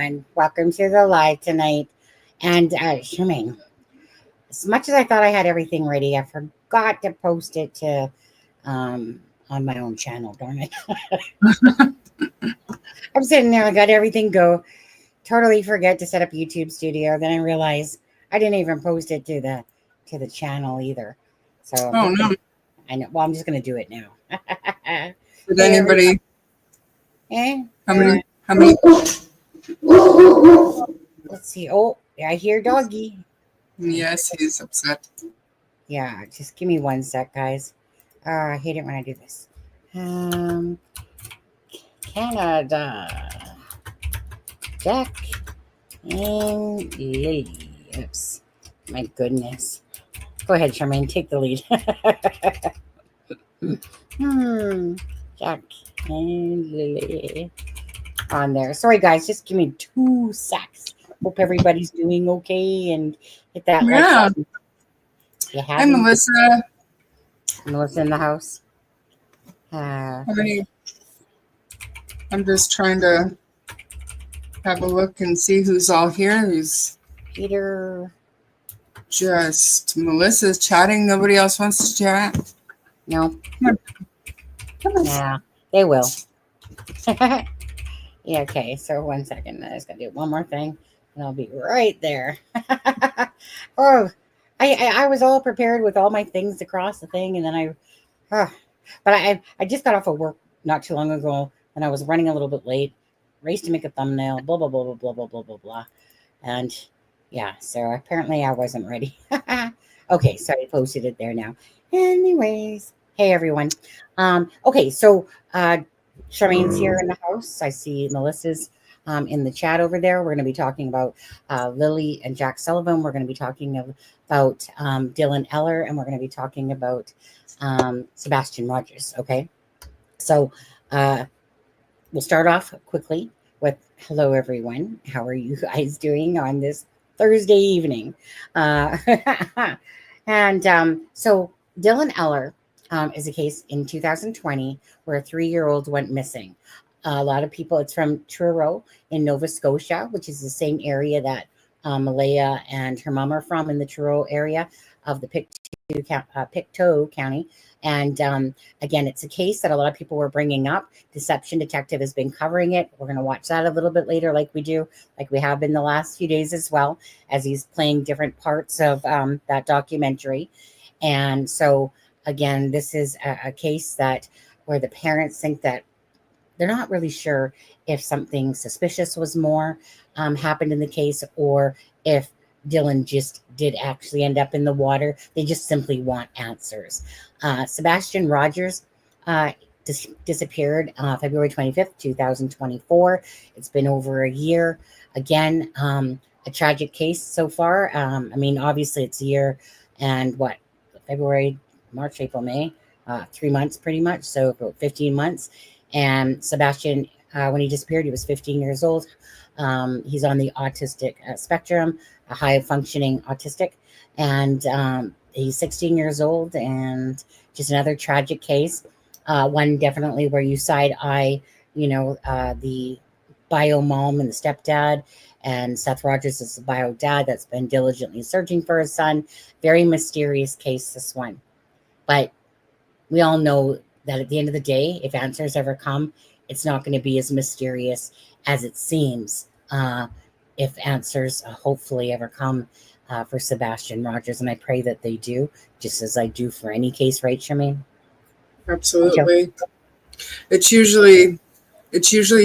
everyone. Welcome to the live tonight. And Charmaine, as much as I thought I had everything ready, I forgot to post it to on my own channel. Darn it! I'm sitting there, I got everything go. Totally forget to set up YouTube Studio. Then I realize I didn't even post it to the channel either. So no! I know. Well, I'm just going to do it now. Did anybody? How many? Let's see. Oh, I hear doggy. Yes, he's upset. Yeah, just give me one sec, guys. I hate it when I do this. Canada. Jack and Lily. Oops. My goodness. Go ahead, Charmaine. Take the lead. Jack and Lily. On there. Sorry, guys. Just give me 2 secs. Hope everybody's doing okay and hit that like button. Hi, Melissa. Melissa in the house. I'm just trying to have a look and see who's all here. Who's Peter? Just Melissa's chatting. Nobody else wants to chat. No. Come on. Yeah, they will. Yeah. Okay. So 1 second. I just gotta do one more thing, and I'll be right there. Oh, I was all prepared with all my things across the thing, and then but I just got off of work not too long ago, and I was running a little bit late. Raced to make a thumbnail. Blah blah blah blah blah blah blah blah blah. And yeah, so apparently I wasn't ready. Okay, so I posted it there now. Anyways, hey everyone. Okay, so Charmaine's here in the house. I see Melissa's in the chat over there. We're going to be talking about Lily and Jack Sullivan. We're going to be talking about Dylan Eller, and we're going to be talking about Sebastian Rogers. Okay, so we'll start off quickly with hello everyone. How are you guys doing on this Thursday evening? And so Dylan Eller is a case in 2020 where a 3-year-old went missing. A lot of people, it's from Truro in Nova Scotia, which is the same area that Malaya and her mom are from, in the Truro area of the Pictou County. And again, it's a case that a lot of people were bringing up. Deception Detective has been covering it. We're going to watch that a little bit later, like we have been the last few days as well, as he's playing different parts of that documentary. And so, again, this is a case where the parents think that they're not really sure if something suspicious was more happened in the case, or if Dylan just did actually end up in the water. They just simply want answers. Sebastian Rogers disappeared February 25th, 2024. It's been over a year. Again, a tragic case so far. I mean, obviously it's a year and February, March, April, May, 3 months pretty much. So about 15 months. And Sebastian, when he disappeared, he was 15 years old. He's on the autistic spectrum, a high functioning autistic, and he's 16 years old, and just another tragic case. One definitely where you side eye, the bio mom and the stepdad, and Seth Rogers is the bio dad that's been diligently searching for his son. Very mysterious case, this one. But we all know that at the end of the day, if answers ever come, it's not going to be as mysterious as it seems. If answers hopefully ever come for Sebastian Rogers, and I pray that they do, just as I do for any case, right, Charmaine? Absolutely. It's usually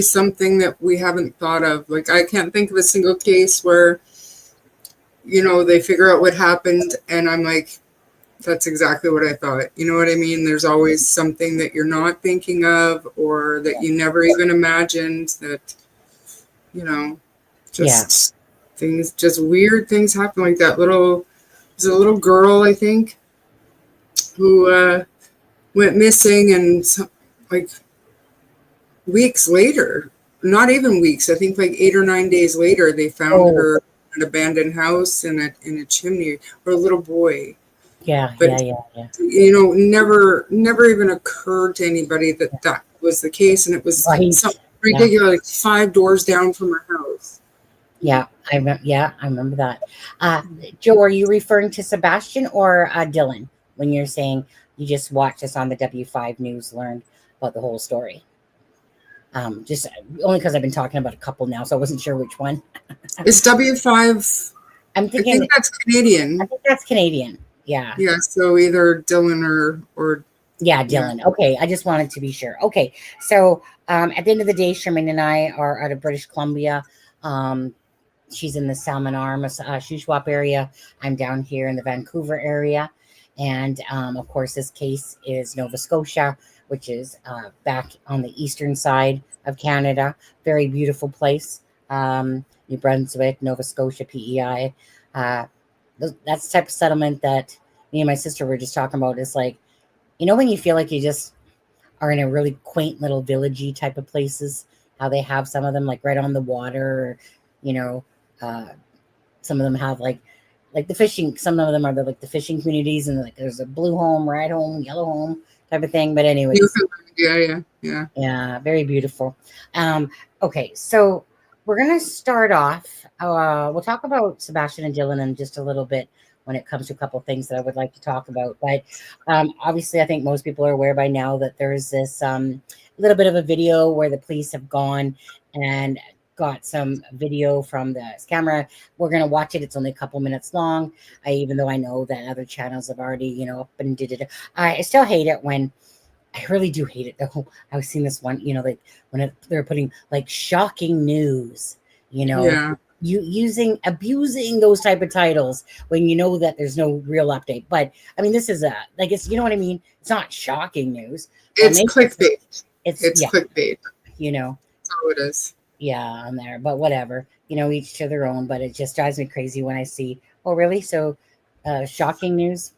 something that we haven't thought of. Like, I can't think of a single case where, they figure out what happened, and I'm like, that's exactly what I thought. You know what I mean? There's always something that you're not thinking of, or that you never even imagined that, things, just weird things happen. Like that there's a little girl, I think, who went missing, and like weeks later, not even weeks, I think like 8 or 9 days later, they found her in an abandoned house in a chimney, or a little boy. Yeah. Never even occurred to anybody that was the case, and it was something ridiculous, like 5 doors down from her house. Yeah, I remember that. Joe, are you referring to Sebastian or Dylan when you're saying you just watched us on the W5 News, learned about the whole story? Just only because I've been talking about a couple now, so I wasn't sure which one. Is W5? I'm I thinking. think that's I Canadian. think that's Canadian. Yeah. Yeah, so either Dylan or Yeah, yeah. Dylan. Okay, I just wanted to be sure. Okay, so at the end of the day, Sherman and I are out of British Columbia. She's in the Salmon Arm, Shuswap area. I'm down here in the Vancouver area. And of course, this case is Nova Scotia, which is back on the eastern side of Canada. Very beautiful place. New Brunswick, Nova Scotia, PEI. Uh, that's the type of settlement that me and my sister were just talking about. It's like, when you feel like you just are in a really quaint little villagey type of places, how they have some of them like right on the water, or, you know, uh, some of them have like the fishing. Some of them are like the fishing communities, and like there's a blue home, red home, yellow home type of thing. But anyways, yeah. very beautiful. Okay, so we're gonna start off. We'll talk about Sebastian and Dylan in just a little bit when it comes to a couple things that I would like to talk about. But obviously, I think most people are aware by now that there's this little bit of a video where the police have gone and got some video from the camera. We're going to watch it. It's only a couple minutes long. Even though I know that other channels have already, up and did it. I still hate it when, I really do hate it though. I was seeing this one, like when they're putting like shocking news, Yeah. abusing those type of titles when you know that there's no real update. But I mean, this is it's, you know what I mean? It's not shocking news. It's clickbait. It's yeah, clickbait. That's how it is. Yeah, on there. But whatever. Each to their own. But it just drives me crazy when I see, oh really? So shocking news.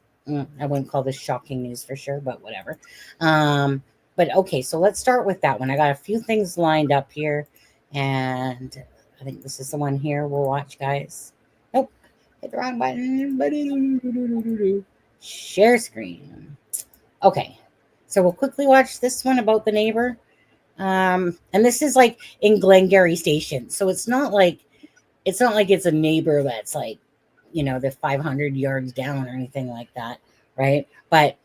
I wouldn't call this shocking news for sure, but whatever. But okay, so let's start with that one. I got a few things lined up here, and I think this is the one here we'll watch, guys. Nope, hit the wrong button. Share screen. Okay, so we'll quickly watch this one about the neighbor. And this is like in Glengarry Station, so it's not like it's a neighbor that's like, they're 500 yards down or anything like that, right? But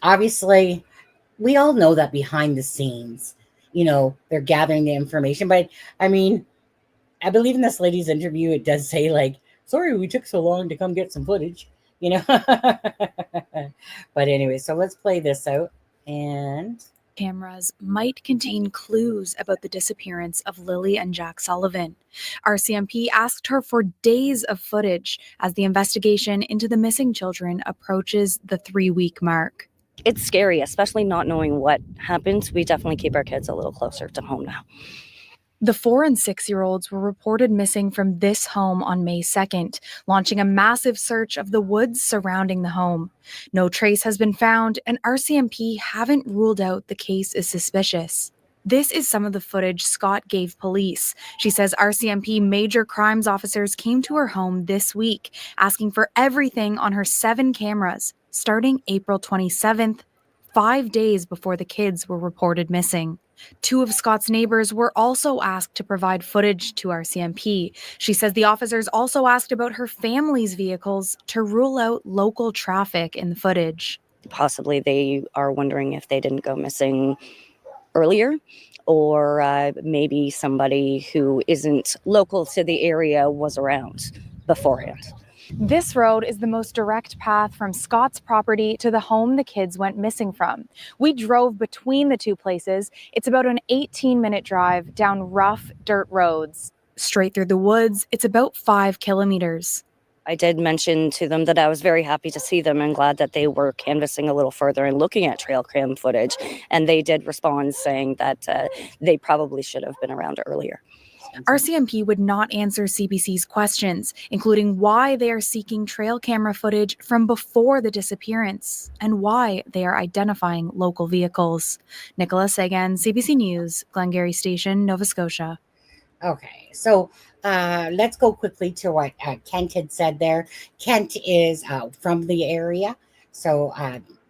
obviously, we all know that behind the scenes, they're gathering the information. But I mean, I believe in this lady's interview, it does say like, sorry, we took so long to come get some footage, But anyway, so let's play this out. And cameras might contain clues about the disappearance of Lily and Jack Sullivan. RCMP asked her for days of footage as the investigation into the missing children approaches the 3-week mark. It's scary, especially not knowing what happens. We definitely keep our kids a little closer to home now. The 4- and 6-year-olds were reported missing from this home on May 2nd, launching a massive search of the woods surrounding the home. No trace has been found, and RCMP haven't ruled out the case is suspicious. This is some of the footage Scott gave police. She says RCMP major crimes officers came to her home this week, asking for everything on her 7 cameras, starting April 27th, 5 days before the kids were reported missing. 2 of Scott's neighbors were also asked to provide footage to RCMP. She says the officers also asked about her family's vehicles to rule out local traffic in the footage. Possibly they are wondering if they didn't go missing earlier, or maybe somebody who isn't local to the area was around beforehand. This road is the most direct path from Scott's property to the home the kids went missing from. We drove between the 2 places. It's about an 18-minute drive down rough dirt roads. Straight through the woods, it's about 5 kilometers. I did mention to them that I was very happy to see them and glad that they were canvassing a little further and looking at trail cam footage. And they did respond saying that they probably should have been around earlier. RCMP would not answer CBC's questions, including why they are seeking trail camera footage from before the disappearance and why they are identifying local vehicles. Nicola Sagan, CBC News, Glengarry Station, Nova Scotia. Okay, so let's go quickly to what Kent had said there. Kent is from the area, so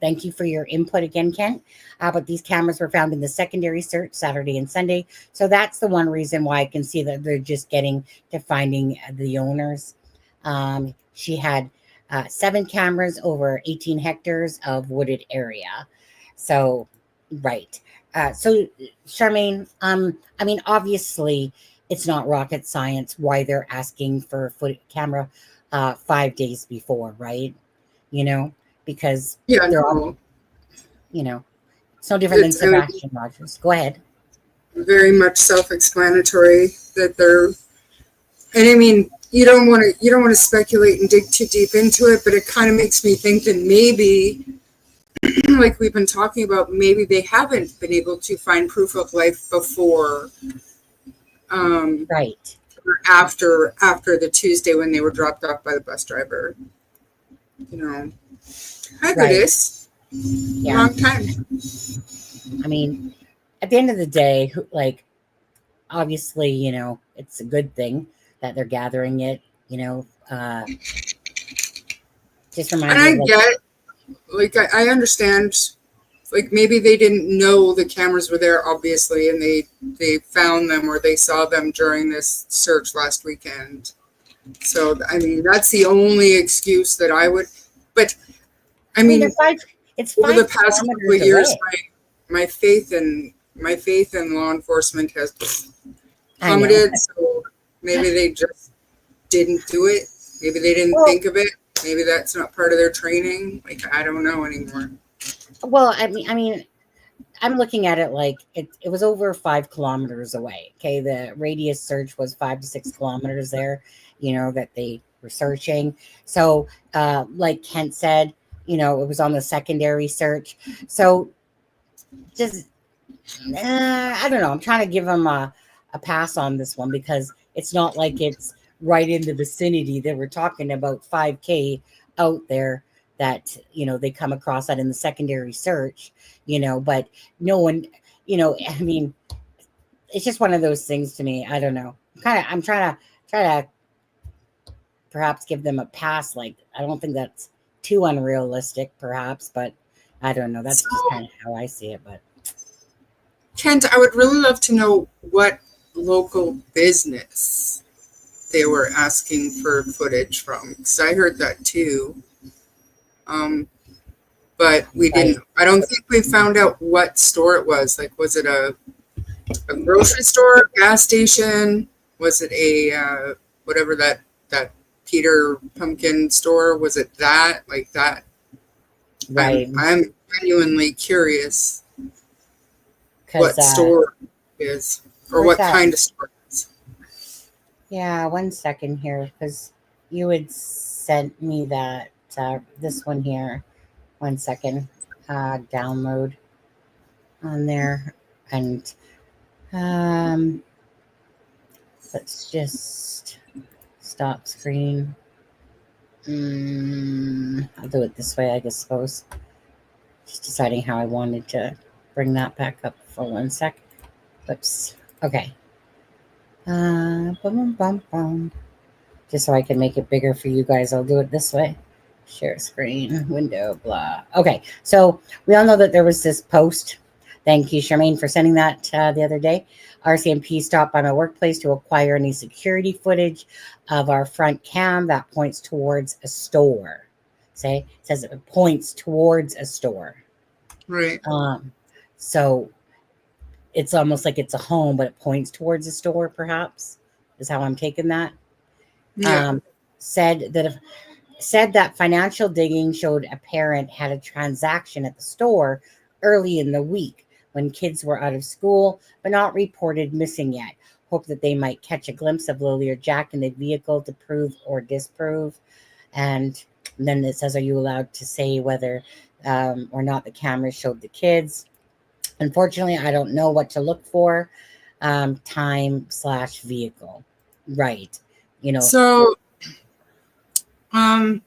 thank you for your input again, Kent. But these cameras were found in the secondary search Saturday and Sunday. So that's the one reason why I can see that they're just getting to finding the owners. She had 7 cameras over 18 hectares of wooded area. So, right. So, Charmaine, I mean, obviously, it's not rocket science why they're asking for camera 5 days before, right? You know, because they're all, you know, it's no different than Sebastian Rogers. Go ahead. Very much self-explanatory that they're, and I mean, you don't want to speculate and dig too deep into it, but it kind of makes me think that maybe, like we've been talking about, maybe they haven't been able to find proof of life before, right, or after the Tuesday when they were dropped off by the bus driver. You know, hi, Goodis. Yeah. Long time. I mean, at the end of the day, like, obviously, you know, it's a good thing that they're gathering it, you know, just remind me. And I get, like, I understand, like, maybe they didn't know the cameras were there, obviously, and they found them or they saw them during this search last weekend. So, I mean, that's the only excuse that I would, but, I mean, it's over the past couple of years, my faith in law enforcement has plummeted. So maybe they just didn't do it. Maybe they didn't think of it. Maybe that's not part of their training. Like, I don't know anymore. Well, I mean, I'm looking at it like it was over 5 kilometers away. Okay, the radius search was 5 to 6 kilometers there. You know that they were searching. So, like Kent said, you know, it was on the secondary search. So, just I don't know. I'm trying to give them a pass on this one because it's not like it's right in the vicinity that we're talking about 5K out there that, you know, they come across that in the secondary search, you know, but no one, you know, I mean, it's just one of those things to me. I don't know. I'm trying to perhaps give them a pass. Like, I don't think that's too unrealistic, perhaps, but I don't know. That's just kind of how I see it. But Kent, I would really love to know what local business they were asking for footage from, because I heard that too. But we didn't. I don't think we found out what store it was. Like, was it a grocery store, gas station? Was it a whatever that Peter Pumpkin store? Was it that, like that? right. I'm genuinely curious what store it is, or what kind of store it is. Yeah, 1 second here, because you had sent me that this one here. 1 second, download on there, and let's just stop screen. I'll do it this way, I suppose. Just deciding how I wanted to bring that back up for 1 sec. Oops. Okay. Just so I can make it bigger for you guys, I'll do it this way. Share screen, window, blah. Okay, so we all know that there was this post. Thank you, Charmaine, for sending that the other day. RCMP stopped by my workplace to acquire any security footage of our front cam that points towards a store. It says it points towards a store. Right. So it's almost like it's a home, but it points towards a store, perhaps, is how I'm taking that. Yeah. Said that financial digging showed a parent had a transaction at the store early in the week when kids were out of school, but not reported missing yet. Hope that they might catch a glimpse of Lily or Jack in the vehicle to prove or disprove. And then it says, are you allowed to say whether or not the cameras showed the kids? Unfortunately, I don't know what to look for. Time/vehicle. Right. You know. So, I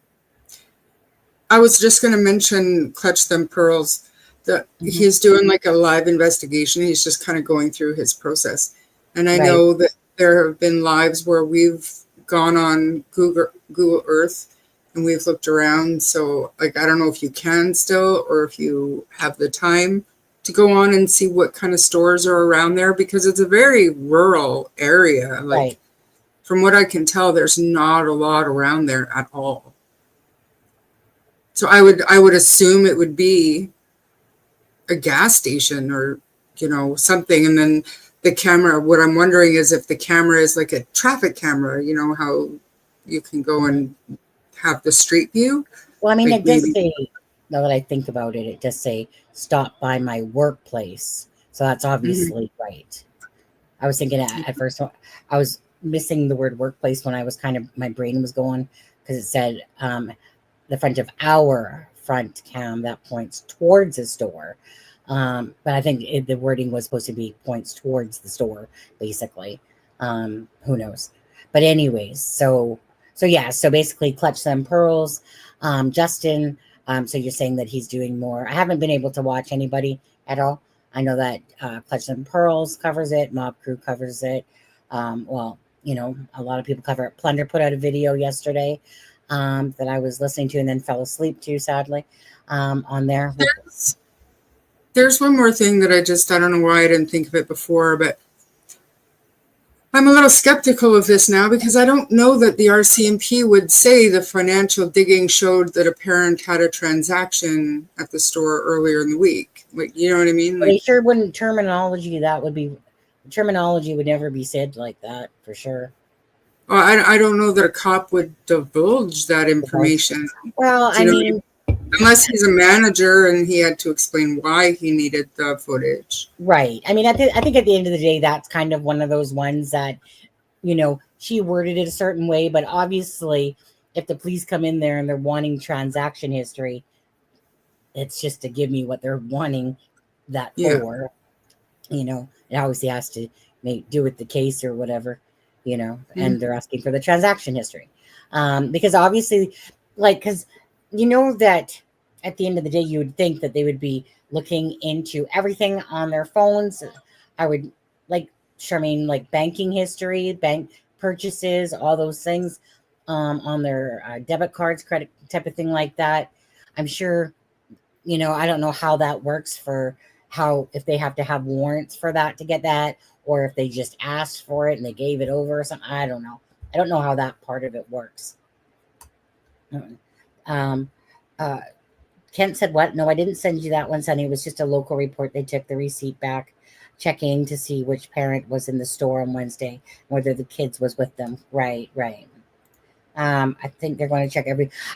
was just going to mention Clutch Them Pearls, that he's doing like a live investigation. He's just kind of going through his process. And I know that there have been lives where we've gone on Google Earth and we've looked around. So like, I don't know if you can still, or if you have the time to go on and see what kind of stores are around there, because it's a very rural area. Like, Right. from what I can tell, there's not a lot around there at all. So I would assume it would be a gas station or, something. And then the camera, what I'm wondering is if the camera is like a traffic camera, how you can go and have the street view. Well, I mean, Like it does maybe- say, now that I think about it, it does say stop by my workplace. So that's obviously right. I was thinking at first, I was missing the word workplace when I was my brain was going, because it said the front of our front cam that points towards the store. But I think the wording was supposed to be points towards the store, basically. Who knows? But anyways, so yeah, so basically Clutch Them Pearls, Justin, so you're saying that he's doing more. I haven't been able to watch anybody at all. I know that Clutch Them Pearls covers it, Mob Crew covers it. Well, a lot of people cover it. Plunder put out a video yesterday that I was listening to and then fell asleep to, sadly, on there. There's one more thing that I don't know why I didn't think of it before, but I'm a little skeptical of this now, because I don't know that the RCMP would say the financial digging showed that a parent had a transaction at the store earlier in the week. Like, you know what I mean? They sure wouldn't. Terminology would never be said like that, for sure. Well, I don't know that a cop would divulge that information. Well, I mean, unless he's a manager and he had to explain why he needed the footage. Right. I mean, I think at the end of the day, that's kind of one of those ones that, she worded it a certain way, but obviously if the police come in there and they're wanting transaction history, it's just to give me what they're wanting that for, it obviously has to do with the case or whatever, and they're asking for the transaction history. Because obviously, because that at the end of the day, you would think that they would be looking into everything on their phones. I would Charmaine, banking history, bank purchases, all those things on their debit cards, credit type of thing like that. I'm sure, I don't know how that works if they have to have warrants for that to get that, or if they just asked for it and they gave it over or something. I don't know. I don't know how that part of it works. Kent said, what? No, I didn't send you that one, Sonny. It was just a local report. They took the receipt back, checking to see which parent was in the store on Wednesday, whether the kids was with them. Right. I think they're going to check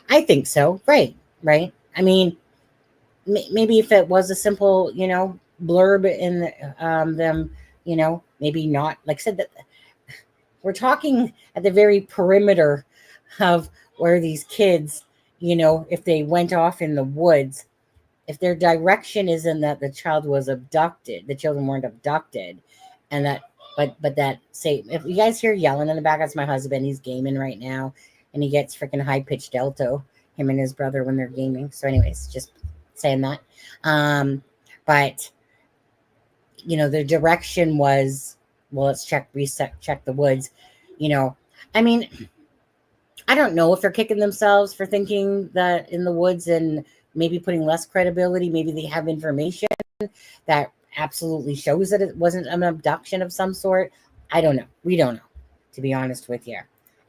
I think so. Right. I mean, maybe if it was a simple, blurb in them, maybe not. Like I said, that we're talking at the very perimeter of where these kids, if they went off in the woods, if their direction isn't that the child was abducted, the children weren't abducted, and that, but that say, if you guys hear yelling in the back, that's my husband. He's gaming right now, and he gets freaking high pitched alto, him and his brother, when they're gaming. So, anyways, just saying that. But the direction was, well, let's check the woods. I mean, I don't know if they're kicking themselves for thinking that in the woods and maybe putting less credibility. Maybe they have information that absolutely shows that it wasn't an abduction of some sort. I don't know. We don't know, to be honest with you.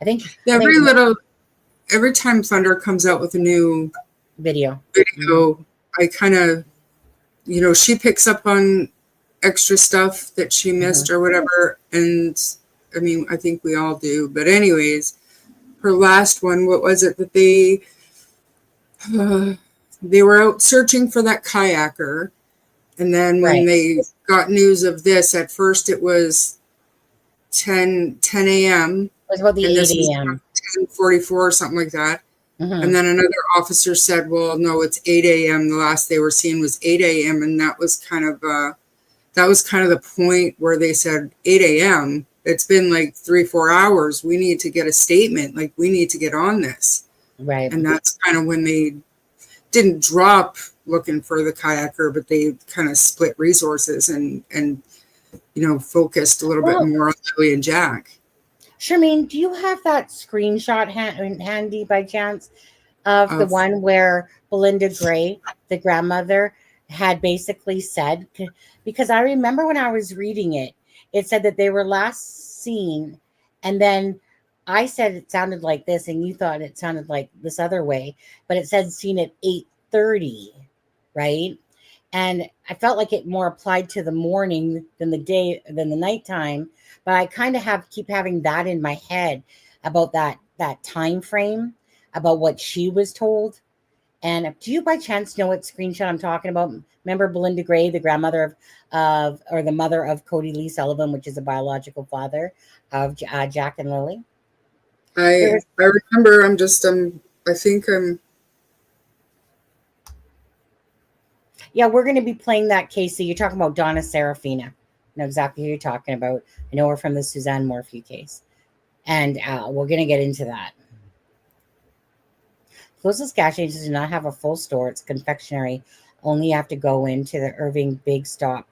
I think every time Thunder comes out with a new video, I kind of, she picks up on extra stuff that she missed or whatever. And I mean, I think we all do. But anyways, her last one, what was it that they were out searching for that kayaker. And then when they got news of this, at first it was 10 a.m. It was about the 8 a.m. 10:44 or something like that. And then another officer said, well, no, it's 8 a.m. The last they were seen was 8 a.m. And that was kind of the point where they said 8 a.m. It's been like 3-4 hours. We need to get a statement. Like, we need to get on this. Right. And that's kind of when they didn't drop looking for the kayaker, but they kind of split resources and focused a little bit more on Lily and Jack. Charmaine, do you have that screenshot handy by chance? of the one where Belinda Gray, the grandmother, had basically said, because I remember when I was reading it, it said that they were last seen, and then I said it sounded like this, and you thought it sounded like this other way, but it said seen at 8:30, right? And I felt like it more applied to the morning than the nighttime. But I kind of keep having that in my head about that time frame, about what she was told. And do you by chance know what screenshot I'm talking about? Remember Belinda Gray, the grandmother or the mother of Cody Lee Sullivan, which is a biological father of Jack and Lily? I remember. I think I'm. Yeah, we're going to be playing that case. So you're talking about Donna Serafina. I know exactly who you're talking about. I know her from the Suzanne Morphew case. And we're going to get into that. Closest gas stations do not have a full store. It's confectionery. Only have to go into the Irving Big Stop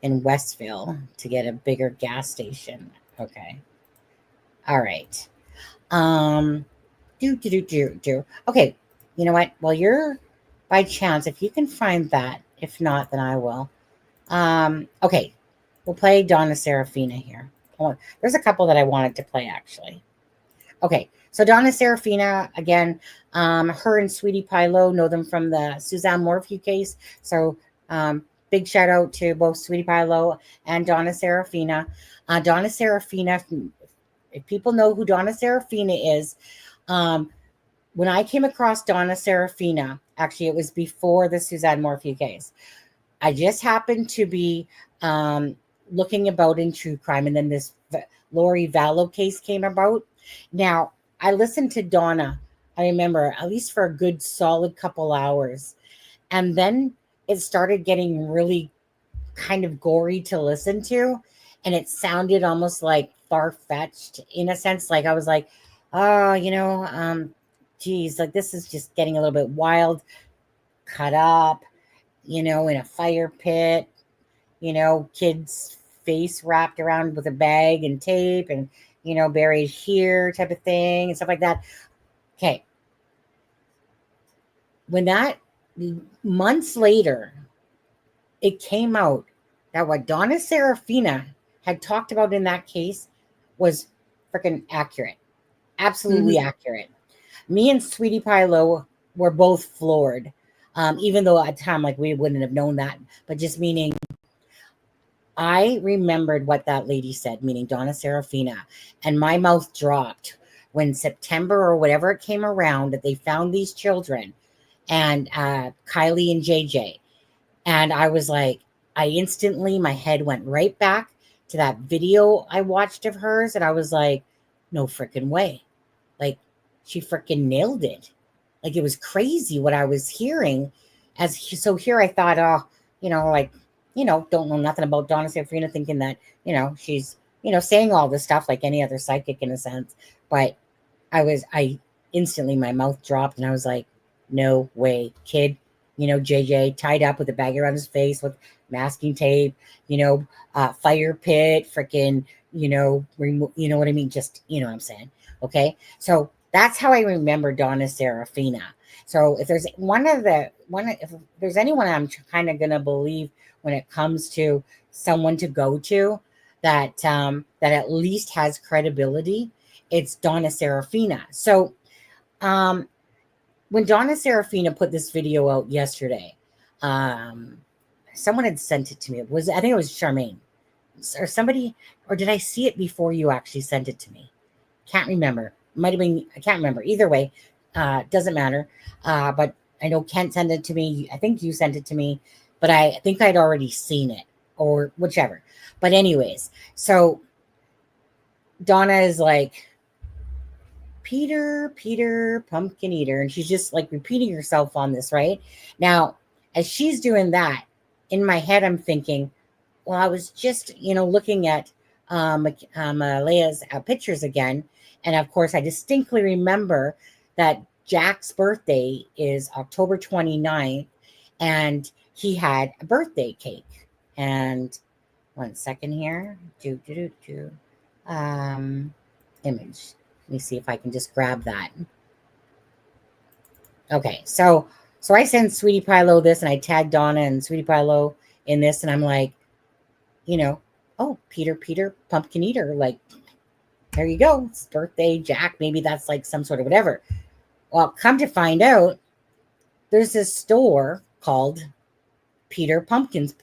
in Westville to get a bigger gas station. Okay. All right. Okay. You know what? Well, you're by chance, if you can find that. If not, then I will. Okay. We'll play Donna Serafina here. There's a couple that I wanted to play, actually. Okay. So Donna Serafina, again, her and Sweetie Pie Low know them from the Suzanne Morphew case. So big shout out to both Sweetie Pie Low and Donna Serafina. Donna Serafina, if people know who Donna Serafina is, when I came across Donna Serafina, actually it was before the Suzanne Morphew case. I just happened to be looking about in true crime, and then this Lori Vallow case came about. Now, I listened to Donna, I remember, at least for a good solid couple hours. And then it started getting really kind of gory to listen to. And it sounded almost like far-fetched in a sense. Like I was like, oh, geez, like this is just getting a little bit wild, cut up, in a fire pit, kids' face wrapped around with a bag and tape and, buried here type of thing and stuff like that. Okay. When that months later, it came out that what Donna Serafina had talked about in that case was freaking accurate. Absolutely accurate. Me and Sweetie Pie Low were both floored. Even though at the time, like, we wouldn't have known that, but just meaning I remembered what that lady said, meaning Donna Serafina, and my mouth dropped when September or whatever it came around that they found these children and Kylie and JJ. And I was like, my head went right back to that video I watched of hers. And I was like, no freaking way. Like, she freaking nailed it. Like, it was crazy what I was hearing. So here I thought, don't know nothing about Donna Serafina, thinking that, she's, saying all this stuff like any other psychic in a sense. But I instantly, my mouth dropped and I was like, no way, kid. JJ tied up with a bag around his face with masking tape, fire pit, freaking, you know what I mean? Just, what I'm saying. Okay. So that's how I remember Donna Serafina. So if there's if there's anyone I'm kind of going to believe when it comes to someone to go to that at least has credibility, it's Donna Serafina. So, when Donna Serafina put this video out yesterday, someone had sent it to me. I think it was Charmaine or somebody, or did I see it before you actually sent it to me? Can't remember. Might have been, I can't remember. Either way, doesn't matter. But I know Kent sent it to me. I think you sent it to me, but I think I'd already seen it or whichever. But anyways, so Donna is like, Peter, pumpkin eater. And she's just like repeating herself on this, right? Now, as she's doing that, in my head, I'm thinking, well, I was just, looking at Leia's pictures again. And of course, I distinctly remember that Jack's birthday is October 29th, and he had a birthday cake. And 1 second here. Image. Let me see if I can just grab that. Okay, so I sent Sweetie Pie Lo this, and I tagged Donna and Sweetie Pie Lo in this, and I'm like, oh, Peter, pumpkin eater, like, there you go. It's birthday, Jack. Maybe that's like some sort of whatever. Well, come to find out, there's this store called Peter Pumpkin's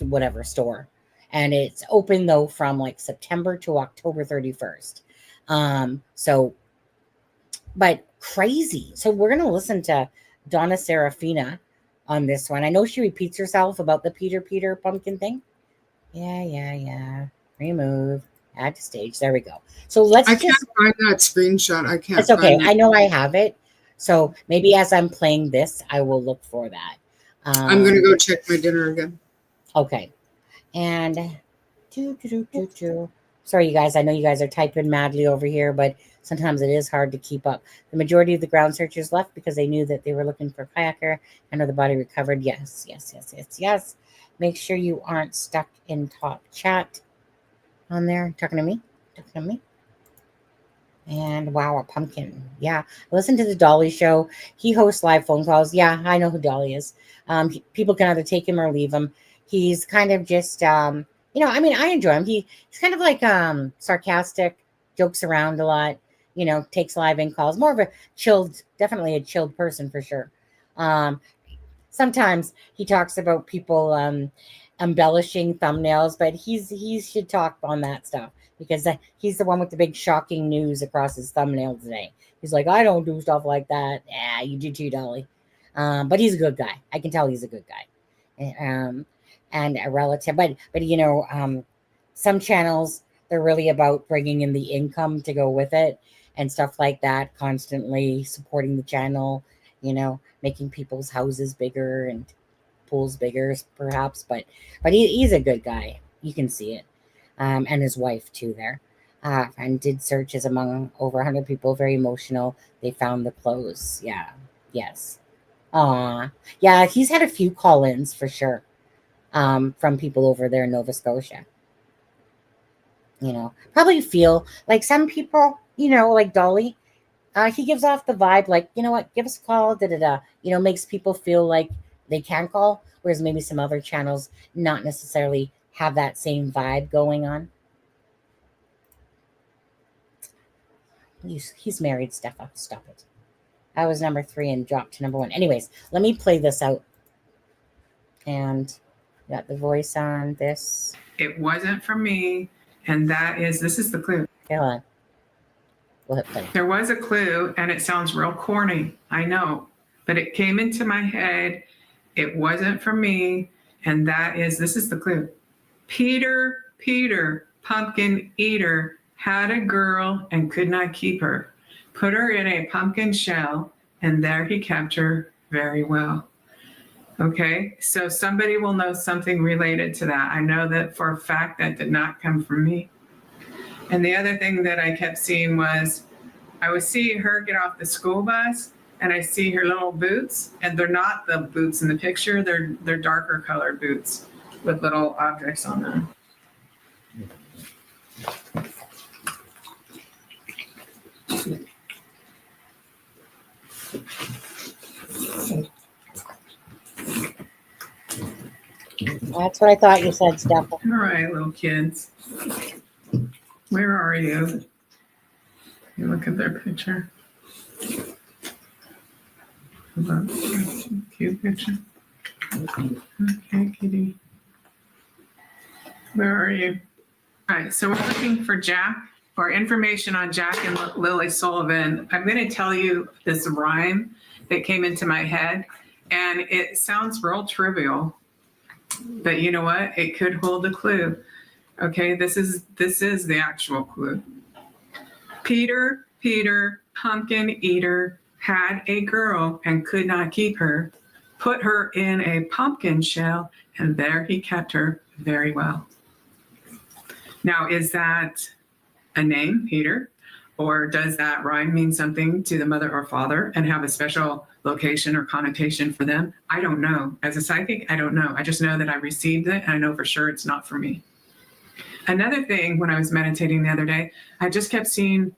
whatever store. And it's open, though, from like September to October 31st. But crazy. So we're going to listen to Donna Serafina on this one. I know she repeats herself about the Peter pumpkin thing. Yeah. Remove. Add to stage. There we go. So I can't find that screenshot. I can't. It's okay. I know I have it. So maybe as I'm playing this, I will look for that. I'm going to go check my dinner again. Okay. And sorry, you guys. I know you guys are typing madly over here, but sometimes it is hard to keep up. The majority of the ground searchers left because they knew that they were looking for a kayaker. I know the body recovered. Yes. Make sure you aren't stuck in talk chat on there. Talking to me. And wow, a pumpkin. Yeah. Listen to the Dolly show. He hosts live phone calls. Yeah, I know who Dolly is. People can either take him or leave him. He's kind of just, I enjoy him. He's kind of like sarcastic, jokes around a lot, takes live in calls. More of a definitely a chilled person for sure. Sometimes he talks about people embellishing thumbnails, but he should talk on that stuff because he's the one with the big shocking news across his thumbnail today. He's like, I don't do stuff like that. Yeah, you do too, Dolly. But he's a good guy. I can tell he's a good guy. And a relative. But some channels, they're really about bringing in the income to go with it and stuff like that, constantly supporting the channel, making people's houses bigger and pools bigger, perhaps. But he's a good guy. You can see it. And his wife, too, there. And did searches among over 100 people. Very emotional. They found the clothes. Yeah. Yes. Yeah, he's had a few call-ins for sure. From people over there in Nova Scotia. Probably feel like some people, like Dolly, he gives off the vibe like, you know what, give us a call, makes people feel like they can call, whereas maybe some other channels not necessarily have that same vibe going on. He's married, Steffa. Stop it. I was number 3 and dropped to number 1. Anyways, let me play this out. And got the voice on this. It wasn't for me. And this is the clue. Okay, hold on. We'll hit play. There was a clue, and it sounds real corny. I know. But it came into my head. It wasn't for me. And this is the clue. Peter, pumpkin eater, had a girl and could not keep her. Put her in a pumpkin shell, and there he kept her very well. Okay, so somebody will know something related to that. I know that for a fact that did not come from me. And the other thing that I kept seeing was I would see her get off the school bus and I see her little boots, and they're not the boots in the picture. They're darker colored boots with little objects on them. That's what I thought you said, Steph. All right, little kids. Where are you? You look at their picture. Cute picture. Okay, kitty. Where are you? All right, so we're looking for Jack, or information on Jack and Lily Sullivan. I'm going to tell you this rhyme that came into my head, and it sounds real trivial, but you know what? It could hold a clue. Okay, this is the actual clue. Peter, pumpkin eater, had a girl and could not keep her. Put her in a pumpkin shell, and there he kept her very well. Now, is that a name, Peter? Or does that rhyme mean something to the mother or father and have a special location or connotation for them? I don't know. As a psychic, I don't know. I just know that I received it, and I know for sure it's not for me. Another thing, when I was meditating the other day, I just kept seeing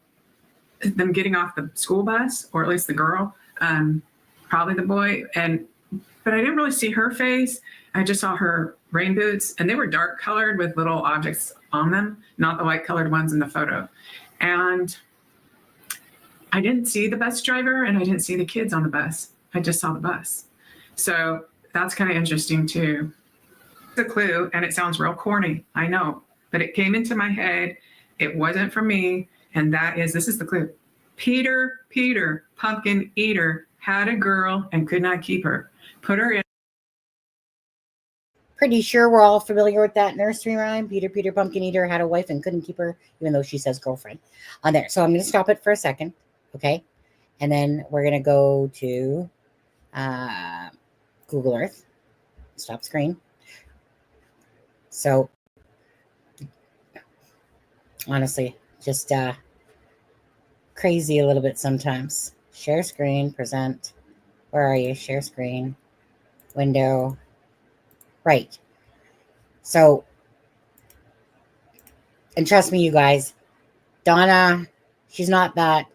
them getting off the school bus, or at least the girl, probably the boy. But I didn't really see her face. I just saw her rain boots, and they were dark colored with little objects on them, not the light colored ones in the photo. And I didn't see the bus driver, and I didn't see the kids on the bus. I just saw the bus. So that's kind of interesting too. It's a clue, and it sounds real corny, I know, but it came into my head. It wasn't for me, and this is the clue. Peter, pumpkin eater, had a girl and could not keep her. Put her in. Pretty sure we're all familiar with that nursery rhyme. Peter, pumpkin eater, had a wife and couldn't keep her, even though she says girlfriend on there. So I'm going to stop it for a second, okay? And then we're going to go to Google Earth. Stop screen. So, honestly, just crazy a little bit sometimes. Share screen, present. Where are you? Share screen, window. Right. So, and trust me, you guys, Donna, she's not that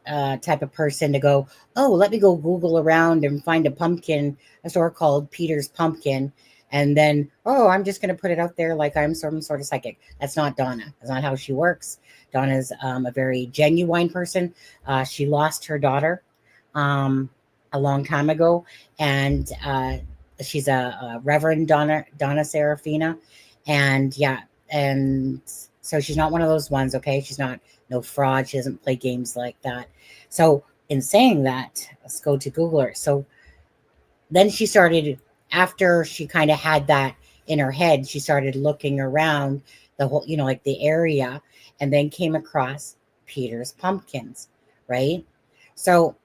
type of person to go, oh, let me go Google around and find a store called Peter's Pumpkin. And then, oh, I'm just going to put it out there like I'm some sort of psychic. That's not Donna. That's not how she works. Donna's a very genuine person. She lost her daughter a long time ago. And she's a Reverend Donna Serafina. And yeah, and so she's not one of those ones, okay? She's not no fraud. She doesn't play games like that. So in saying that, let's go to Google Earth. So then she started, after she kind of had that in her head, she started looking around the whole, like the area, and then came across Peter's Pumpkins, right? So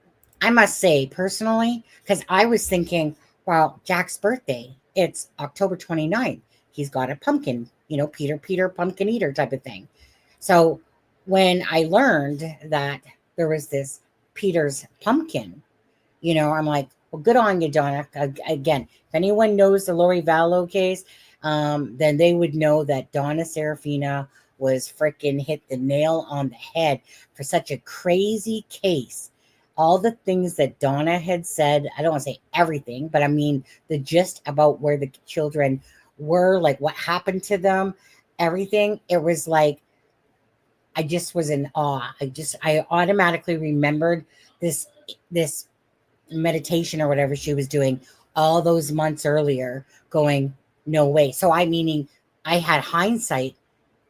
I must say personally, because I was thinking, well, Jack's birthday, it's October 29th. He's got a pumpkin, Peter, pumpkin eater type of thing. So when I learned that there was this Peter's Pumpkin, I'm like, well, good on you, Donna. Again, if anyone knows the Lori Vallow case, then they would know that Donna Serafina was freaking hit the nail on the head for such a crazy case. All the things that Donna had said, I don't want to say everything, but I mean the gist about where the children were, like what happened to them, everything. It was like, I just was in awe. I automatically remembered this meditation or whatever she was doing all those months earlier, going, no way. So meaning I had hindsight,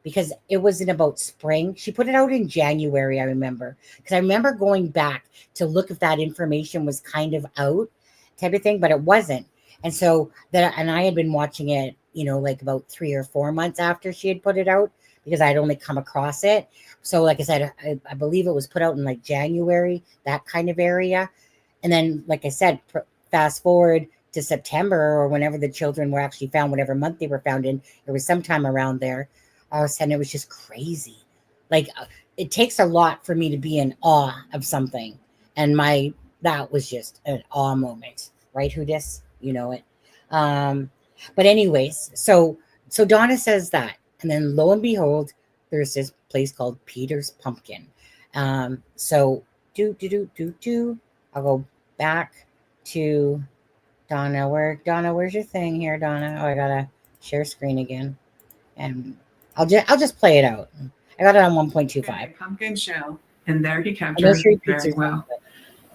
because it wasn't about spring. She put it out in January, I remember, because I remember going back to look if that information was kind of out type of thing, but it wasn't. And so and I had been watching it, like about 3 or 4 months after she had put it out, because I'd only come across it. So like I said, I believe it was put out in like January, that kind of area. And then, like I said, fast forward to September, or whenever the children were actually found, whatever month they were found in, it was sometime around there. All of a sudden, it was just crazy. Like, it takes a lot for me to be in awe of something. And that was just an awe moment. Right, Hudis? You know it. But anyways, so Donna says that. And then lo and behold, there's this place called Peter's Pumpkin. So I'll go back to Donna. Where's your thing here, Donna? Oh, I gotta share screen again. And I'll just play it out. I got it on 1.25. Pumpkin shell, and there he kept her very well.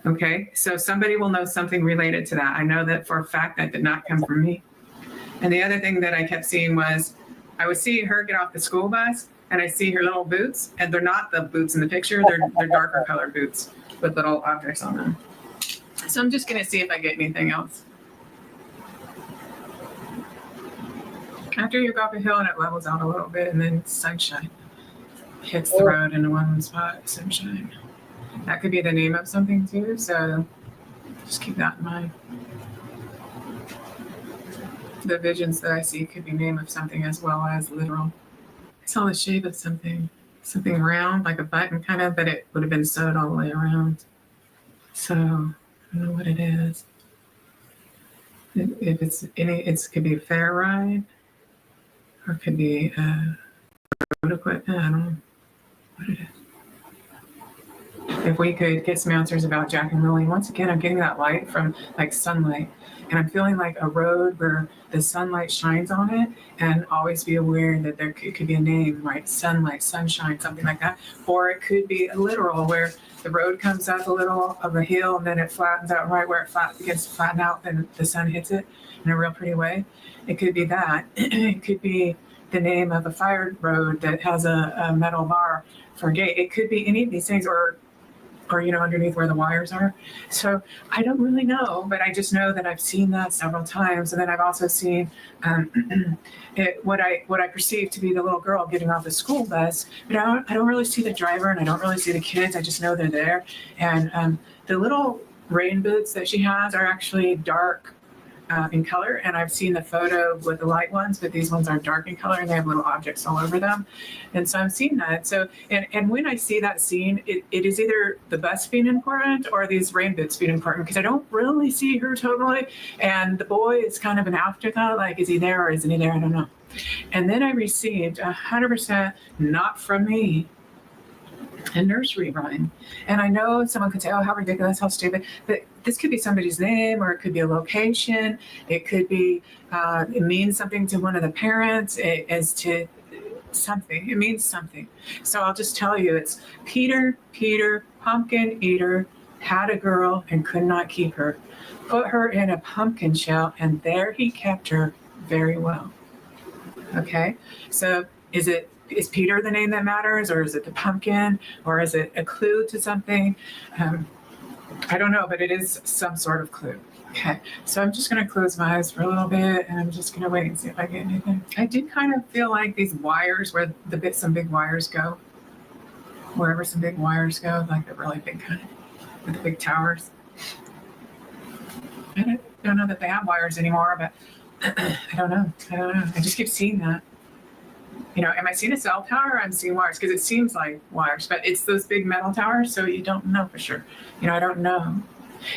Okay, so somebody will know something related to that. I know that for a fact that did not come from me. And the other thing that I kept seeing was, I would see her get off the school bus, and I see her little boots, and they're not the boots in the picture. They're darker colored boots with little objects on them. So I'm just gonna see if I get anything else. After you go up a hill and it levels out a little bit, and then sunshine hits the road in one spot. Sunshine. That could be the name of something too. So just keep that in mind. The visions that I see could be name of something as well as literal. I saw the shape of something round, like a button kind of, but it would have been sewed all the way around. So I don't know what it is. If it's it could be a fair ride, or it could be road equipment. I don't know what it is. if we could get some answers about Jack and Lily. Once again, I'm getting that light from like sunlight, and I'm feeling like a road where the sunlight shines on it, and always be aware that it could be a name, right? Sunlight, sunshine, something like that. Or it could be a literal where the road comes up a little of a hill and then it flattens out right where it begins to flatten out, and the sun hits it in a real pretty way. It could be that. It could be the name of a fire road that has a metal bar for a gate. It could be any of these things, or underneath where the wires are. So I don't really know, but I just know that I've seen that several times. And then I've also seen what I perceive to be the little girl getting off the school bus, but I don't really see the driver, and I don't really see the kids. I just know they're there. And the little rain boots that she has are actually dark in color, and I've seen the photo with the light ones, but these ones are dark in color and they have little objects all over them. And so I'm seeing that. So, and when I see that scene, it is either the bus being important or these rain boots being important, because I don't really see her totally. And the boy is kind of an afterthought, like, is he there or isn't he there? I don't know. And then I received 100% not from me, a nursery rhyme. And I know someone could say, oh, how ridiculous, how stupid. But this could be somebody's name, or it could be a location. It could be, it means something to one of the parents as to something. It means something. So I'll just tell you, it's Peter, pumpkin eater, had a girl and could not keep her. Put her in a pumpkin shell, and there he kept her very well. Okay, so is Peter the name that matters, or is it the pumpkin, or is it a clue to something? I don't know, but it is some sort of clue. Okay, so I'm just going to close my eyes for a little bit, and I'm just going to wait and see if I get anything. I did kind of feel like these wires, where some big wires go, wherever some big wires go, like the really big kind, with the big towers. I don't know that they have wires anymore, but I don't know. I just keep seeing that. Am I seeing a cell tower, or I'm seeing wires? Because it seems like wires, but it's those big metal towers, so you don't know for sure. I don't know.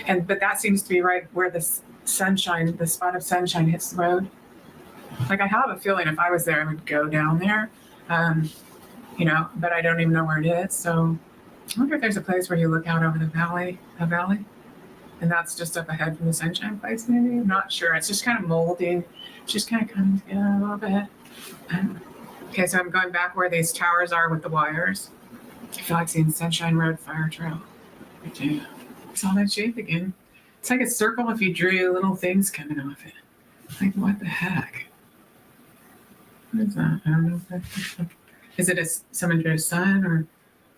But that seems to be right where the sunshine, the spot of sunshine hits the road. Like, I have a feeling if I was there, I would go down there, but I don't even know where it is. So I wonder if there's a place where you look out over the valley, and that's just up ahead from the sunshine place, maybe? I'm not sure. It's just kind of molding. It's just kind of coming together a little bit. Okay, so I'm going back where these towers are with the wires. I feel like seeing Sunshine Road Fire Trail. I do. It's all that shape again. It's like a circle if you drew little things coming off it. Like, what the heck? What is that? I don't know. Is it someone drew a sun, or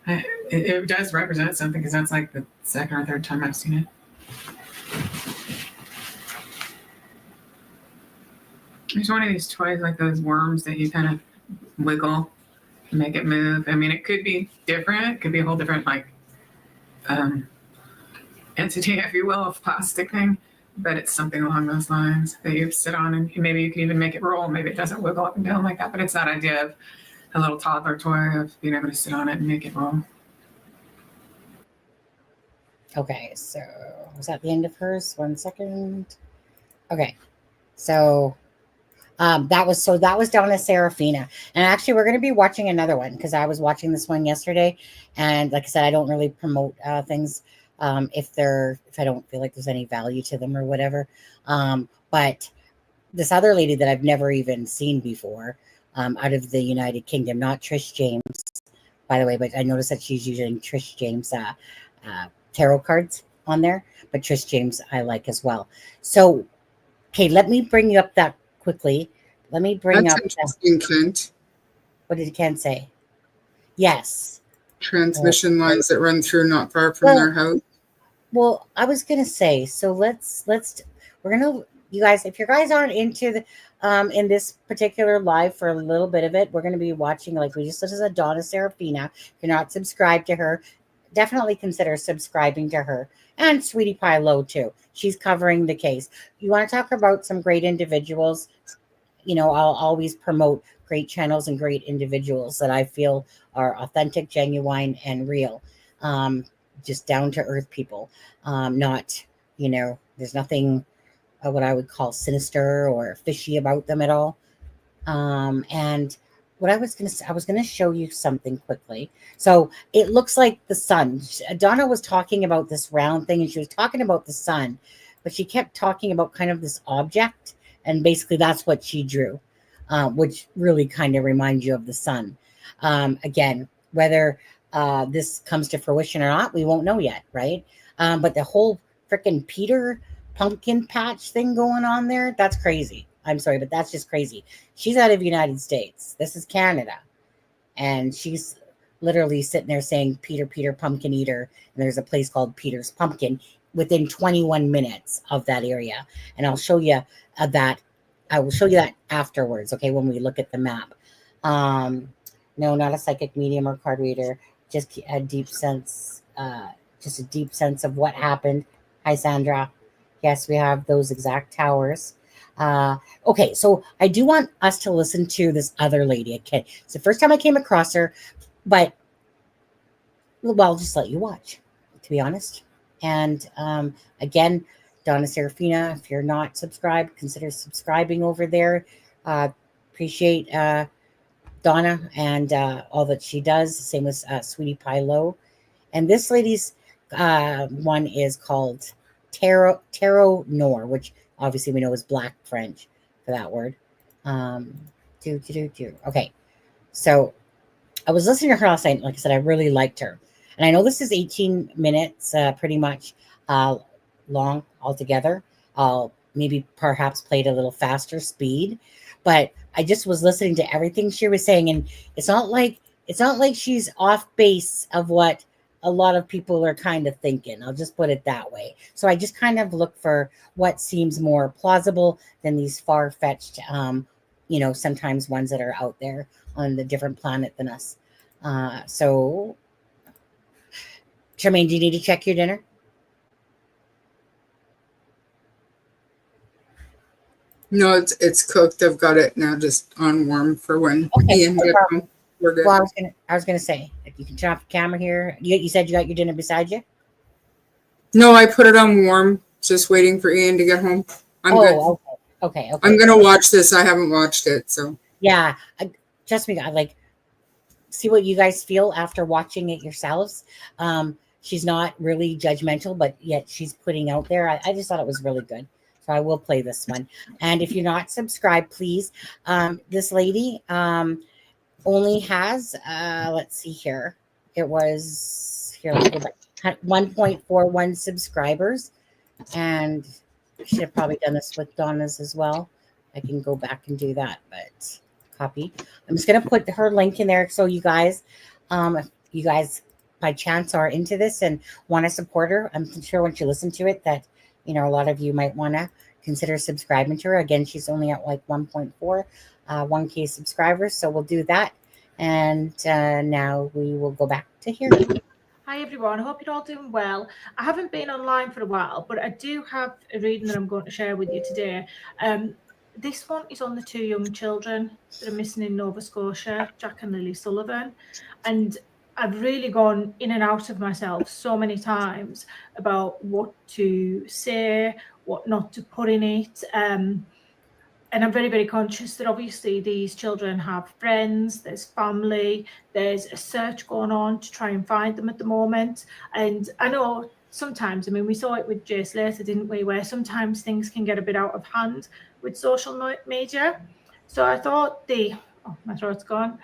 it does represent something, because that's like the second or third time I've seen it. There's one of these toys, like those worms that you kind of wiggle and make it move. I mean, it could be different. It could be a whole different, like, entity, if you will, of plastic thing. But it's something along those lines that you sit on, and maybe you can even make it roll. Maybe it doesn't wiggle up and down like that, but it's that idea of a little toddler toy of being able to sit on it and make it roll. Okay, so was that the end of hers? 1 second. Okay, so that was Donna Serafina, and actually we're going to be watching another one, because I was watching this one yesterday, and like I said, I don't really promote things if I don't feel like there's any value to them or whatever. But this other lady that I've never even seen before, out of the United Kingdom, not Trish James, by the way, but I noticed that she's using Trish James tarot cards on there, but Trish James I like as well. So, okay, let me bring you up that quickly. Let me bring That's up interesting, Kent. what did Ken say? Yes. Transmission lines that run through not far from their house. Well, I was gonna say, so we're gonna, you guys, if you guys aren't into the in this particular live for a little bit of it, we're gonna be watching, like we just listened to Donna Serafina. If you're not subscribed to her, definitely consider subscribing to her, and Sweetie Pie Low too. She's covering the case. You want to talk about some great individuals? I'll always promote great channels and great individuals that I feel are authentic, genuine, and real. Just down to earth people. Not, there's nothing what I would call sinister or fishy about them at all. And what I was going to show you something quickly. So it looks like the sun. Donna was talking about this round thing, and she was talking about the sun, but she kept talking about kind of this object, and basically that's what she drew, which really kind of reminds you of the sun. Again, whether this comes to fruition or not, we won't know yet, right? But the whole freaking Peter pumpkin patch thing going on there, that's crazy. I'm sorry, but that's just crazy. She's out of the United States. This is Canada. And she's literally sitting there saying, Peter, Peter, pumpkin eater. And there's a place called Peter's Pumpkin within 21 minutes of that area. And I'll show you that. I will show you that afterwards, okay, when we look at the map. No, not a psychic medium or card reader. Just a deep sense, of what happened. Hi, Sandra. Yes, we have those exact towers. Okay, so I do want us to listen to this other lady. Okay, it's the first time I came across her, but well, I'll just let you watch, to be honest. And again, Donna Serafina, if you're not subscribed, consider subscribing over there. Appreciate Donna and all that she does. Same with Sweetie Pie Low. And this lady's one is called Tarot Noir, which obviously we know is Black French for that word. Okay. So I was listening to her last night. Like I said, I really liked her. And I know this is 18 minutes, pretty much long altogether. I'll maybe perhaps play it a little faster speed. But I just was listening to everything she was saying. And it's not like she's off base of what a lot of people are kind of thinking. I'll just put it that way. So I just kind of look for what seems more plausible than these far-fetched, sometimes ones that are out there on the different planet than us. So, Charmaine, do you need to check your dinner? No, it's cooked. I've got it now just on warm for when Ian gets home. We're good. Well, I was gonna say, if you can turn off the camera here. You said you got your dinner beside you? No, I put it on warm, just waiting for Ian to get home. I'm good. Okay. I'm gonna watch this. I haven't watched it, so yeah. Trust me, I see what you guys feel after watching it yourselves. She's not really judgmental, but yet she's putting out there. I just thought it was really good. So I will play this one. And if you're not subscribed, please. This lady only has, let's see here. It was, here, let's go back, 1.41 subscribers. And I should have probably done this with Donna's as well. I can go back and do that, but copy. I'm just going to put her link in there. So you guys, if you guys by chance are into this and want to support her, I'm sure once you listen to it that, a lot of you might want to consider subscribing to her. Again, she's only at like 1.1K subscribers. So we'll do that. And now we will go back to here. Hi everyone, I hope you're all doing well. I haven't been online for a while, but I do have a reading that I'm going to share with you today. This one is on the two young children that are missing in Nova Scotia, Jack and Lily Sullivan. And I've really gone in and out of myself so many times about what to say, what not to put in it. And I'm very, very conscious that obviously these children have friends, there's family, there's a search going on to try and find them at the moment. And I know sometimes, we saw it with Jay Slater, didn't we, where sometimes things can get a bit out of hand with social media. So I thought my throat's gone.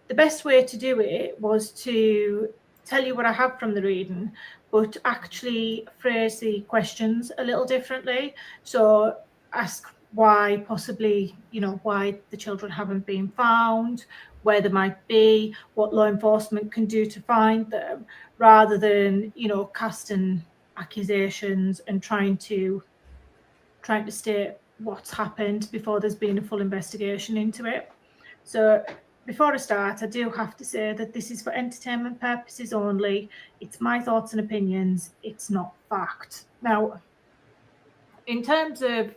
The best way to do it was to tell you what I have from the reading, but actually phrase the questions a little differently. So ask why possibly, why the children haven't been found, where they might be, what law enforcement can do to find them, rather than, casting accusations and trying to state what's happened before there's been a full investigation into it. So before I start, I do have to say that this is for entertainment purposes only. It's my thoughts and opinions. It's not fact. Now, in terms of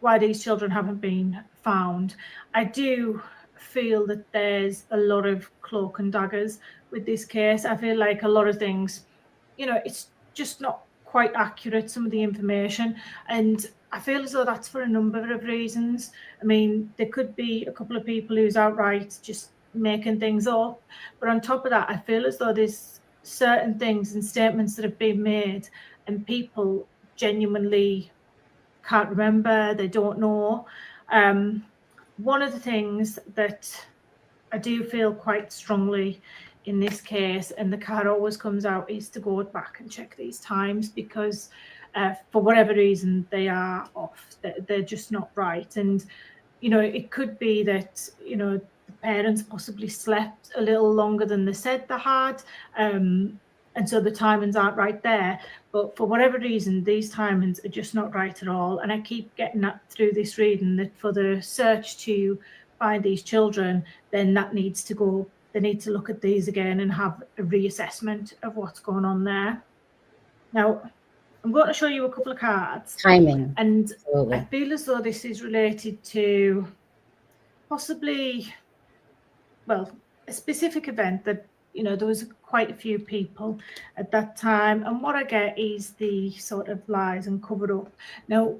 why these children haven't been found, I do feel that there's a lot of cloak and daggers with this case. I feel like a lot of things, it's just not quite accurate, some of the information. And I feel as though that's for a number of reasons. There could be a couple of people who's outright just making things up. But on top of that, I feel as though there's certain things and statements that have been made and people genuinely can't remember, they don't know. One of the things that I do feel quite strongly in this case, and the card always comes out, is to go back and check these times, because for whatever reason they are off. They're just not right. And you know, it could be that, you know, the parents possibly slept a little longer than they said they had, and so the timings aren't right there. But for whatever reason, these timings are just not right at all. And I keep getting that through this reading, that for the search to find these children, then that needs to go, they need to look at these again and have a reassessment of what's going on there. Now, I'm going to show you a couple of cards. Timing. And Absolutely. I feel as though this is related to possibly, well, a specific event that, you know, there was quite a few people at that time. And what I get is the sort of lies and cover up. Now,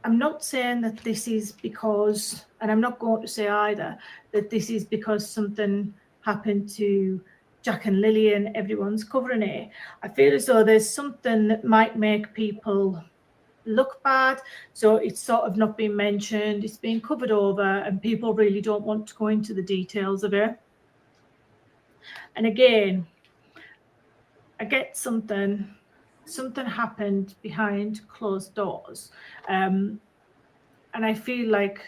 I'm not saying that this is because, and I'm not going to say either, that this is because something happened to Jack and Lily and everyone's covering it. I feel as though there's something that might make people look bad, so it's sort of not been mentioned, it's been covered over, and people really don't want to go into the details of it. And again, I get something happened behind closed doors, and I feel like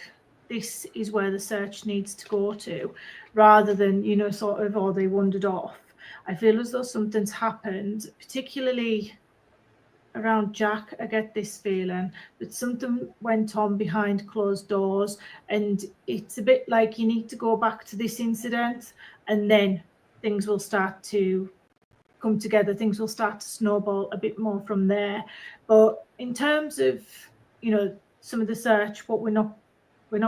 this is where the search needs to go to, rather than, you know, sort of, oh, they wandered off. I feel as though something's happened, particularly around Jack. I get this feeling that something went on behind closed doors, and it's a bit like you need to go back to this incident, and then things will start to come together, things will start to snowball a bit more from there. But in terms of, you know, some of the search, what we're not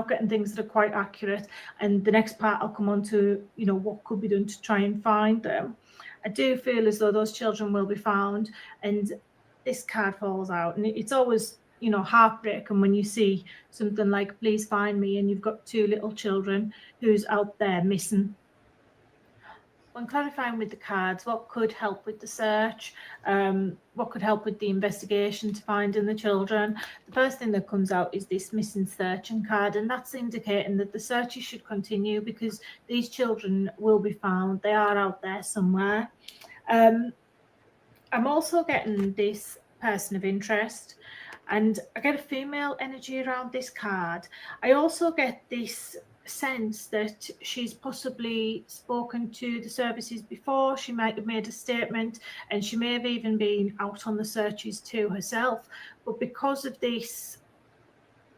getting things that are quite accurate, and the next part I'll come on to, you know, what could be done to try and find them. I do feel as though those children will be found, and this card falls out, and it's always, you know, heartbreaking when you see something like please find me, and you've got two little children who's out there missing. When clarifying with the cards, what could help with the search, what could help with the investigation to finding the children, the first thing that comes out is this missing searching card, and that's indicating that the searches should continue because these children will be found. They are out there somewhere. I'm also getting this person of interest, and I get a female energy around this card. I also get this sense that she's possibly spoken to the services before. She might have made a statement, and she may have even been out on the searches too herself. But because of this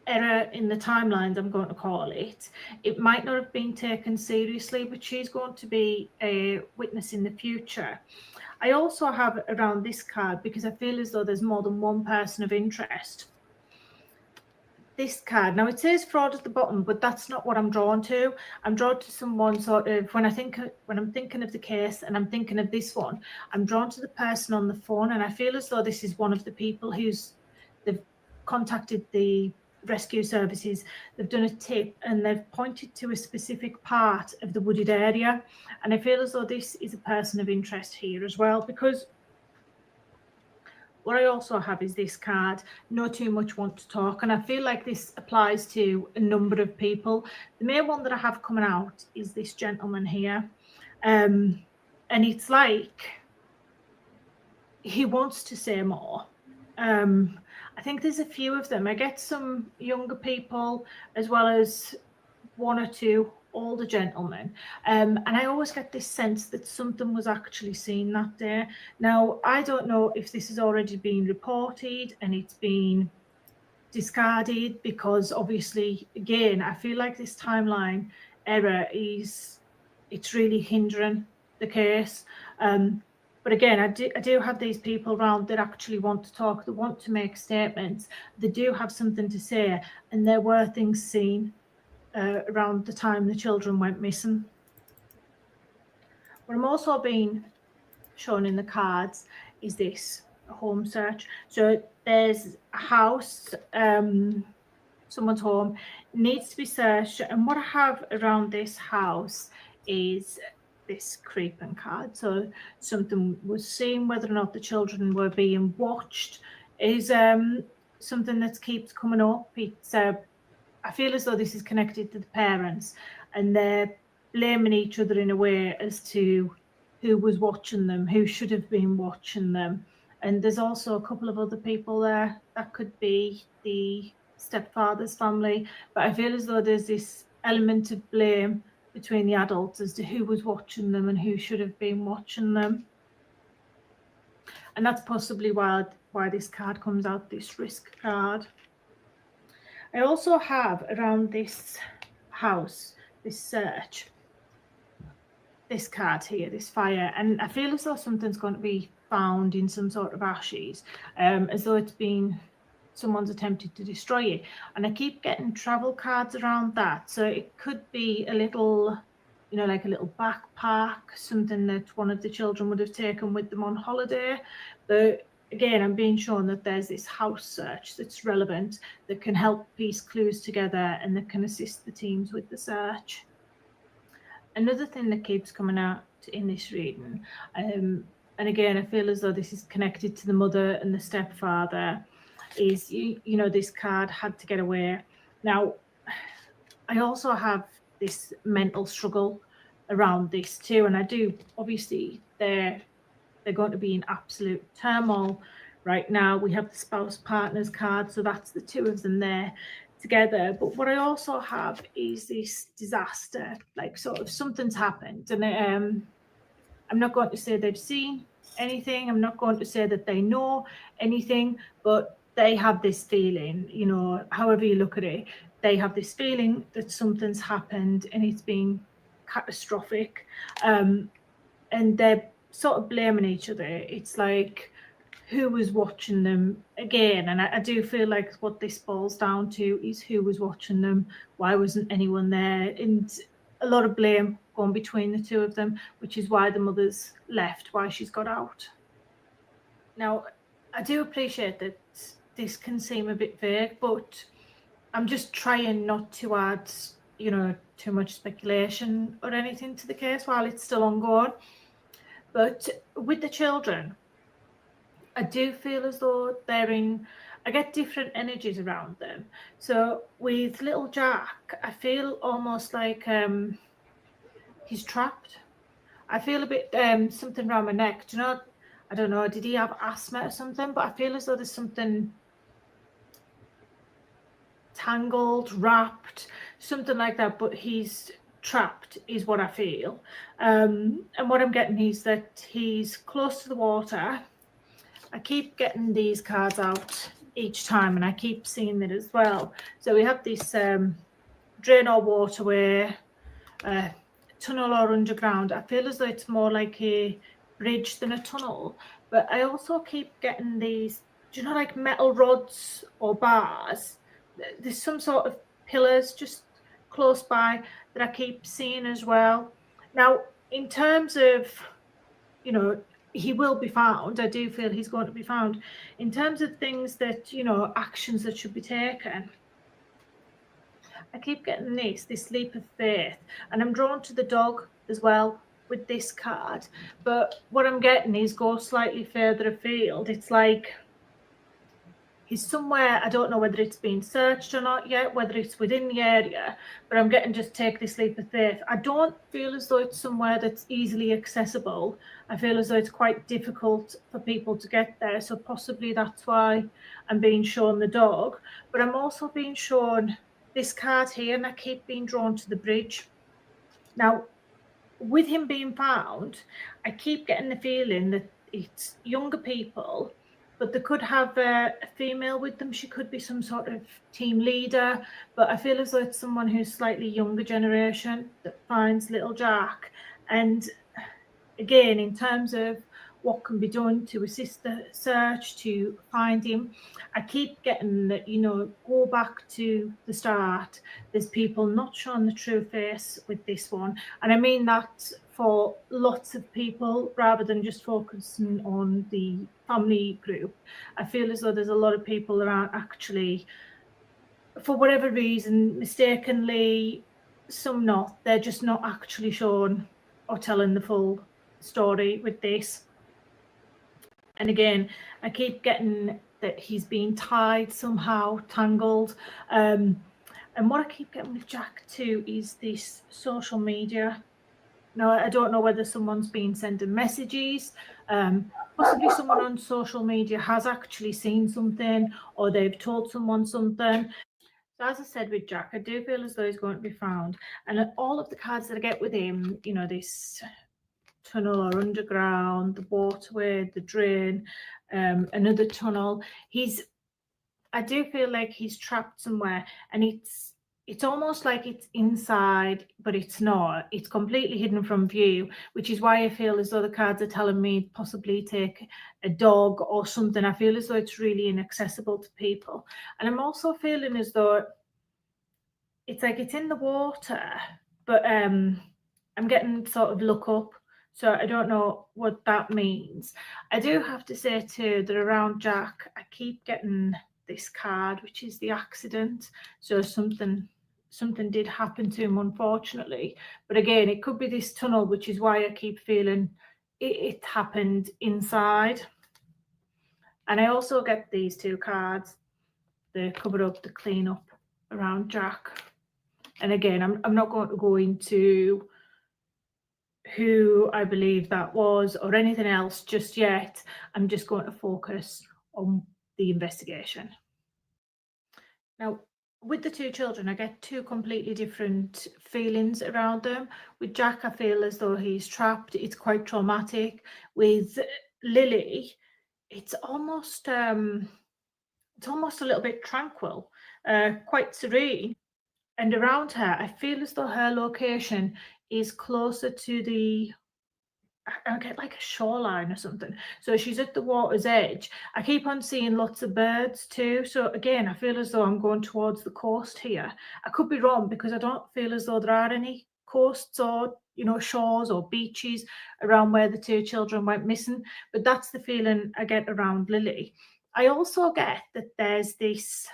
error in the timelines, I'm going to call it, it might not have been taken seriously, but she's going to be a witness in the future. I also have around this card, because I feel as though there's more than one person of interest, this card. Now it says fraud at the bottom, but that's not what I'm drawn to. I'm drawn to someone sort of, when I'm thinking of the case and I'm thinking of this one, I'm drawn to the person on the phone, and I feel as though this is one of the people they've contacted the rescue services, they've done a tip, and they've pointed to a specific part of the wooded area, and I feel as though this is a person of interest here as well, because what I also have is this card, no too much want to talk, and I feel like this applies to a number of people. The main one that I have coming out is this gentleman here, and it's like he wants to say more. I think there's a few of them. I get some younger people as well as one or two older gentlemen, and I always get this sense that something was actually seen that day. Now, I don't know if this has already been reported and it's been discarded, because obviously, again, I feel like this timeline error it's really hindering the case. But again, I do have these people around that actually want to talk, that want to make statements, they do have something to say, and there were things seen around the time the children went missing. What I'm also being shown in the cards is this, a home search. So there's a house, someone's home needs to be searched, and what I have around this house is this creeping card. So something was seen. Whether or not the children were being watched is something that keeps coming up. It's I feel as though this is connected to the parents, and they're blaming each other in a way as to who was watching them, who should have been watching them. And there's also a couple of other people there. That could be the stepfather's family. But I feel as though there's this element of blame between the adults as to who was watching them and who should have been watching them. And that's possibly why this card comes out, this risk card. I also have around this house, this search, this card here, this fire, and I feel as though something's going to be found in some sort of ashes, as though it's been, someone's attempted to destroy it. And I keep getting travel cards around that. So it could be a little, you know, like a little backpack, something that one of the children would have taken with them on holiday. But again, I'm being shown that there's this house search that's relevant, that can help piece clues together and that can assist the teams with the search. Another thing that keeps coming out in this reading, and again, I feel as though this is connected to the mother and the stepfather, is, you know, this card had to get away. Now, I also have this mental struggle around this too, and I do, obviously, they're going to be in absolute turmoil right now. We have the spouse partners card, so that's the two of them there together. But what I also have is this disaster, like sort of something's happened, and I'm not going to say they've seen anything, I'm not going to say that they know anything, but they have this feeling, you know, however you look at it, they have this feeling that something's happened and it's been catastrophic, and they're sort of blaming each other. It's like, who was watching them again? And I do feel like what this boils down to is who was watching them, why wasn't anyone there, and a lot of blame going between the two of them, which is why the mother's left, why she's got out. Now, I do appreciate that this can seem a bit vague, but I'm just trying not to add, you know, too much speculation or anything to the case while it's still ongoing. But with the children, I do feel as though they're in, I get different energies around them. So with little Jack, I feel almost like he's trapped. I feel a bit something around my neck. Do you know, I don't know, did he have asthma or something? But I feel as though there's something tangled, wrapped, something like that, but he's trapped is what I feel. And what I'm getting is that he's close to the water. I keep getting these cards out each time, and I keep seeing it as well. So we have this drain or waterway, tunnel or underground. I feel as though it's more like a bridge than a tunnel, but I also keep getting these, do you know, like metal rods or bars? There's some sort of pillars just close by that I keep seeing as well. Now, in terms of, you know, he will be found. I do feel he's going to be found. In terms of things that, you know, actions that should be taken, I keep getting this leap of faith, and I'm drawn to the dog as well with this card. But what I'm getting is go slightly further afield. It's like he's somewhere, I don't know whether it's been searched or not yet, whether it's within the area, but I'm getting just take this leap of faith. I don't feel as though it's somewhere that's easily accessible. I feel as though it's quite difficult for people to get there. So possibly that's why I'm being shown the dog. But I'm also being shown this card here, and I keep being drawn to the bridge. Now, with him being found, I keep getting the feeling that it's younger people, but they could have a female with them. She could be some sort of team leader, but I feel as though it's someone who's slightly younger generation that finds little Jack. And again, in terms of what can be done to assist the search, to find him, I keep getting that, you know, go back to the start. There's people not showing the true face with this one. And I mean that for lots of people rather than just focusing on the family group. I feel as though there's a lot of people that aren't actually, for whatever reason, mistakenly some not. They're just not actually shown or telling the full story with this. And again, I keep getting that he's been tied somehow, tangled. And what I keep getting with Jack too is this social media. Now, I don't know whether someone's been sending messages. Possibly someone on social media has actually seen something, or they've told someone something. So as I said with Jack, I do feel as though he's going to be found. And all of the cards that I get with him, you know, this tunnel or underground, the waterway, the drain, another tunnel. I do feel like he's trapped somewhere, and it's almost like it's inside, but it's not. It's completely hidden from view, which is why I feel as though the cards are telling me possibly take a dog or something. I feel as though it's really inaccessible to people. And I'm also feeling as though it's like it's in the water, but I'm getting sort of look up. So I don't know what that means. I do have to say too that around Jack, I keep getting this card, which is the accident. So something did happen to him, unfortunately. But again, it could be this tunnel, which is why I keep feeling it happened inside. And I also get these two cards, the cover up, the clean up around Jack. And again, I'm not going to go into who I believe that was or anything else just yet. I'm just going to focus on the investigation. Now, with the two children, I get two completely different feelings around them. With Jack, I feel as though he's trapped. It's quite traumatic. With Lily, it's almost a little bit tranquil, quite serene. And around her, I feel as though her location is closer to I get like a shoreline or something. So she's at the water's edge. I keep on seeing lots of birds too. So again, I feel as though I'm going towards the coast here. I could be wrong because I don't feel as though there are any coasts or, you know, shores or beaches around where the two children went missing. But that's the feeling I get around Lily. I also get that there's this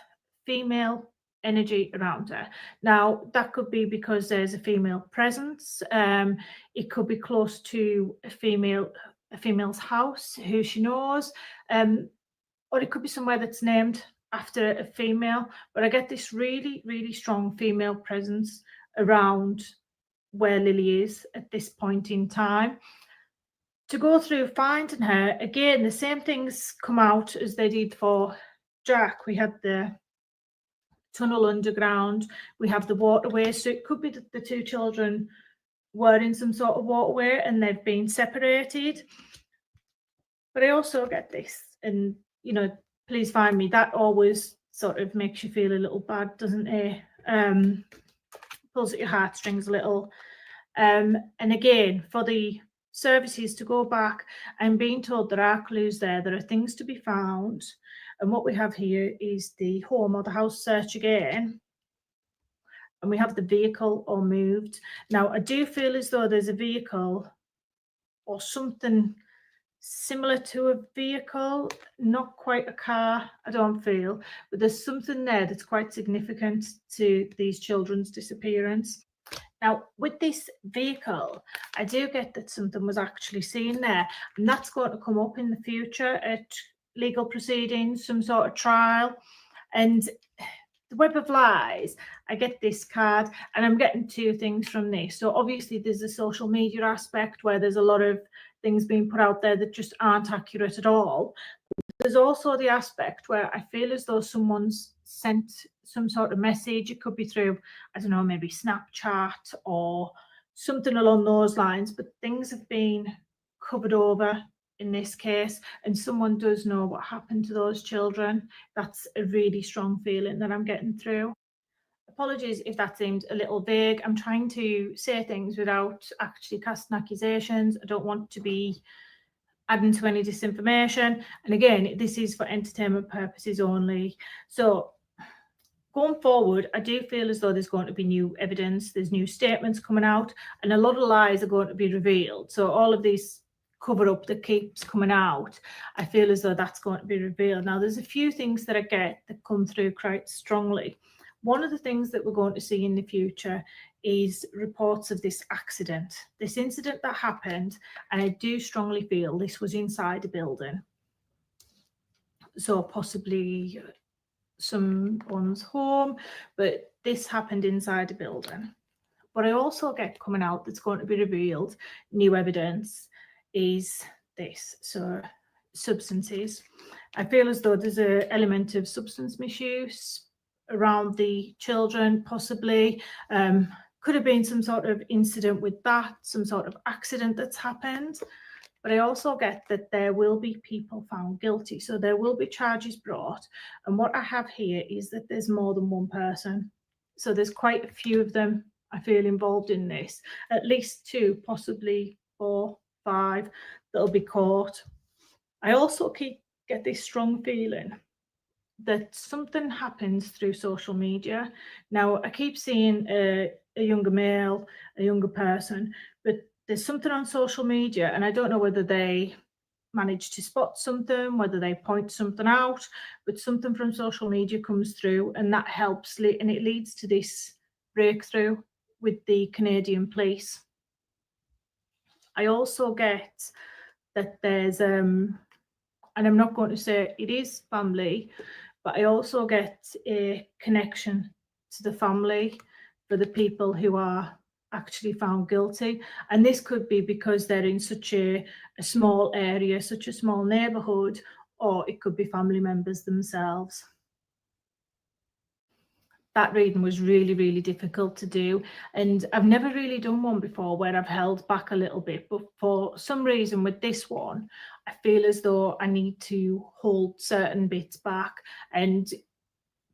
female energy around her. Now, that could be because there's a female presence. It could be close to a female's house who she knows, or it could be somewhere that's named after a female. But I get this really, really strong female presence around where Lily is at this point in time. To go through finding her, again, the same things come out as they did for Jack. We had the tunnel underground, we have the waterway. So it could be that the two children were in some sort of waterway and they've been separated. But I also get this, and you know, please find me, that always sort of makes you feel a little bad, doesn't it? Pulls at your heartstrings a little. And again, for the services to go back, I'm being told there are clues there are things to be found. And what we have here is the home or the house search again. And we have the vehicle or moved. Now, I do feel as though there's a vehicle or something similar to a vehicle, not quite a car, I don't feel, but there's something there that's quite significant to these children's disappearance. Now, with this vehicle, I do get that something was actually seen there, and that's going to come up in the future at legal proceedings, some sort of trial. And the web of lies, I get this card, and I'm getting two things from this. So obviously there's a social media aspect where there's a lot of things being put out there that just aren't accurate at all. There's also the aspect where I feel as though someone's sent some sort of message. It could be through, I don't know, maybe Snapchat or something along those lines, but things have been covered over in this case, and someone does know what happened to those children. That's a really strong feeling that I'm getting through. Apologies if that seemed a little vague. I'm trying to say things without actually casting accusations. I don't want to be adding to any disinformation. And again, this is for entertainment purposes only. So going forward, I do feel as though there's going to be new evidence, there's new statements coming out, and a lot of lies are going to be revealed. So all of these cover up that keeps coming out, I feel as though that's going to be revealed. Now, there's a few things that I get that come through quite strongly. One of the things that we're going to see in the future is reports of this accident, this incident that happened, and I do strongly feel this was inside a building. So possibly someone's home, but this happened inside a building. What I also get coming out that's going to be revealed, new evidence, is this. So substances. I feel as though there's an element of substance misuse around the children, possibly. Could have been some sort of incident with that, some sort of accident that's happened. But I also get that there will be people found guilty. So there will be charges brought. And what I have here is that there's more than one person. So there's quite a few of them, I feel, involved in this. At least 2, possibly 4, 5 that'll be caught. I also get this strong feeling that something happens through social media. Now, I keep seeing a younger male, a younger person, but there's something on social media, and I don't know whether they manage to spot something, whether they point something out, but something from social media comes through, and that helps, and it leads to this breakthrough with the Canadian police. I also get that there's, and I'm not going to say it is family, but I also get a connection to the family for the people who are actually found guilty. And this could be because they're in such a small area, such a small neighbourhood, or it could be family members themselves. That reading was really, really difficult to do. And I've never really done one before where I've held back a little bit. But for some reason with this one, I feel as though I need to hold certain bits back, and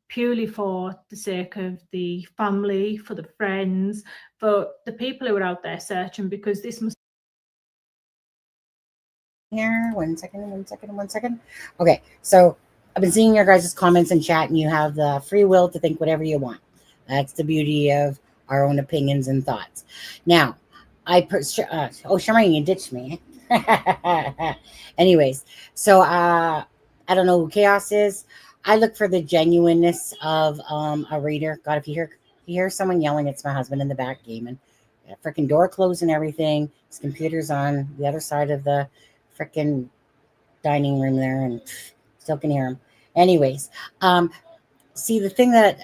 purely for the sake of the family, for the friends, for the people who are out there searching, because this must... Here, one second. Okay, so I've been seeing your guys' comments and chat, and you have the free will to think whatever you want. That's the beauty of our own opinions and thoughts. Now, Charmaine, you ditched me. Anyways, so I don't know who Chaos is. I look for the genuineness of a reader. God, if you hear someone yelling, it's my husband in the back gaming. Freaking door closed and everything. His computer's on the other side of the freaking dining room there, and still can hear him. Anyways, see, the thing that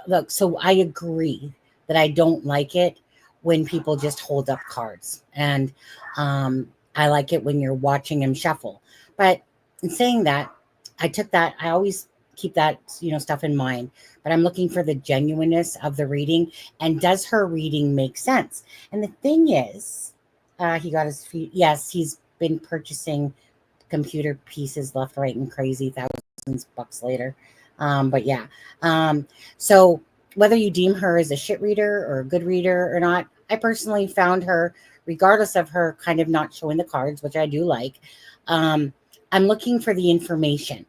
look, so I agree that I don't like it when people just hold up cards, and I like it when you're watching him shuffle. But in saying that, I always keep that stuff in mind, but I'm looking for the genuineness of the reading, and does her reading make sense? And the thing is, he got his feet. Yes, he's been purchasing computer pieces left, right, and crazy, thousands of bucks later. But yeah, so whether you deem her as a shit reader or a good reader or not, I personally found her, regardless of her kind of not showing the cards, which I do like, I'm looking for the information.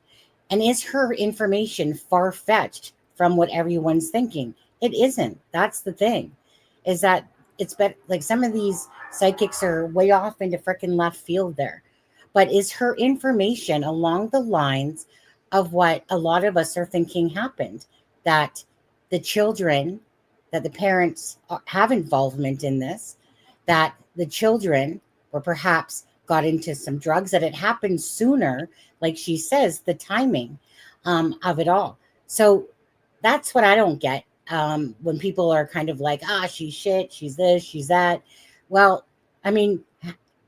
And is her information far-fetched from what everyone's thinking? It isn't. That's the thing, is that it's better. Like, some of these psychics are way off into freaking left field there. But is her information along the lines of what a lot of us are thinking happened? That the children, that the parents have involvement in this, that the children were perhaps got into some drugs, that it happened sooner, like she says, the timing of it all. So that's what I don't get when people are kind of like, she's shit, she's this, she's that. Well, I mean,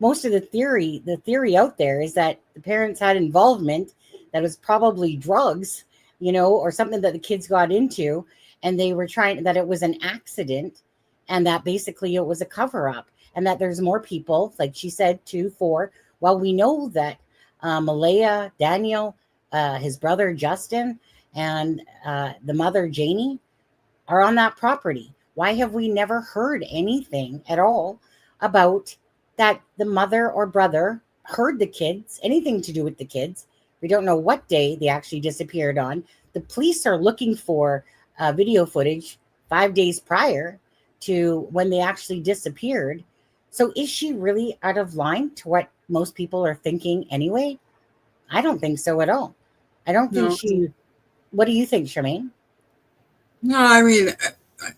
most of the theory out there is that the parents had involvement, that was probably drugs, or something that the kids got into, and they were that it was an accident, and that basically it was a cover-up, and that there's more people, like she said, 2, 4. Well, we know that Malaya, Daniel, his brother Justin, and the mother Janie are on that property. Why have we never heard anything at all about that the mother or brother heard the kids, anything to do with the kids? We don't know what day they actually disappeared on. The police are looking for video footage 5 days prior to when they actually disappeared. So is she really out of line to what most people are thinking anyway? I don't think so at all. I don't think she... What do you think, Charmaine? No, I mean,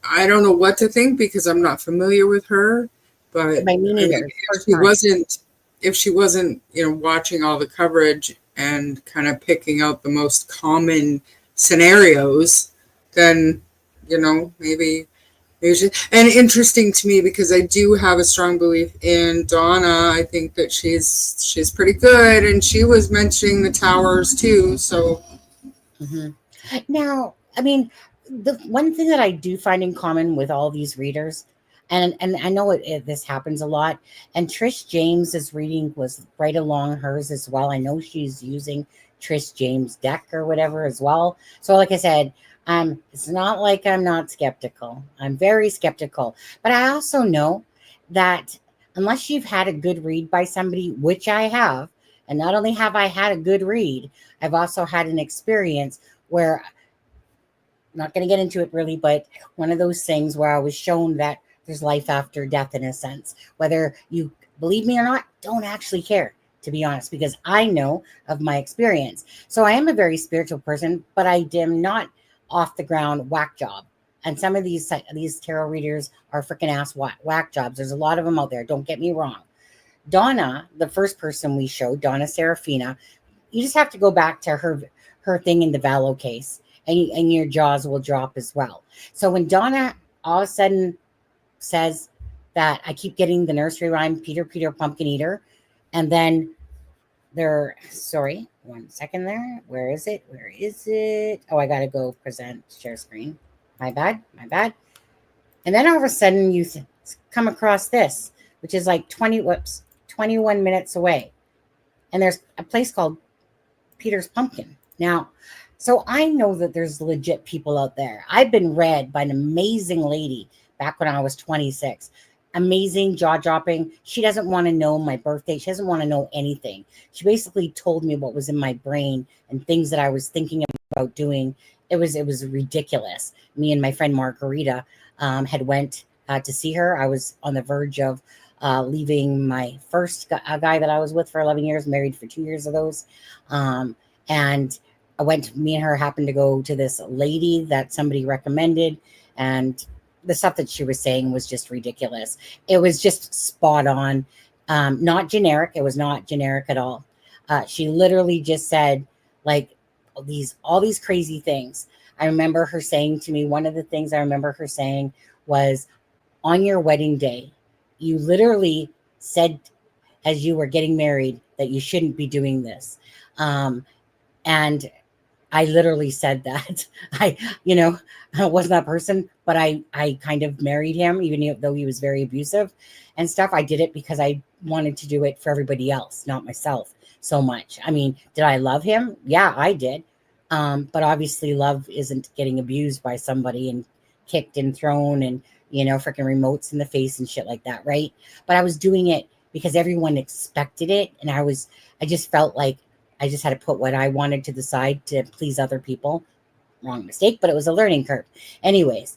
I don't know what to think because I'm not familiar with her. But By me neither. if she wasn't, watching all the coverage and kind of picking out the most common scenarios, then, maybe and interesting to me because I do have a strong belief in Donna. I think that she's pretty good, and she was mentioning the towers too. So Now, I mean, the one thing that I do find in common with all these readers, and I know this happens a lot, and Trish James's reading was right along hers as well. I know she's using Trish James' deck or whatever as well. So, like I said, it's not like I'm not skeptical. I'm very skeptical, but I also know that unless you've had a good read by somebody, which I have, and not only have I had a good read, I've also had an experience where, not going to get into it really, but one of those things where I was shown that there's life after death in a sense. Whether you believe me or not, don't actually care, to be honest, because I know of my experience. So I am a very spiritual person, but I am not off the ground whack job. And some of these tarot readers are freaking ass whack jobs. There's a lot of them out there. Don't get me wrong. Donna, the first person we showed, Donna Serafina, you just have to go back to her thing in the Valo case, and your jaws will drop as well. So when Donna all of a sudden says that I keep getting the nursery rhyme, Peter, Peter, Pumpkin Eater, and then sorry, 1 second there. Where is it? Oh, I got to go present share screen. My bad. And then all of a sudden you come across this, which is like 21 minutes away. And there's a place called Peter's Pumpkin. Now, so I know that there's legit people out there. I've been read by an amazing lady back when I was 26. Amazing, jaw-dropping. She doesn't want to know my birthday. She doesn't want to know anything. She basically told me what was in my brain and things that I was thinking about doing. It was ridiculous. Me and my friend Margarita had went to see her. I was on the verge of leaving my first guy that I was with for 11 years, married for 2 years of those. And me and her happened to go to this lady that somebody recommended, and the stuff that she was saying was just ridiculous. It was just spot on. Not generic. It was not generic at all. She literally just said like all these crazy things. I remember her saying to me, one of the things I remember her saying was, on your wedding day, you literally said as you were getting married that you shouldn't be doing this. And I literally said that. I wasn't that person, but I kind of married him, even though he was very abusive and stuff. I did it because I wanted to do it for everybody else, not myself so much. I mean, did I love him? Yeah, I did. But obviously love isn't getting abused by somebody and kicked and thrown and, freaking remotes in the face and shit like that. Right. But I was doing it because everyone expected it. And I just felt like I just had to put what I wanted to the side to please other people. Wrong mistake, but it was a learning curve. Anyways,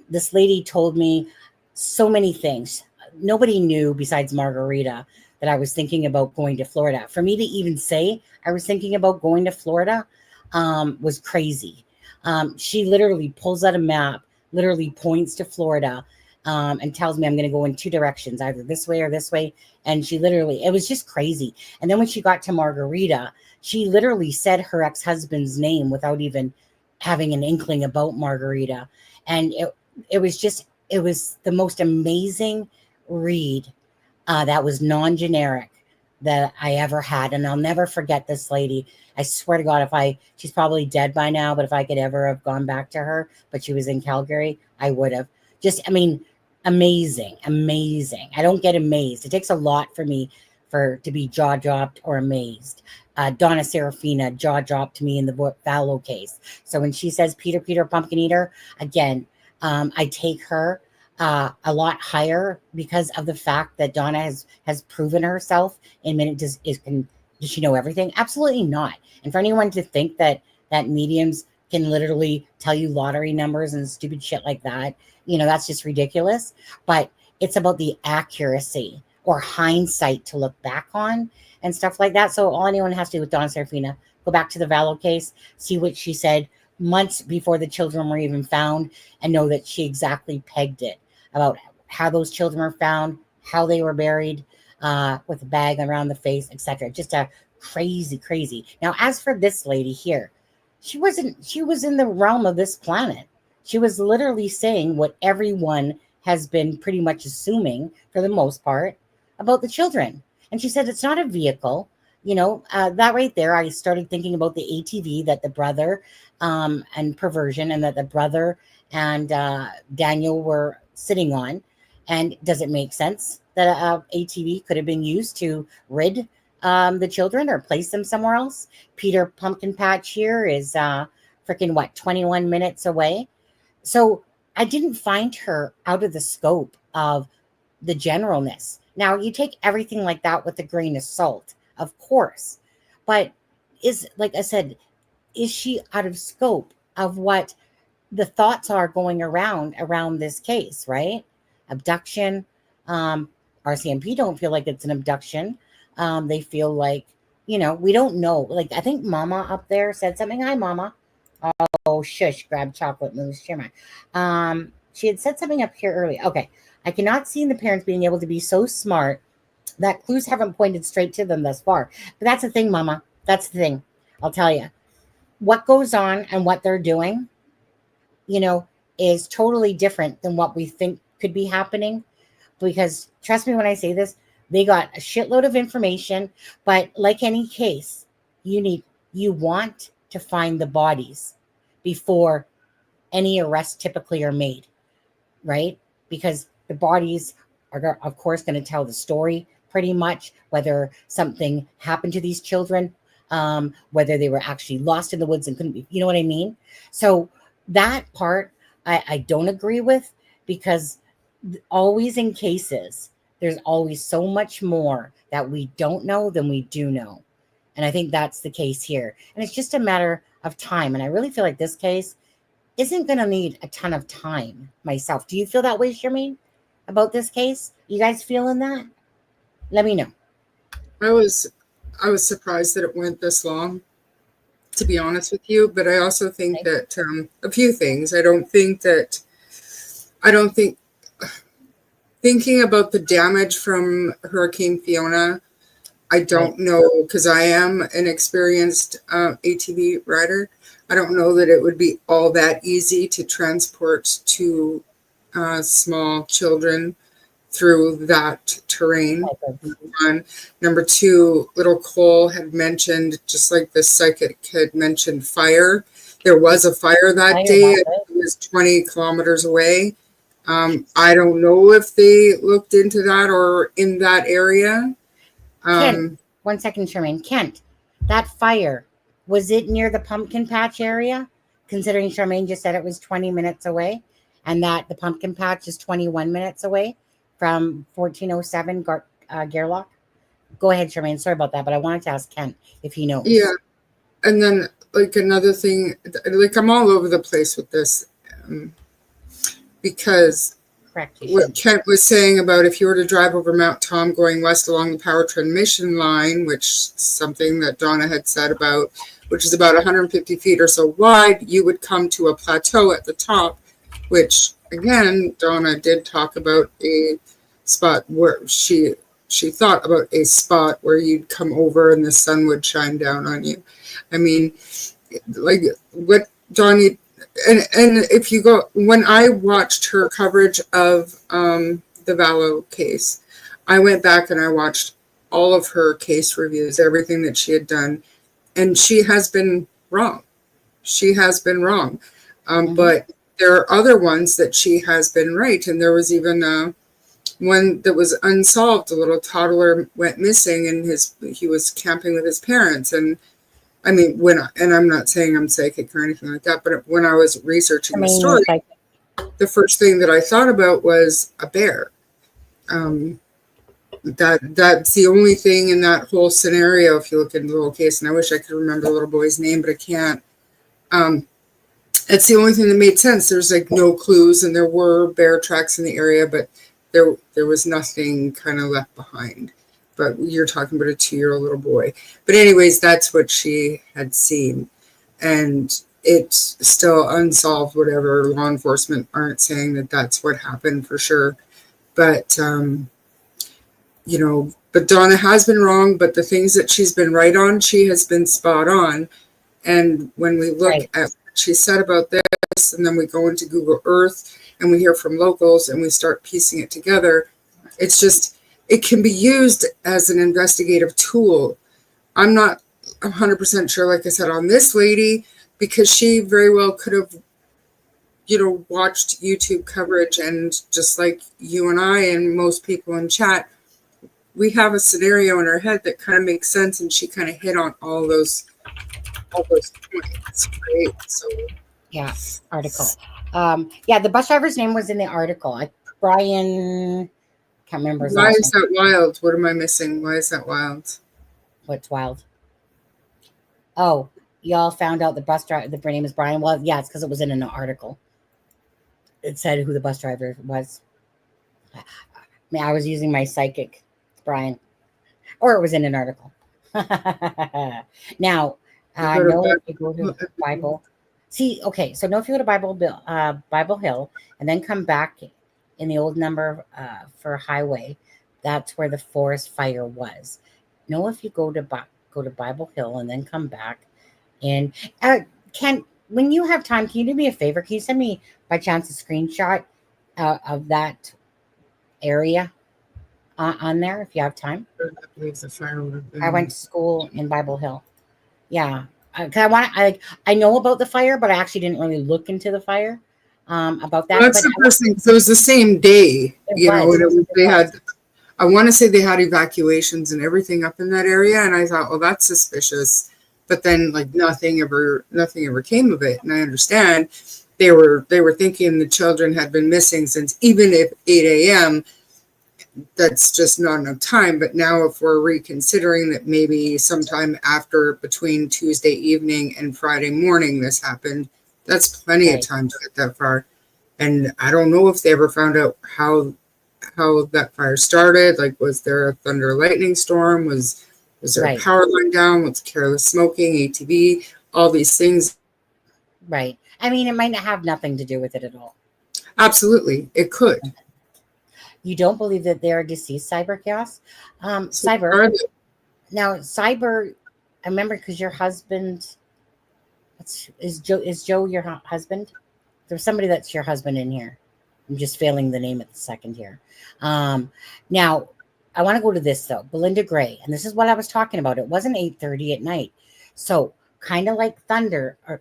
this lady told me so many things. Nobody knew besides Margarita that I was thinking about going to Florida. For me to even say I was thinking about going to Florida was crazy. She literally pulls out a map, literally points to Florida, and tells me I'm going to go in two directions, either this way or this way. And it was just crazy. And then when she got to Margarita, she literally said her ex-husband's name without even having an inkling about Margarita. And it was the most amazing read that was non-generic that I ever had. And I'll never forget this lady. I swear to God, she's probably dead by now, but if I could ever have gone back to her, but she was in Calgary, I would have. Amazing. I don't get amazed. It takes a lot for me to be jaw-dropped or amazed. Donna Serafina jaw-dropped me in the Valo case. So when she says Peter, Peter, Pumpkin Eater, again, I take her a lot higher because of the fact that Donna has proven herself in minute. Does she know everything? Absolutely not. And for anyone to think that mediums can literally tell you lottery numbers and stupid shit like that, that's just ridiculous. But it's about the accuracy or hindsight to look back on and stuff like that. So all anyone has to do with Donna Serafina, go back to the Valo case, see what she said months before the children were even found, and know that she exactly pegged it about how those children were found, how they were buried, with a bag around the face, etc. Just a crazy. Now, as for this lady here, she was in the realm of this planet. She was literally saying what everyone has been pretty much assuming for the most part about the children. And she said it's not a vehicle. That right there, I started thinking about the ATV that the brother and perversion, and that the brother and Daniel were sitting on. And does it make sense that a ATV could have been used to rid the children or place them somewhere else? Peter Pumpkin Patch here is freaking 21 minutes away. So I didn't find her out of the scope of the generalness. Now, you take everything like that with a grain of salt, of course. But like I said, is she out of scope of what the thoughts are going around this case, right? Abduction. RCMP don't feel like it's an abduction. They feel like, we don't know. Like, I think Mama up there said something. Hi, Mama. Oh, shush, grab chocolate mousse. Share mine. She had said something up here earlier. Okay. I cannot see the parents being able to be so smart that clues haven't pointed straight to them thus far. But that's the thing, Mama. That's the thing. I'll tell you. What goes on and what they're doing, is totally different than what we think could be happening. Because trust me when I say this, they got a shitload of information. But like any case, you want to find the bodies before any arrests typically are made, right? Because the bodies are, of course, going to tell the story pretty much, whether something happened to these children, whether they were actually lost in the woods and couldn't be, you know what I mean? So that part I don't agree with, because always in cases, there's always so much more that we don't know than we do know. And I think that's the case here. And it's just a matter of time. And I really feel like this case isn't going to need a ton of time myself. Do you feel that way, Charmaine, about this case? You guys feeling that? Let me know. I was surprised that it went this long, to be honest with you. But I also think that a few things. I don't think thinking about the damage from Hurricane Fiona, I don't know, because I am an experienced ATV rider. I don't know that it would be all that easy to transport two small children through that terrain. One. Number two, little Cole had mentioned, just like the psychic had mentioned, fire. There was a fire that day. It was 20 kilometers away. I don't know if they looked into that or in that area. Kent, 1 second, Charmaine. Kent, that fire, was it near the pumpkin patch area? Considering Charmaine just said it was 20 minutes away, and that the pumpkin patch is 21 minutes away from 1407 Gairloch. Go ahead, Charmaine. Sorry about that, but I wanted to ask Kent if he knows. Yeah. And then, like, another thing, like, I'm all over the place with this, because what Kent was saying about if you were to drive over Mount Tom going west along the power transmission line, which is something that Donna had said about, which is about 150 feet or so wide, you would come to a plateau at the top, which, again, Donna did talk about a spot where she thought about a spot where you'd come over and the sun would shine down on you. I mean, like, what Donnie, and if you go, when I watched her coverage of the Vallow case, I went back and I watched all of her case reviews, everything that she had done, and she has been wrong. She has been wrong. But there are other ones that she has been right. And there was even one that was unsolved. A little toddler went missing, and he was camping with his parents. And I mean, and I'm not saying I'm psychic or anything like that, but when I was researching the story, the first thing that I thought about was a bear. That's the only thing in that whole scenario, if you look into the whole case, and I wish I could remember the little boy's name, but I can't. It's the only thing that made sense. There's like no clues, and there were bear tracks in the area, but there was nothing kind of left behind. But you're talking about a 2-year-old little boy. But anyways, that's what she had seen. And it's still unsolved, whatever. Law enforcement aren't saying that that's what happened for sure. But, but Donna has been wrong, but the things that she's been right on, she has been spot on. And when we look at what she said about this, and then we go into Google Earth and we hear from locals and we start piecing it together, it's just, it can be used as an investigative tool. I'm not 100% sure, like I said, on this lady, because she very well could have, watched YouTube coverage, and just like you and I and most people in chat, we have a scenario in our head that kind of makes sense, and she kind of hit on all those points, right? So article. The bus driver's name was in the article. Brian, can't remember his Why last is name. that wild? What am I missing? Why is that wild? What's wild? Oh, y'all found out the bus driver, the name is Brian. Well, yeah, it's because it was in an article. It said who the bus driver was. I was using my psychic, Brian, or it was in an article. Now, no, if you go to Bible. See, okay, so no, if you go to Bible Hill, and then come back in the old number for highway, that's where the forest fire was. No, if you go to Bible Hill and then come back, and when you have time, can you do me a favor? Can you send me by chance a screenshot of that area on there if you have time? I went to school in Bible Hill. Yeah, because I know about the fire, but I actually didn't really look into the fire about that. Well, that's the first thing. So it was the same day, I want to say they had evacuations and everything up in that area, and I thought, well, that's suspicious. But then, like, nothing ever came of it. And I understand they were thinking the children had been missing since, even if 8 a.m., that's just not enough time. But now if we're reconsidering that maybe sometime between Tuesday evening and Friday morning this happened, that's plenty of time to get that far. And I don't know if they ever found out how that fire started. Like, was there a thunder lightning storm? Was there a power line down? Was careless smoking, ATV, all these things? Right. I mean, it might not have nothing to do with it at all. Absolutely. It could. You don't believe that they're deceased, Cyber Chaos? Cyber. Now, Cyber, I remember because your husband, is Joe your husband? There's somebody that's your husband in here. I'm just failing the name at the second here. Now, I want to go to this, though. Belinda Gray. And this is what I was talking about. It wasn't 8:30 at night. So, kind of like Plunder. Now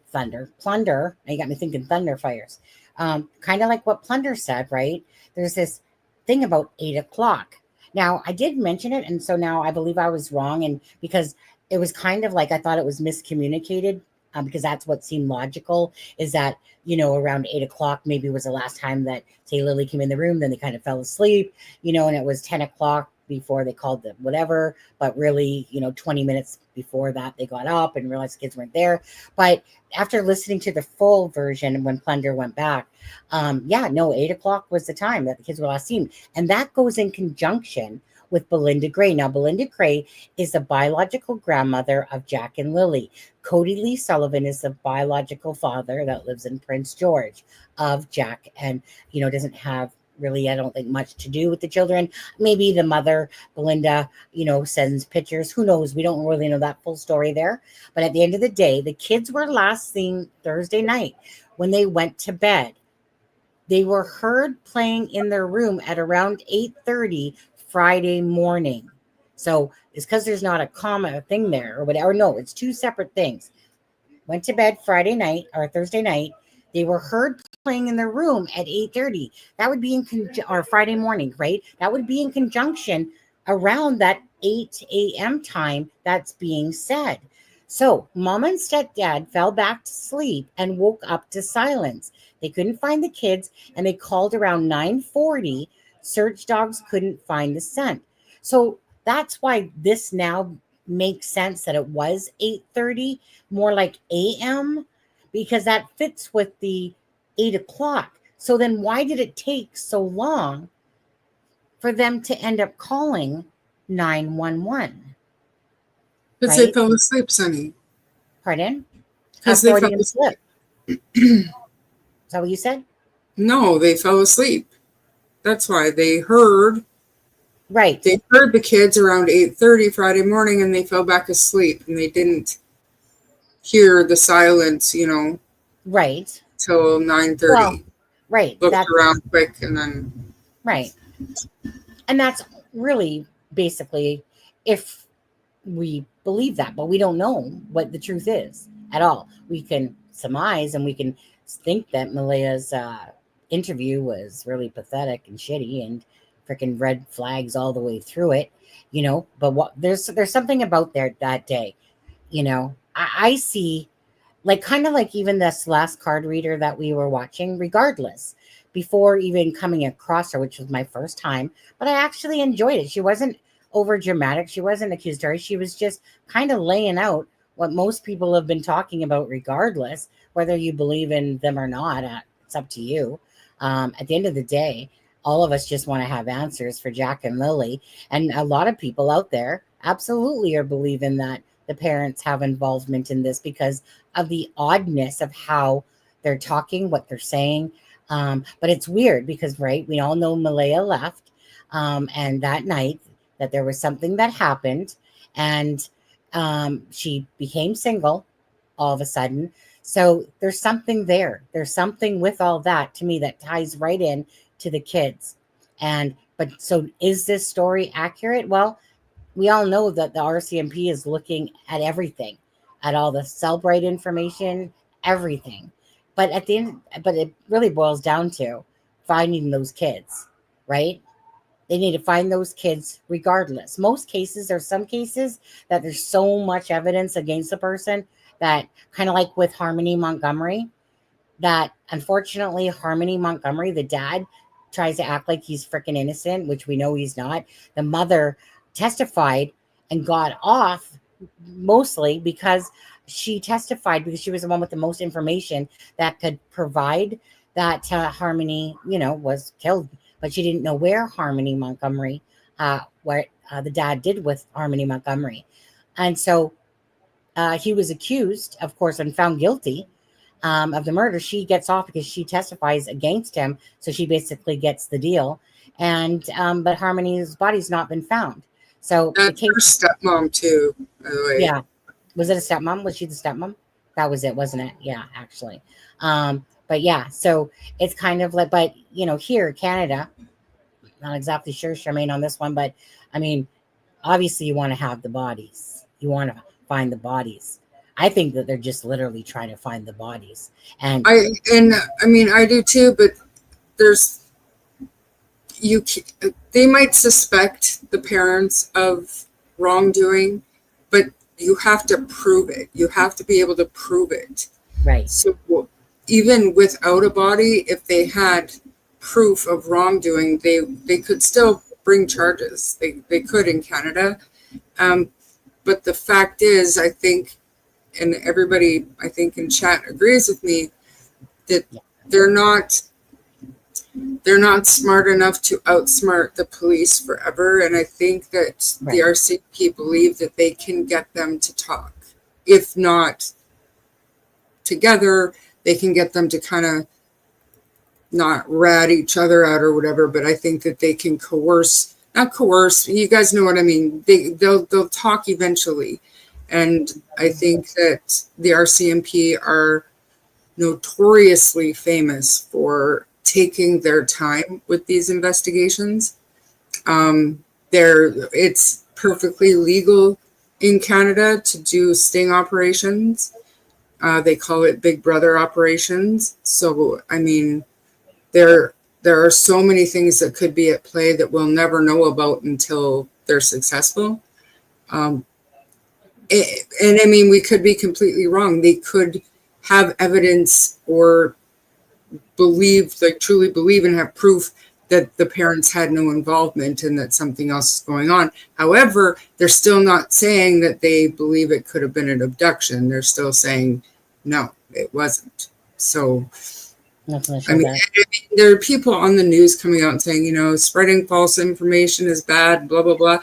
you got me thinking thunder fires. Kind of like what Plunder said, right? There's this thing about 8 o'clock. Now, I did mention it. And so now I believe I was wrong. And because it was kind of like I thought it was miscommunicated. Because that's what seemed logical, is that, around 8 o'clock maybe was the last time that, say, Lily came in the room, then they kind of fell asleep, and it was 10 o'clock before they called them whatever, but really, 20 minutes before that they got up and realized the kids weren't there. But after listening to the full version when Plunder went back, 8 o'clock was the time that the kids were last seen. And that goes in conjunction with Belinda Gray. Now, Belinda Gray is the biological grandmother of Jack and Lily. Cody Lee Sullivan is the biological father that lives in Prince George of Jack, and, doesn't have really, I don't think, much to do with the children. Maybe the mother, Belinda, sends pictures. Who knows? We don't really know that full story there. But at the end of the day, the kids were last seen Thursday night when they went to bed. They were heard playing in their room at around 8:30 Friday morning. So it's because there's not a comma thing there or whatever. No, it's two separate things. Went to bed Friday night or Thursday night. They were heard playing in their room at 8:30. That would be or Friday morning, right? That would be in conjunction around that 8 a.m. time that's being said. So mom and stepdad fell back to sleep and woke up to silence. They couldn't find the kids, and they called around 9:40. Search dogs couldn't find the scent. So that's why this now makes sense that it was 8:30, more like a.m., because that fits with the 8 o'clock. So then why did it take so long for them to end up calling 911? Because they fell asleep, Sonny. Pardon? Because they fell asleep. Is that what you said? No, they fell asleep. That's why they heard Right. the kids around 8:30 Friday morning, and they fell back asleep, and they didn't hear the silence, Right. till 9:30. Well, right. Looked That's around quick, and then right. And that's really basically if we believe that, but we don't know what the truth is at all. We can surmise and we can think that Malaya's interview was really pathetic and shitty and freaking red flags all the way through it, but what there's something about that day, I see, like, kind of like even this last card reader that we were watching, regardless, before even coming across her, which was my first time, but I actually enjoyed it. She wasn't over dramatic. She wasn't accusatory. She was just kind of laying out what most people have been talking about, regardless, whether you believe in them or not. It's up to you. At the end of the day, all of us just want to have answers for Jack and Lily. And a lot of people out there absolutely are believing that the parents have involvement in this because of the oddness of how they're talking, what they're saying. But it's weird because, right, we all know Malaya left. And that night that there was something that happened, and she became single all of a sudden. So there's something there. There's something with all that, to me, that ties right in to the kids. But so is this story accurate? Well, we all know that the RCMP is looking at everything, at all the Cellbrite information, everything. But it really boils down to finding those kids, right? They need to find those kids regardless. Most cases, there's some cases that there's so much evidence against the person that, kind of like with Harmony Montgomery, that unfortunately Harmony Montgomery, the dad, tries to act like he's freaking innocent, which we know he's not. The mother testified and got off mostly because she testified because she was the one with the most information that could provide that Harmony, was killed. But she didn't know where Harmony Montgomery, what the dad did with Harmony Montgomery. And so he was accused, of course, and found guilty of the murder. She gets off because she testifies against him. So she basically gets the deal. And but Harmony's body's not been found. So that's her stepmom too, by the way. Yeah. Was it a stepmom? Was she the stepmom? That was it, wasn't it? Yeah, actually. But yeah, so it's kind of like, but here, Canada, not exactly sure, Charmaine, on this one, but I mean, obviously you want to have the bodies. You want to find the bodies. I think that they're just literally trying to find the bodies. And I do too, but they might suspect the parents of wrongdoing, but you have to prove it. You have to be able to prove it. Right. So even without a body, if they had proof of wrongdoing, they could still bring charges. They could in Canada. But the fact is, I think, and everybody, I think, in chat agrees with me, that they're not smart enough to outsmart the police forever. And I think that the RCMP believe that they can get them to talk. If not together, they can get them to kind of not rat each other out or whatever, but I think that they can not coerce, you guys know what I mean. They'll talk eventually. And I think that the RCMP are notoriously famous for taking their time with these investigations. It's perfectly legal in Canada to do sting operations. They call it Big Brother operations. So, I mean, there are so many things that could be at play that we'll never know about until they're successful. And I mean, we could be completely wrong. They could have evidence or truly believe and have proof that the parents had no involvement and that something else is going on. However, they're still not saying that they believe it could have been an abduction. They're still saying, no, it wasn't. So, I mean, there are people on the news coming out and saying, spreading false information is bad, blah, blah, blah.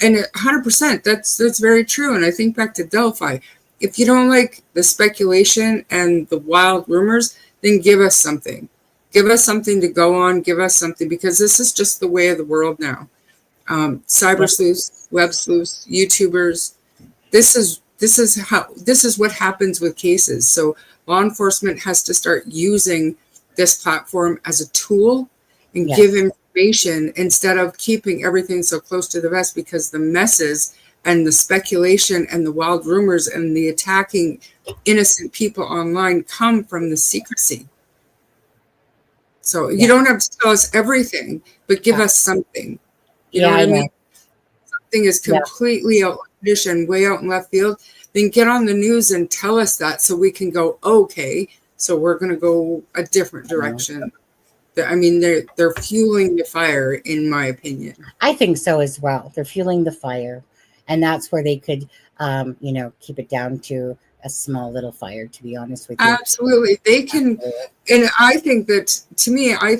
And 100%, that's very true. And I think back to Delphi. if you don't like the speculation and the wild rumors, then give us something. Give us something to go on. Give us something, because this is just the way of the world now. Cyber sleuths, web sleuths, YouTubers. This is what happens with cases. So law enforcement has to start using this platform as a tool and give information instead of keeping everything so close to the vest, because the messes and the speculation and the wild rumors and the attacking innocent people online come from the secrecy. So you don't have to tell us everything, but give us something. You know what I mean? Something is completely outlandish and way out in left field, then get on the news and tell us that, so we can go, okay, so we're going to go a different direction. I mean, they're fueling the fire, in my opinion. I think so as well. They're fueling the fire, and that's where they could, keep it down to a small little fire, to be honest with you. Absolutely. They can. And I think that, to me, I'm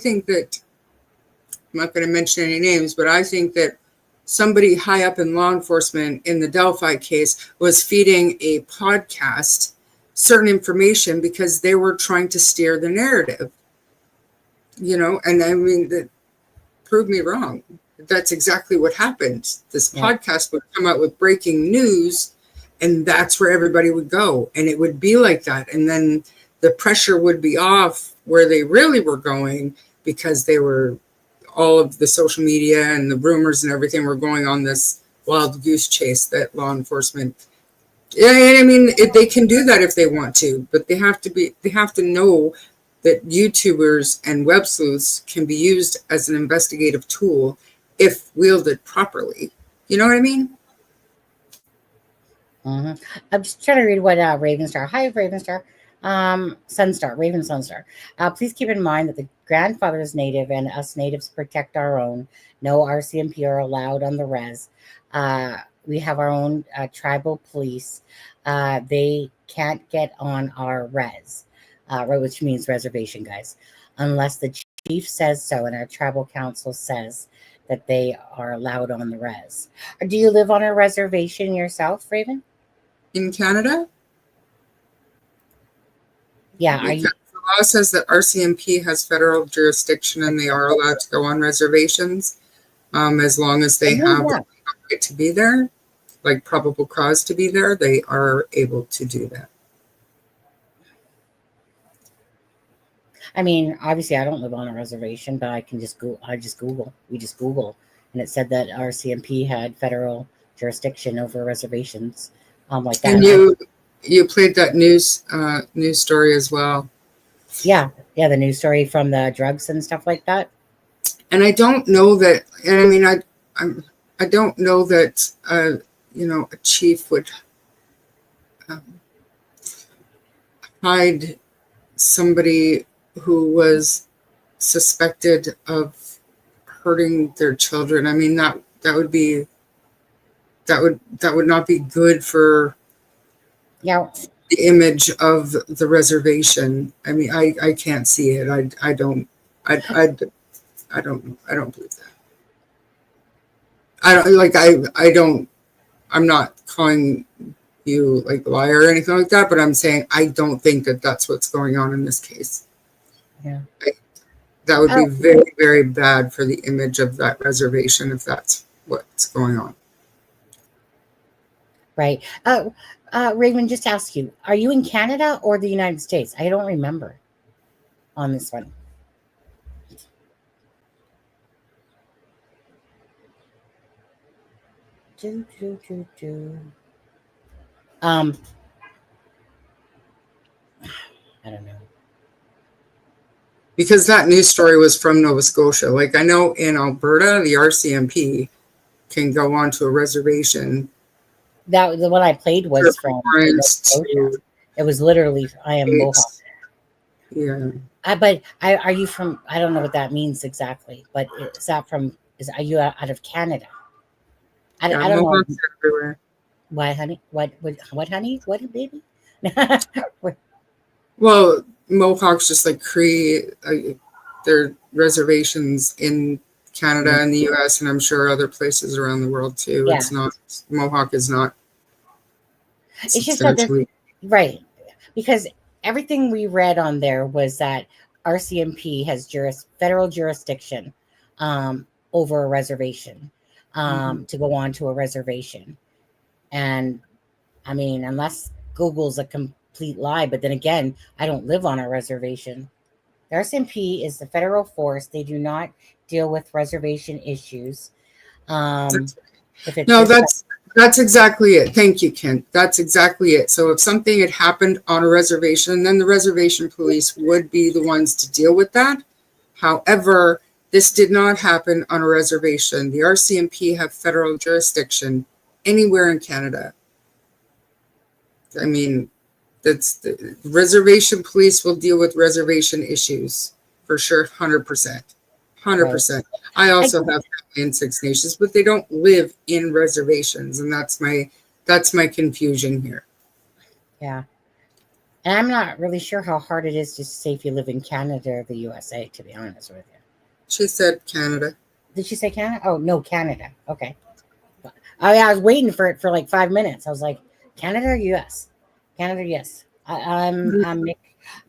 not going to mention any names, but I think that somebody high up in law enforcement in the Delphi case was feeding a podcast certain information because they were trying to steer the narrative. And I mean, that prove me wrong. That's exactly what happened. This podcast would come out with breaking news, and that's where everybody would go. And it would be like that. And then the pressure would be off where they really were going, because they were, all of the social media and the rumors and everything were going on this wild goose chase that law enforcement. I mean, they can do that if they want to, but they have to know that YouTubers and web sleuths can be used as an investigative tool if wielded properly. You know what I mean? I'm just trying to read what Ravenstar. Hi, Ravenstar. Sunstar, Raven Sunstar. Please keep in mind that the grandfather is native and us natives protect our own. No RCMP are allowed on the res. We have our own tribal police. They can't get on our res, which means reservation, guys, unless the chief says so and our tribal council says that they are allowed on the res. Do you live on a reservation yourself, Raven? In Canada? Yeah. The law says that RCMP has federal jurisdiction and they are allowed to go on reservations as long as they have the right to be there, like probable cause to be there. They are able to do that. I mean, obviously, I don't live on a reservation, but I can just go. We just Google, and it said that RCMP had federal jurisdiction over reservations, like that. And you played that news story as well. Yeah, the news story from the drugs and stuff like that. And I don't know that. And I mean, I don't know that a chief would hide somebody who was suspected of hurting their children. I mean, that would not be good for the image of the reservation. I mean, I can't see it. I don't believe that. I'm not calling you like a liar or anything like that, but I'm saying I don't think that that's what's going on in this case. Yeah. That would be very, very bad for the image of that reservation if that's what's going on. Right. Raymond, just to ask you, are you in Canada or the United States? I don't remember on this one. I don't know. Because that news story was from Nova Scotia. Like, I know in Alberta, the RCMP can go onto a reservation. The one I played was from Nova Scotia. It was literally, I am Mohawk. Yeah. But are you from, I don't know what that means exactly, but is that from, are you out of Canada? I don't know. Everywhere. Why, honey? What, honey? What, baby? Well, Mohawks just like Cree, their reservations in Canada and the US, and I'm sure other places around the world too. Yeah. It's not, Mohawk is not. It's just that right, because everything we read on there was that RCMP has federal jurisdiction over a reservation to go on to a reservation. And I mean, unless Google's a complete lie, but then again, I don't live on a reservation. The RCMP is the federal force. They do not deal with reservation issues. That's exactly it. Thank you, Kent. That's exactly it. So if something had happened on a reservation, then the reservation police would be the ones to deal with that. However, this did not happen on a reservation. The RCMP have federal jurisdiction anywhere in Canada. I mean, that's the reservation police will deal with reservation issues for sure, 100%. 100%. Right. I also have family in Six Nations, but they don't live in reservations, and that's my confusion here. Yeah. And I'm not really sure how hard it is to say if you live in Canada or the USA, to be honest with you. She said Canada. Did she say Canada? Oh, no, Canada. Okay. I was waiting for it for like 5 minutes. I was like, Canada or US? Canada, yes. I'm Mick.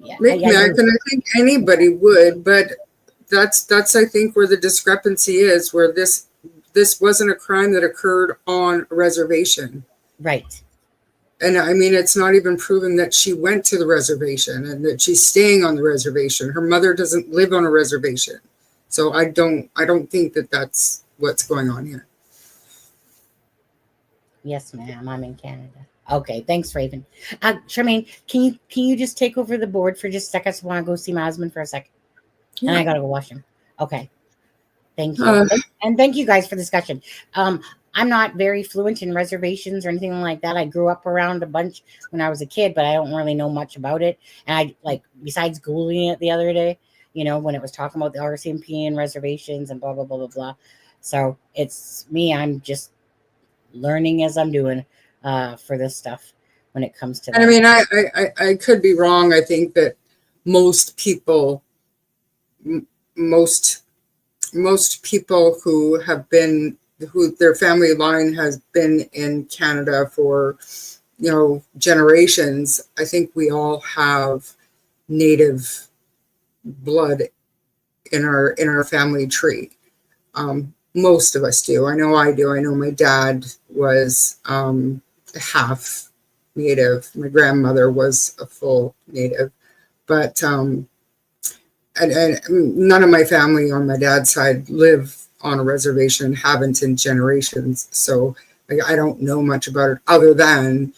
Yeah, I think anybody would, but that's I think where the discrepancy is, where this wasn't a crime that occurred on a reservation. Right. And I mean, it's not even proven that she went to the reservation and that she's staying on the reservation. Her mother doesn't live on a reservation. So I don't think that that's what's going on here. Yes, ma'am. I'm in Canada. Okay, thanks, Raven. Charmaine, can you just take over the board for just a second? I want to go see my husband for a second. Yeah. And I gotta go wash him. Okay. Thank you. And thank you guys for the discussion. I'm not very fluent in reservations or anything like that. I grew up around a bunch when I was a kid, but I don't really know much about it. And besides Googling it the other day, when it was talking about the RCMP and reservations and blah, blah, blah, blah, blah. So it's me. I'm just learning as I'm doing for this stuff when it comes to that. I mean, I could be wrong. I think that most people who their family line has been in Canada for generations, I think we all have Native blood in our family tree. Most of us do. I know I do. I know my dad was half Native. My grandmother was a full Native, but and none of my family on my dad's side live on a reservation, haven't in generations. So I don't know much about it other than,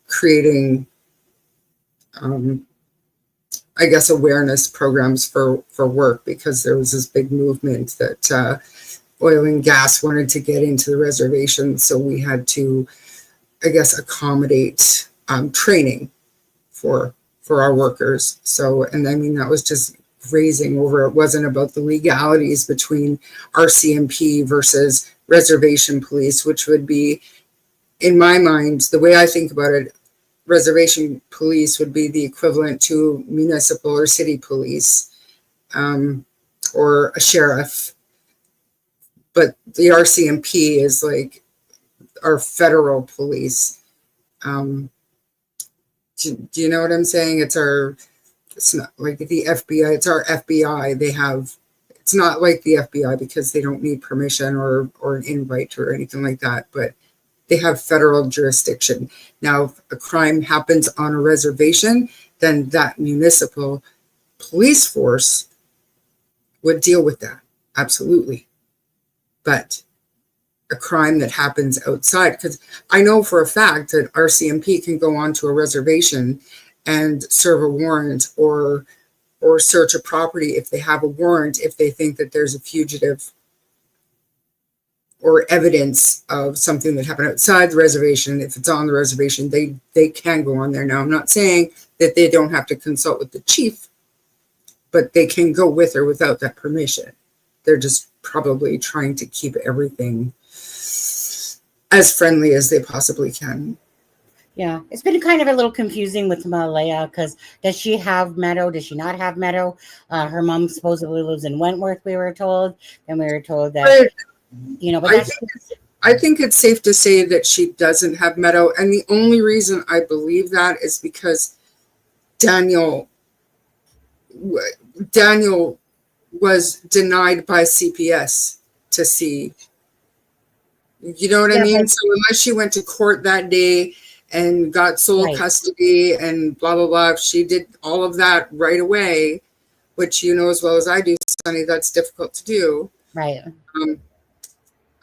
creating, I guess, awareness programs for work, because there was this big movement that oil and gas wanted to get into the reservation. So we had to, I guess, accommodate training for our workers. So, and I mean, that was just grazing over. It wasn't about the legalities between RCMP versus reservation police, which would be, in my mind, the way I think about it, reservation police would be the equivalent to municipal or city police, or a sheriff. But the RCMP is like our federal police. Do you know what I'm saying? It's not like the FBI, it's our FBI. It's not like the FBI because they don't need permission or an invite or anything like that, but they have federal jurisdiction. Now, if a crime happens on a reservation, then that municipal police force would deal with that. Absolutely. But a crime that happens outside, because I know for a fact that RCMP can go onto a reservation and serve a warrant or search a property if they have a warrant, if they think that there's a fugitive or evidence of something that happened outside the reservation. If it's on the reservation, they can go on there. Now, I'm not saying that they don't have to consult with the chief, but they can go with or without that permission. They're just probably trying to keep everything as friendly as they possibly can. Yeah, it's been kind of a little confusing with Malaya, because does she have Meadow? Does she not have Meadow? Her mom supposedly lives in Wentworth, we were told. And we were told that, but I think it's safe to say that she doesn't have Meadow. And the only reason I believe that is because Daniel was denied by CPS to see. You know what I mean? So unless she went to court that day and got sole custody and blah, blah, blah, if she did all of that right away, which you know as well as I do, Sunny, that's difficult to do. Right.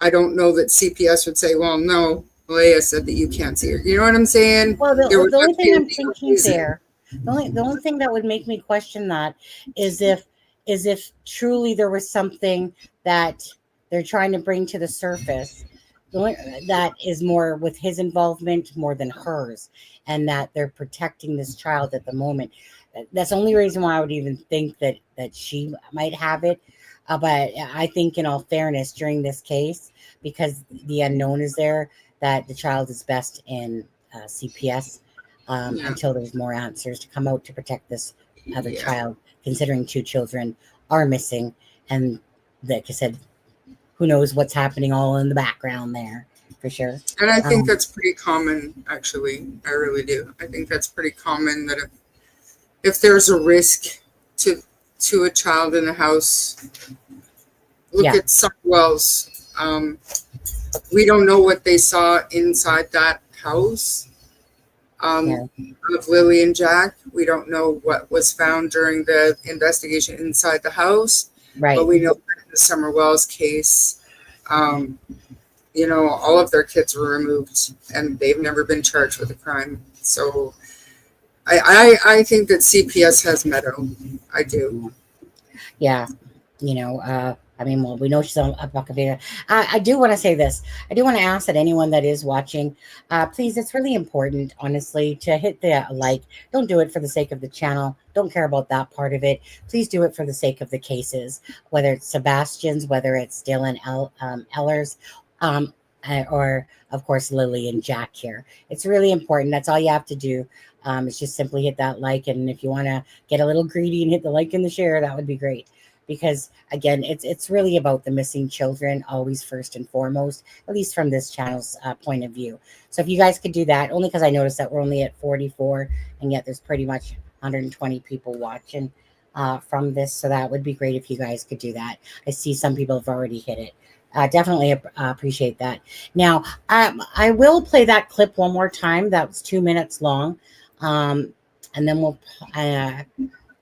I don't know that CPS would say, well, no, Leia said that you can't see her. You know what I'm saying? Well, the only thing I'm thinking there, the only thing that would make me question that is if truly there was something that they're trying to bring to the surface that is more with his involvement more than hers, and that they're protecting this child at the moment. That's the only reason why I would even think that she might have it. But I think, in all fairness, during this case, because the unknown is there, that the child is best in CPS until there's more answers to come out to protect this other child, considering 2 children are missing. And like I said, who knows what's happening all in the background there, for sure. And I think that's pretty common, actually. I really do. I think that's pretty common that if there's a risk to a child in a house, look at Sunwell's. We don't know what they saw inside that house of Lily and Jack. We don't know what was found during the investigation inside the house. Right. But we know that in the Summer Wells case, you know, all of their kids were removed and they've never been charged with a crime. So I think that CPS has Meadow. I do. Yeah. You know, I mean, well, we know she's on a bucket video. I do want to say this. I do want to ask that anyone that is watching, please, it's really important, honestly, to hit the like. Don't do it for the sake of the channel. Don't care about that part of it. Please do it for the sake of the cases, whether it's Sebastian's, whether it's Dylan Eller's, or, of course, Lily and Jack here. It's really important. That's all you have to do. Is just simply hit that like. And if you want to get a little greedy and hit the like and the share, that would be great. Because again, it's really about the missing children, always first and foremost, at least from this channel's point of view. So if you guys could do that, only because I noticed that we're only at 44, and yet there's pretty much 120 people watching from this. So that would be great if you guys could do that. I see some people have already hit it. Definitely appreciate that. Now, I will play that clip one more time. That was 2 minutes long. And then we'll...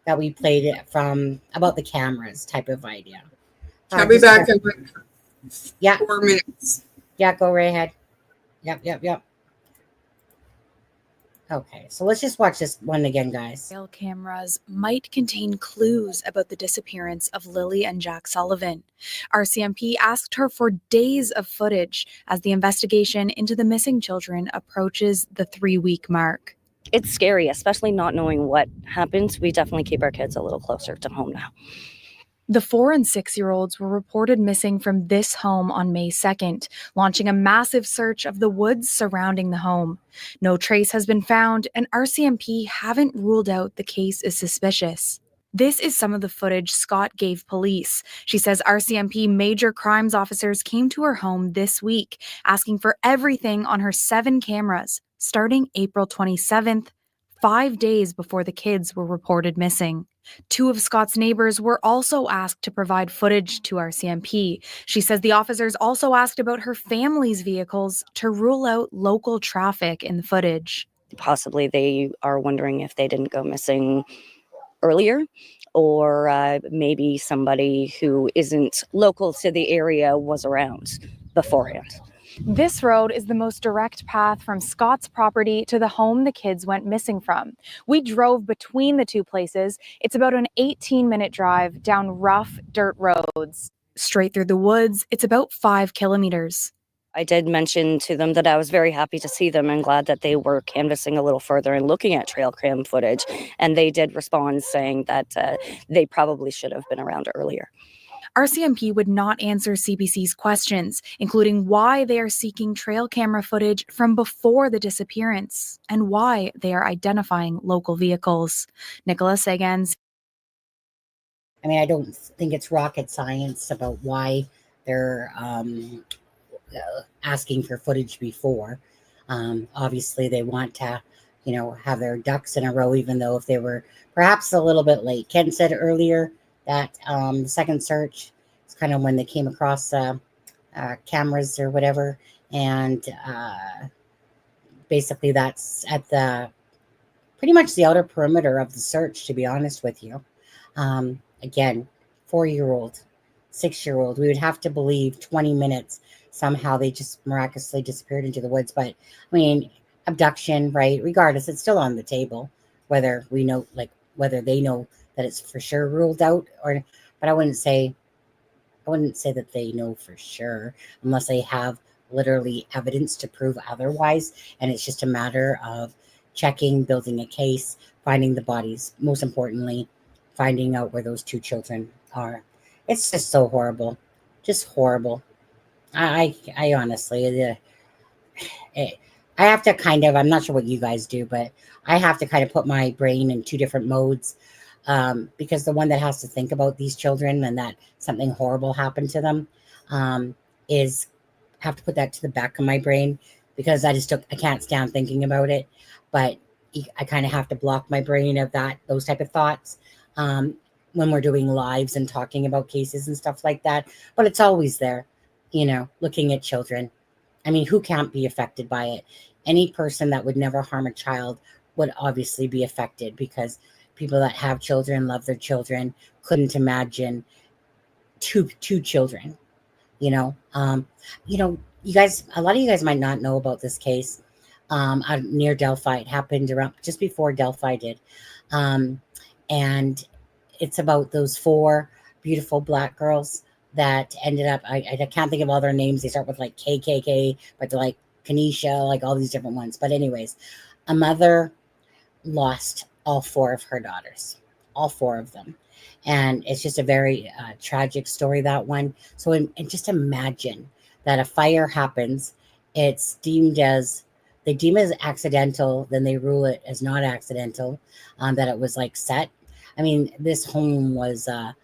that we played it from about the cameras type of idea. I'll be back in like 4 minutes. Yeah, go right ahead. Yep. Okay, so let's just watch this one again, guys. Trail cameras might contain clues about the disappearance of Lily and Jack Sullivan. RCMP asked her for days of footage as the investigation into the missing children approaches the 3-week mark. It's scary, especially not knowing what happens. We definitely keep our kids a little closer to home now. The 4- and 6-year-olds were reported missing from this home on May 2nd, launching a massive search of the woods surrounding the home. No trace has been found, and RCMP haven't ruled out the case is suspicious. This is some of the footage Scott gave police. She says RCMP major crimes officers came to her home this week, asking for everything on her 7 cameras, starting April 27th, 5 days before the kids were reported missing. 2 of Scott's neighbors were also asked to provide footage to RCMP. She says the officers also asked about her family's vehicles to rule out local traffic in the footage. Possibly they are wondering if they didn't go missing earlier, or maybe somebody who isn't local to the area was around beforehand. This road is the most direct path from Scott's property to the home the kids went missing from. We drove between the 2 places. It's about an 18-minute drive down rough dirt roads. Straight through the woods, it's about 5 kilometers. I did mention to them that I was very happy to see them and glad that they were canvassing a little further and looking at trail cam footage. And they did respond saying that they probably should have been around earlier. RCMP would not answer CBC's questions, including why they are seeking trail camera footage from before the disappearance and why they are identifying local vehicles. Nicola Sagans. I mean, I don't think it's rocket science about why they're asking for footage before. Obviously, they want to, have their ducks in a row, even though if they were perhaps a little bit late. Ken said earlier that the second search is kind of when they came across cameras or whatever, and basically that's at the pretty much the outer perimeter of the search, to be honest with you. Again, 4-year-old, 6-year-old, we would have to believe 20 minutes somehow they just miraculously disappeared into the woods. But I mean, abduction, right? Regardless, it's still on the table, whether we know, whether they know that it's for sure ruled out, or, but I wouldn't say that they know for sure unless they have literally evidence to prove otherwise. And it's just a matter of checking, building a case, finding the bodies, most importantly, finding out where those 2 children are. It's just so horrible, just horrible. I honestly, I have to kind of, I'm not sure what you guys do, but I have to kind of put my brain in 2 different modes, because the one that has to think about these children and that something horrible happened to them is have to put that to the back of my brain, because I can't stand thinking about it. But I kind of have to block my brain of those type of thoughts when we're doing lives and talking about cases and stuff like that. But it's always there, looking at children. I mean, who can't be affected by it? Any person that would never harm a child would obviously be affected, because people that have children, love their children, couldn't imagine two children, you guys, a lot of you guys might not know about this case out near Delphi. It happened around just before Delphi did. And it's about those 4 beautiful Black girls that ended up, I can't think of all their names. They start with like KKK, but they're like Kanisha, like all these different ones. But anyways, a mother lost all 4 of her daughters, all 4 of them. And it's just a very tragic story, that one. So and just imagine that a fire happens. It's deemed as, they deem it as accidental, then they rule it as not accidental, that it was like set. I mean, this home was a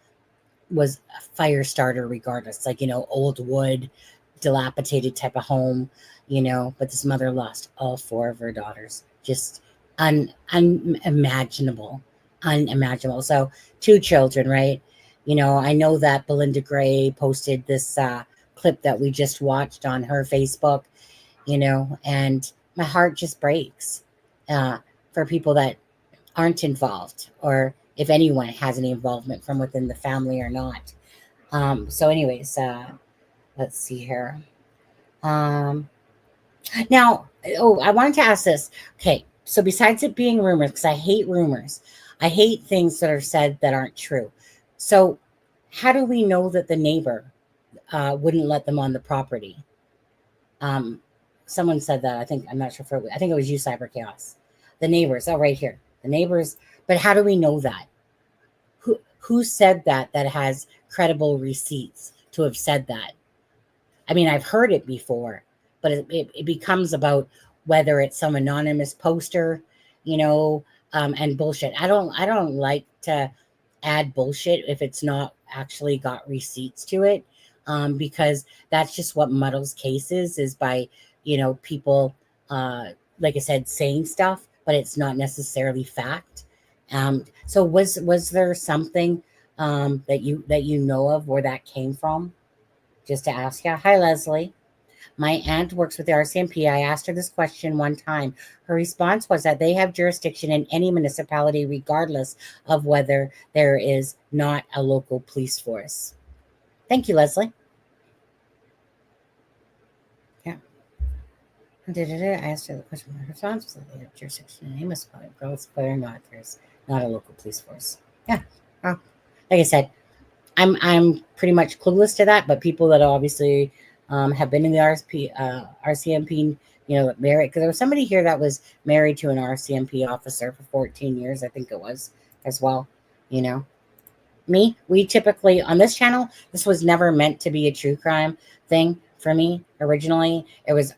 fire starter regardless, like, old wood, dilapidated type of home, but this mother lost all 4 of her daughters. Just unimaginable. So 2 children, right? I know that Belinda Gray posted this clip that we just watched on her Facebook, and my heart just breaks for people that aren't involved, or if anyone has any involvement from within the family or not. So anyways, let's see here. Now, I wanted to ask this. Okay, so besides it being rumors, because I hate rumors, I hate things that are said that aren't true. So how do we know that the neighbor wouldn't let them on the property? Someone said that. I'm not sure I think it was you, Cyber Chaos. The neighbors. Oh, right here. The neighbors. But how do we know that? Who said that has credible receipts to have said that? I mean, I've heard it before, but it becomes about whether it's some anonymous poster, and bullshit. I don't like to add bullshit if it's not actually got receipts to it, because that's just what muddles cases, is by, people, like I said, saying stuff, but it's not necessarily fact. So was there something that you know of where that came from? Just to ask you. Hi, Leslie. My aunt works with the RCMP. I asked her this question one time. Her response was that they have jurisdiction in any municipality, regardless of whether there is not a local police force. Thank you, Leslie. Yeah. I asked her the question. Her response was that they have jurisdiction in any municipality, regardless of whether or not there's not a local police force. Yeah. Well, like I said, I'm pretty much clueless to that, but people that obviously have been in the RCMP, married, because there was somebody here that was married to an RCMP officer for 14 years, I think it was, as well. We typically, on this channel, this was never meant to be a true crime thing for me originally. It was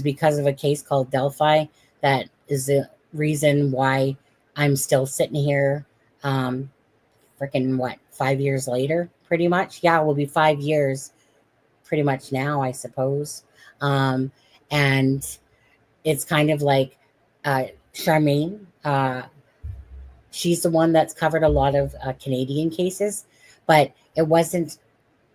because of a case called Delphi that is the reason why I'm still sitting here, freaking 5 years later, pretty much. Yeah, it will be 5 years pretty much now, I suppose. And it's kind of like Charmaine. She's the one that's covered a lot of Canadian cases, but it wasn't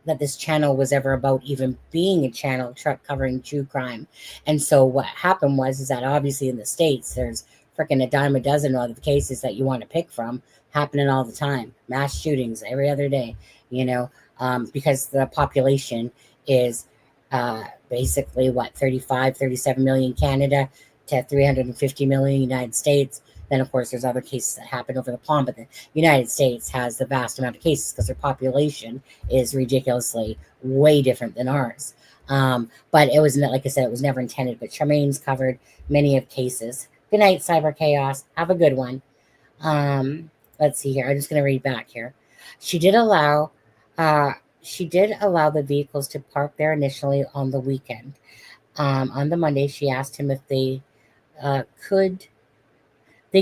that this channel was ever about even being a channel covering true crime. And so what happened is that obviously in the States, there's freaking a dime a dozen of the cases that you want to pick from happening all the time. Mass shootings every other day, because the population is basically 37 million Canada to 350 million United States. Then, of course, there's other cases that happen over the pond, but the United States has the vast amount of cases because their population is ridiculously way different than ours. But it was, like I said, it was never intended. But Charmaine's covered many of cases. Good night, Cyber Chaos. Have a good one. Let's see here. I'm just going to read back here. She did allow the vehicles to park there initially on the weekend. On the Monday, she asked him if they could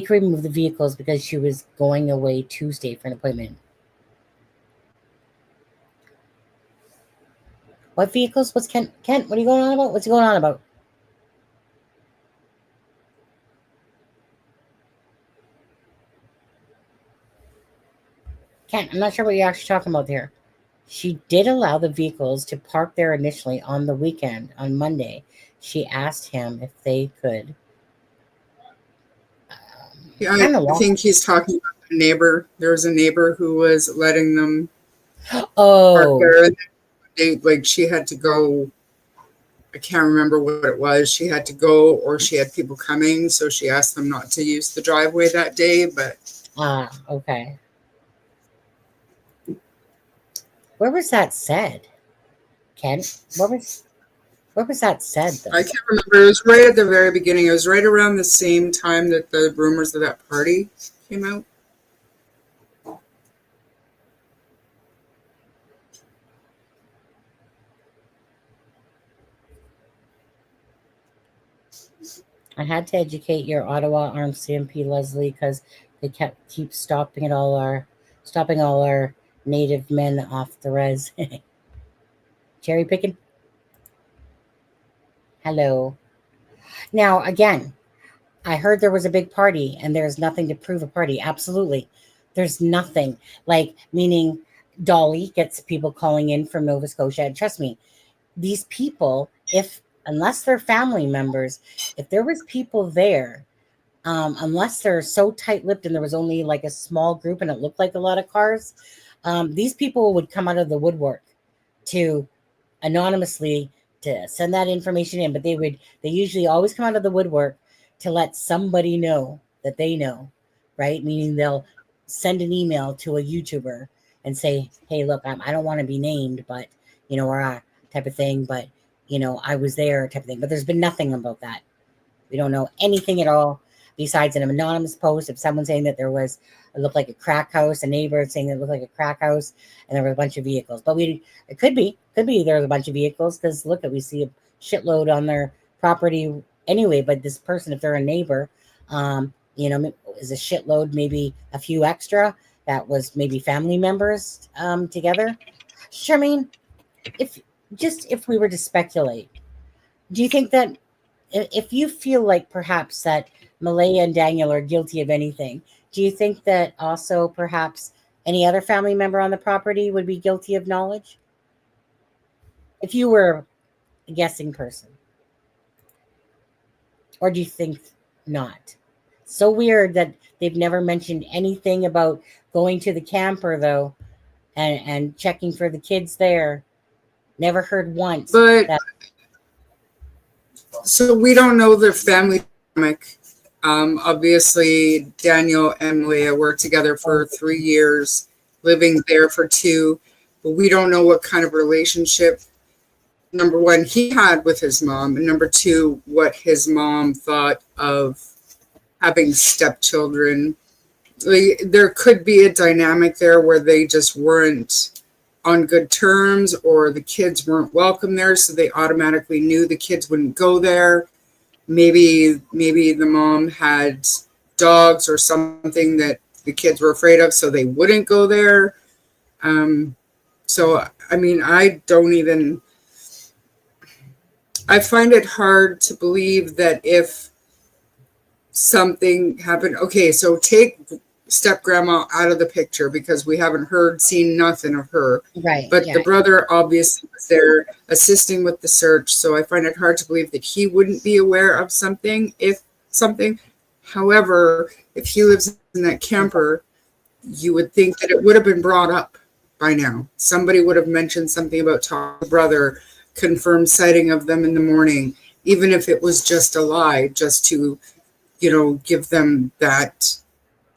remove the vehicles because she was going away Tuesday for an appointment. What vehicles? What's Kent? What are you going on about? What's he going on about? Kent, I'm not sure what you're actually talking about there. She did allow the vehicles to park there initially on the weekend. On Monday, she asked him if they could. Yeah, I think he's talking about a neighbor. There was a neighbor who was letting them park there. She had to go. I can't remember what it was. She had to go, or she had people coming, so she asked them not to use the driveway that day. But okay. Where was that said, Ken? Where was that said, though? I can't remember. It was right at the very beginning. It was right around the same time that the rumors of that party came out. I had to educate your Ottawa RCMP, Leslie, because they keep stopping all our native men off the res. Cherry picking. Hello. Now, again, I heard there was a big party and there's nothing to prove a party. Absolutely. There's nothing. Meaning Dolly gets people calling in from Nova Scotia. And trust me, these people, unless they're family members, if there was people there, unless they're so tight-lipped and there was only a small group and it looked like a lot of cars, these people would come out of the woodwork to anonymously to send that information in, but they usually always come out of the woodwork to let somebody know that they know, right? Meaning they'll send an email to a YouTuber and say, hey, look, I don't want to be named, but, or type of thing, but, I was there type of thing. But there's been nothing about that. We don't know anything at all besides an anonymous post of someone saying that it looked like a crack house, a neighbor saying it looked like a crack house, and there were a bunch of vehicles. But it could be there was a bunch of vehicles because look, we see a shitload on their property anyway. But this person, if they're a neighbor, is a shitload, maybe a few extra that was maybe family members together. Charmaine, if we were to speculate, do you think that if you feel like perhaps that Malaya and Daniel are guilty of anything, do you think that also perhaps any other family member on the property would be guilty of knowledge? If you were a guessing person. Or do you think not? So weird that they've never mentioned anything about going to the camper, though, and checking for the kids there. Never heard once. But so we don't know the family dynamic. Obviously, Daniel and Malia worked together for 3 years, living there for 2, but we don't know what kind of relationship, number one, he had with his mom, and number 2, what his mom thought of having stepchildren. There could be a dynamic there where they just weren't on good terms, or the kids weren't welcome there, so they automatically knew the kids wouldn't go there. Maybe the mom had dogs or something that the kids were afraid of, so they wouldn't go there. So I mean, I don't even I find it hard to believe that if something happened, okay, so take step grandma out of the picture because we haven't seen nothing of her. Right. But yeah. the brother obviously was there assisting with the search. So I find it hard to believe that he wouldn't be aware of something However, if he lives in that camper, you would think that it would have been brought up by now. Somebody would have mentioned something about Tom's brother, confirmed sighting of them in the morning, even if it was just a lie, just to, give them that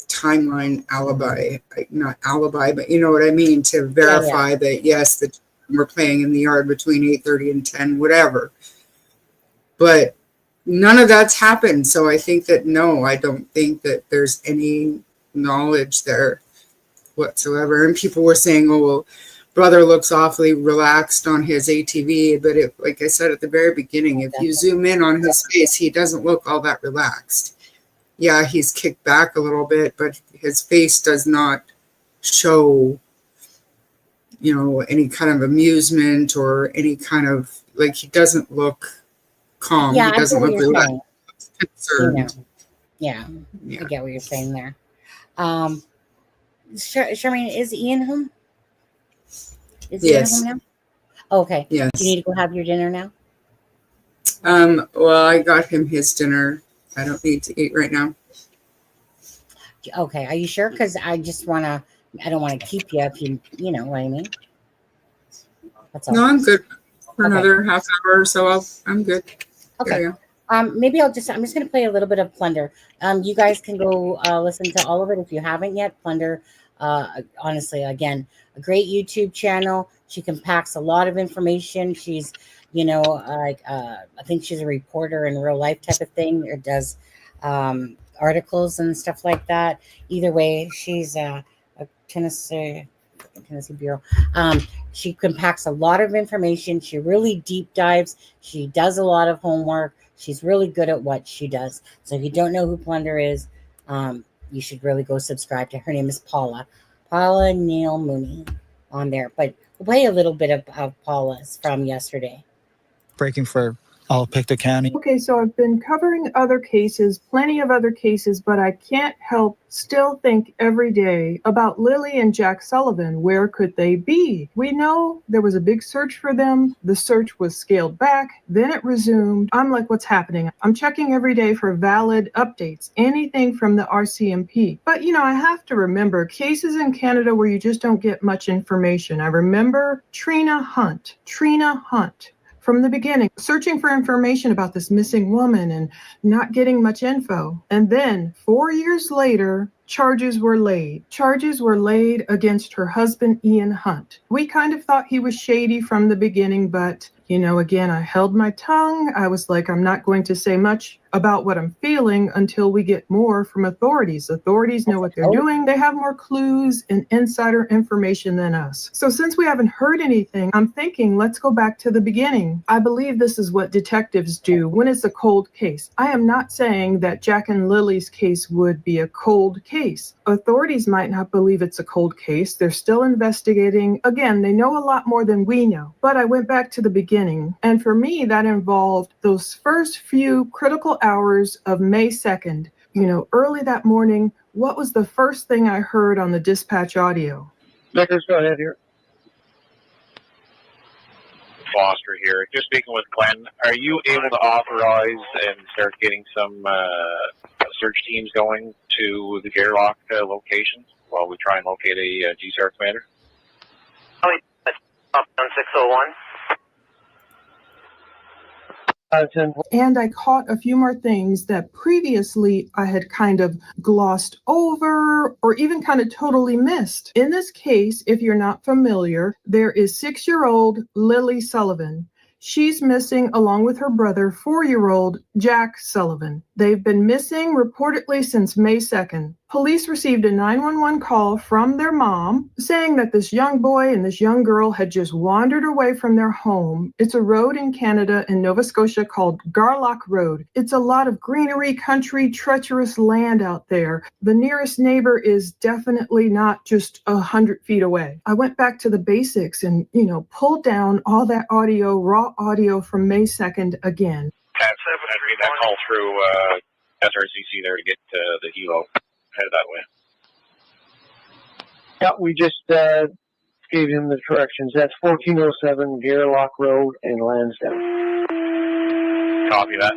timeline alibi, not alibi, but you know what I mean, to verify that, yes, that we're playing in the yard between 8:30 and 10, whatever. But none of that's happened. So I think that, no, I don't think that there's any knowledge there whatsoever. And people were saying, oh, well, brother looks awfully relaxed on his ATV. But like I said at the very beginning, if you zoom in on his face, he doesn't look all that relaxed. Yeah, he's kicked back a little bit, but his face does not show, any kind of amusement or any kind of, like, he doesn't look calm. Yeah, He doesn't look relaxed. Concerned. Yeah, I get what you're saying there. Charmaine, is Ian home? Yes. Ian home now? Oh, okay. Yes. Do you need to go have your dinner now? Well, I got him his dinner. I don't need to eat right now. Okay, are you sure? Because I don't want to keep you if you know what I mean. That's all. No, I'm good for another half hour or so. I'm good. Okay. Maybe I'm just going to play a little bit of Plunder. You guys can go listen to all of it if you haven't yet. Plunder, honestly, again, a great YouTube channel. She compacts a lot of information. She's, I think she's a reporter in real life type of thing, or does articles and stuff like that. Either way, she's a Tennessee Bureau. She compacts a lot of information. She really deep dives. She does a lot of homework. She's really good at what she does. So if you don't know who Plunder is, you should really go subscribe to her. Her name is Paula Neal Mooney on there. But we'll play a little bit of Paula's from yesterday. Breaking for all Pictou County. Okay, so I've been covering other cases, plenty of other cases, but I can't help still think every day about Lily and Jack Sullivan. Where could they be? We know there was a big search for them. The search was scaled back, then it resumed. I'm like, what's happening? I'm checking every day for valid updates, anything from the RCMP. But, I have to remember cases in Canada where you just don't get much information. I remember Trina Hunt. From the beginning, searching for information about this missing woman and not getting much info. And then 4 years later, charges were laid. Charges were laid against her husband, Ian Hunt. We kind of thought he was shady from the beginning, but, again, I held my tongue. I was like, I'm not going to say much about what I'm feeling until we get more from authorities. Authorities know what they're doing. They have more clues and insider information than us. So since we haven't heard anything, I'm thinking, let's go back to the beginning. I believe this is what detectives do when it's a cold case. I am not saying that Jack and Lily's case would be a cold case. Authorities might not believe it's a cold case. They're still investigating. Again, they know a lot more than we know. But I went back to the beginning. And for me, that involved those first few critical hours of May 2nd. Early that morning, what was the first thing I heard on the dispatch audio? Let's go ahead here. Foster here. Just speaking with Glenn, are you able to authorize and start getting some search teams going to the Gairloch locations while we try and locate a GSAR commander? Up on 601. And I caught a few more things that previously I had kind of glossed over or even kind of totally missed. In this case, if you're not familiar, there is 6-year-old Lily Sullivan. She's missing along with her brother, 4-year-old Jack Sullivan. They've been missing reportedly since May 2nd. Police received a 911 call from their mom saying that this young boy and this young girl had just wandered away from their home. It's a road in Canada in Nova Scotia called Gairloch Road. It's a lot of greenery, country, treacherous land out there. The nearest neighbor is definitely not just 100 feet away. I went back to the basics and, pulled down all that audio, raw audio from May 2nd again. I'd read that call through SRCC there to get the helo headed that way. Yeah, we just gave him the corrections. That's 1407 Gairloch Road in Lansdowne. Copy that.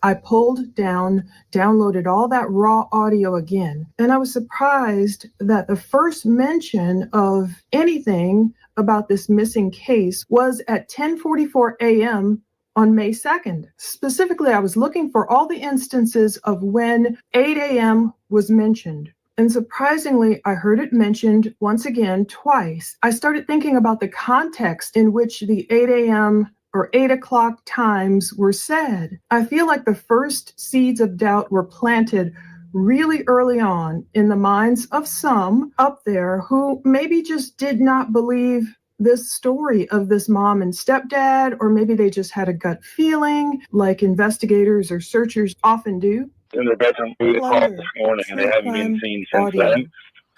I pulled down, downloaded all that raw audio again, and I was surprised that the first mention of anything about this missing case was at 10:44 a.m. on May 2nd. Specifically, I was looking for all the instances of when 8 a.m. was mentioned. And surprisingly, I heard it mentioned once again twice. I started thinking about the context in which the 8 a.m. or 8 o'clock times were said. I feel like the first seeds of doubt were planted really early on in the minds of some up there who maybe just did not believe this story of this mom and stepdad, or maybe they just had a gut feeling like investigators or searchers often do. In the bedroom, we called this morning and they haven't been seen since then.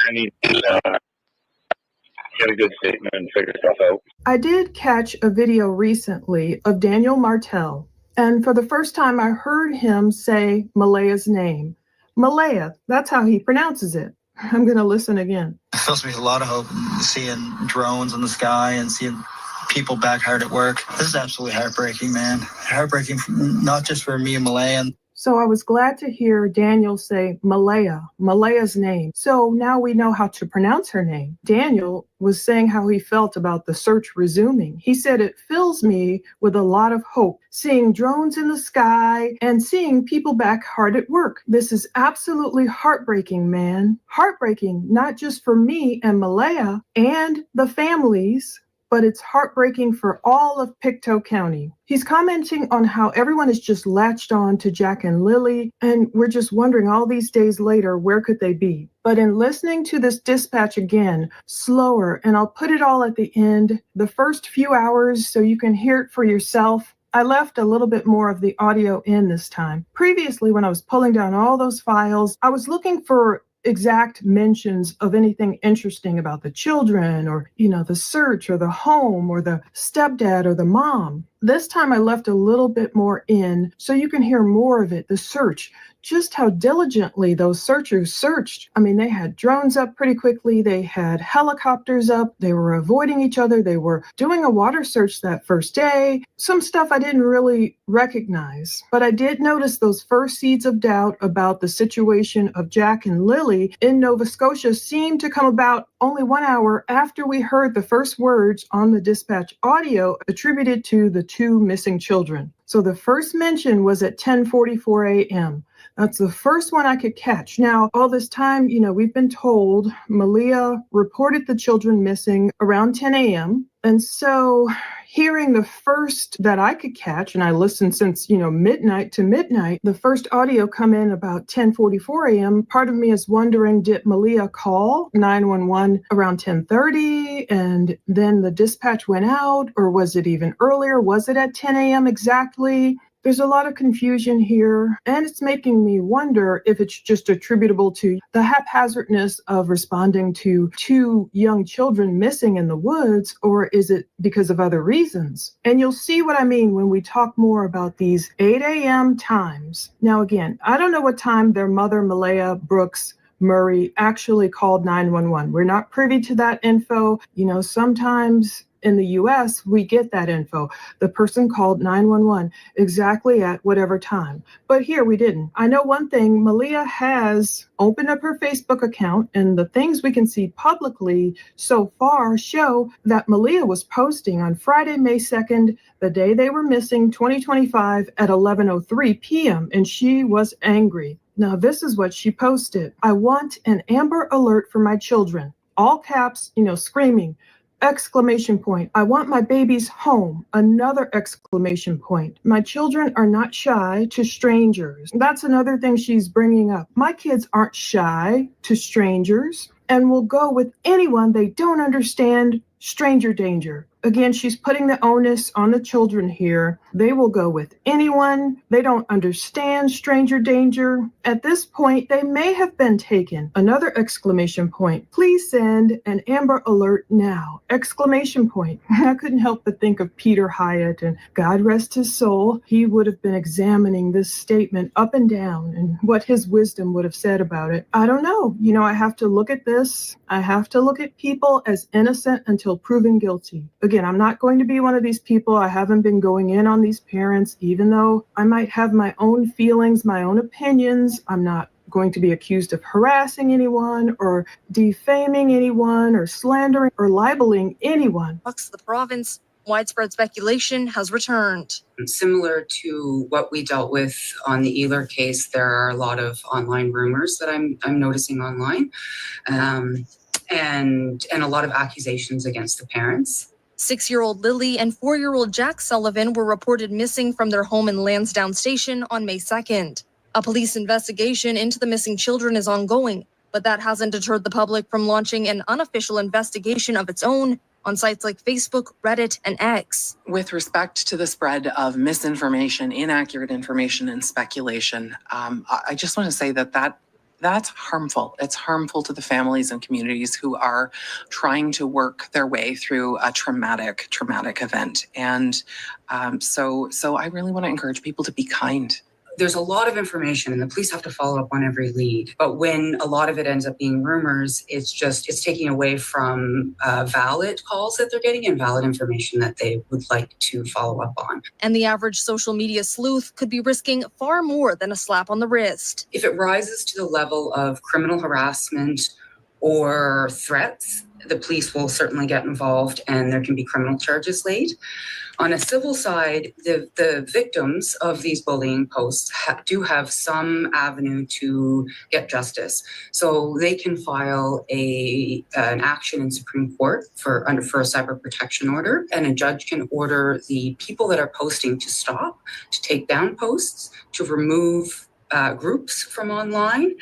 I need to get a good statement and figure stuff out. I did catch a video recently of Daniel Martell, and for the first time I heard him say Malaya's name. Malaya, that's how he pronounces it. I'm going to listen again. It fills me with a lot of hope seeing drones in the sky and seeing people back hard at work. This is absolutely heartbreaking, man. Heartbreaking, not just for me and Malaya. So I was glad to hear Daniel say Malaya's name. So now we know how to pronounce her name. Daniel was saying how he felt about the search resuming. He said, it fills me with a lot of hope, seeing drones in the sky and seeing people back hard at work. This is absolutely heartbreaking, man. Heartbreaking, not just for me and Malaya and the families, but it's heartbreaking for all of Pictou County. He's commenting on how everyone is just latched on to Jack and Lily, and we're just wondering all these days later, where could they be? But in listening to this dispatch again, slower, and I'll put it all at the end, the first few hours so you can hear it for yourself, I left a little bit more of the audio in this time. Previously, when I was pulling down all those files, I was looking for exact mentions of anything interesting about the children or, the search or the home or the stepdad or the mom. This time I left a little bit more in so you can hear more of it, the search, just how diligently those searchers searched. I mean, they had drones up pretty quickly. They had helicopters up. They were avoiding each other. They were doing a water search that first day. Some stuff I didn't really recognize, but I did notice those first seeds of doubt about the situation of Jack and Lily in Nova Scotia seemed to come about only 1 hour after we heard the first words on the dispatch audio attributed to the two missing children. So the first mention was at 10:44 a.m. That's the first one I could catch. Now, all this time, we've been told Malia reported the children missing around 10 a.m. And so hearing the first that I could catch, and I listened since, midnight to midnight, the first audio come in about 10:44 a.m. Part of me is wondering, did Malia call 911 around 10:30 and then the dispatch went out, or was it even earlier? Was it at 10 a.m. exactly? There's a lot of confusion here, and it's making me wonder if it's just attributable to the haphazardness of responding to two young children missing in the woods, or is it because of other reasons? And you'll see what I mean when we talk more about these 8 a.m. times. Now, again, I don't know what time their mother, Malaya Brooks Murray, actually called 911. We're not privy to that info. Sometimes in the US, we get that info. The person called 911 exactly at whatever time. But here we didn't. I know one thing, Malia has opened up her Facebook account, and the things we can see publicly so far show that Malia was posting on Friday, May 2nd, the day they were missing, 2025 at 11:03 p.m., and she was angry. Now, this is what she posted. I want an Amber Alert for my children. All caps, screaming. Exclamation point. I want my babies home. Another exclamation point. My children are not shy to strangers. That's another thing she's bringing up. My kids aren't shy to strangers and will go with anyone they don't understand. Stranger danger. Again, she's putting the onus on the children here. They will go with anyone. They don't understand stranger danger. At this point, they may have been taken. Another exclamation point. Please send an Amber Alert now. Exclamation point. I couldn't help but think of Peter Hyatt, and God rest his soul. He would have been examining this statement up and down and what his wisdom would have said about it. I don't know. I have to look at this. I have to look at people as innocent until proven guilty. Again, I'm not going to be one of these people. I haven't been going in on these parents, even though I might have my own feelings, my own opinions. I'm not going to be accused of harassing anyone or defaming anyone or slandering or libeling anyone. Across the province, widespread speculation has returned. Similar to what we dealt with on the Eiler case, there are a lot of online rumors that I'm noticing online. And a lot of accusations against the parents. 6-year-old Lily and 4-year-old Jack Sullivan were reported missing from their home in Lansdowne Station on May 2nd. A police investigation into the missing children is ongoing, but that hasn't deterred the public from launching an unofficial investigation of its own on sites like Facebook, Reddit, and X. With respect to the spread of misinformation, inaccurate information, and speculation, I just want to say that's harmful. It's harmful to the families and communities who are trying to work their way through a traumatic event. And so I really want to encourage people to be kind. There's a lot of information and the police have to follow up on every lead. But when a lot of it ends up being rumors, it's taking away from valid calls that they're getting and valid information that they would like to follow up on. And the average social media sleuth could be risking far more than a slap on the wrist. If it rises to the level of criminal harassment or threats, the police will certainly get involved and there can be criminal charges laid. On a civil side, the victims of these bullying posts do have some avenue to get justice. So they can file an action in Supreme Court for a cyber protection order, and a judge can order the people that are posting to stop, to take down posts, to remove groups from online,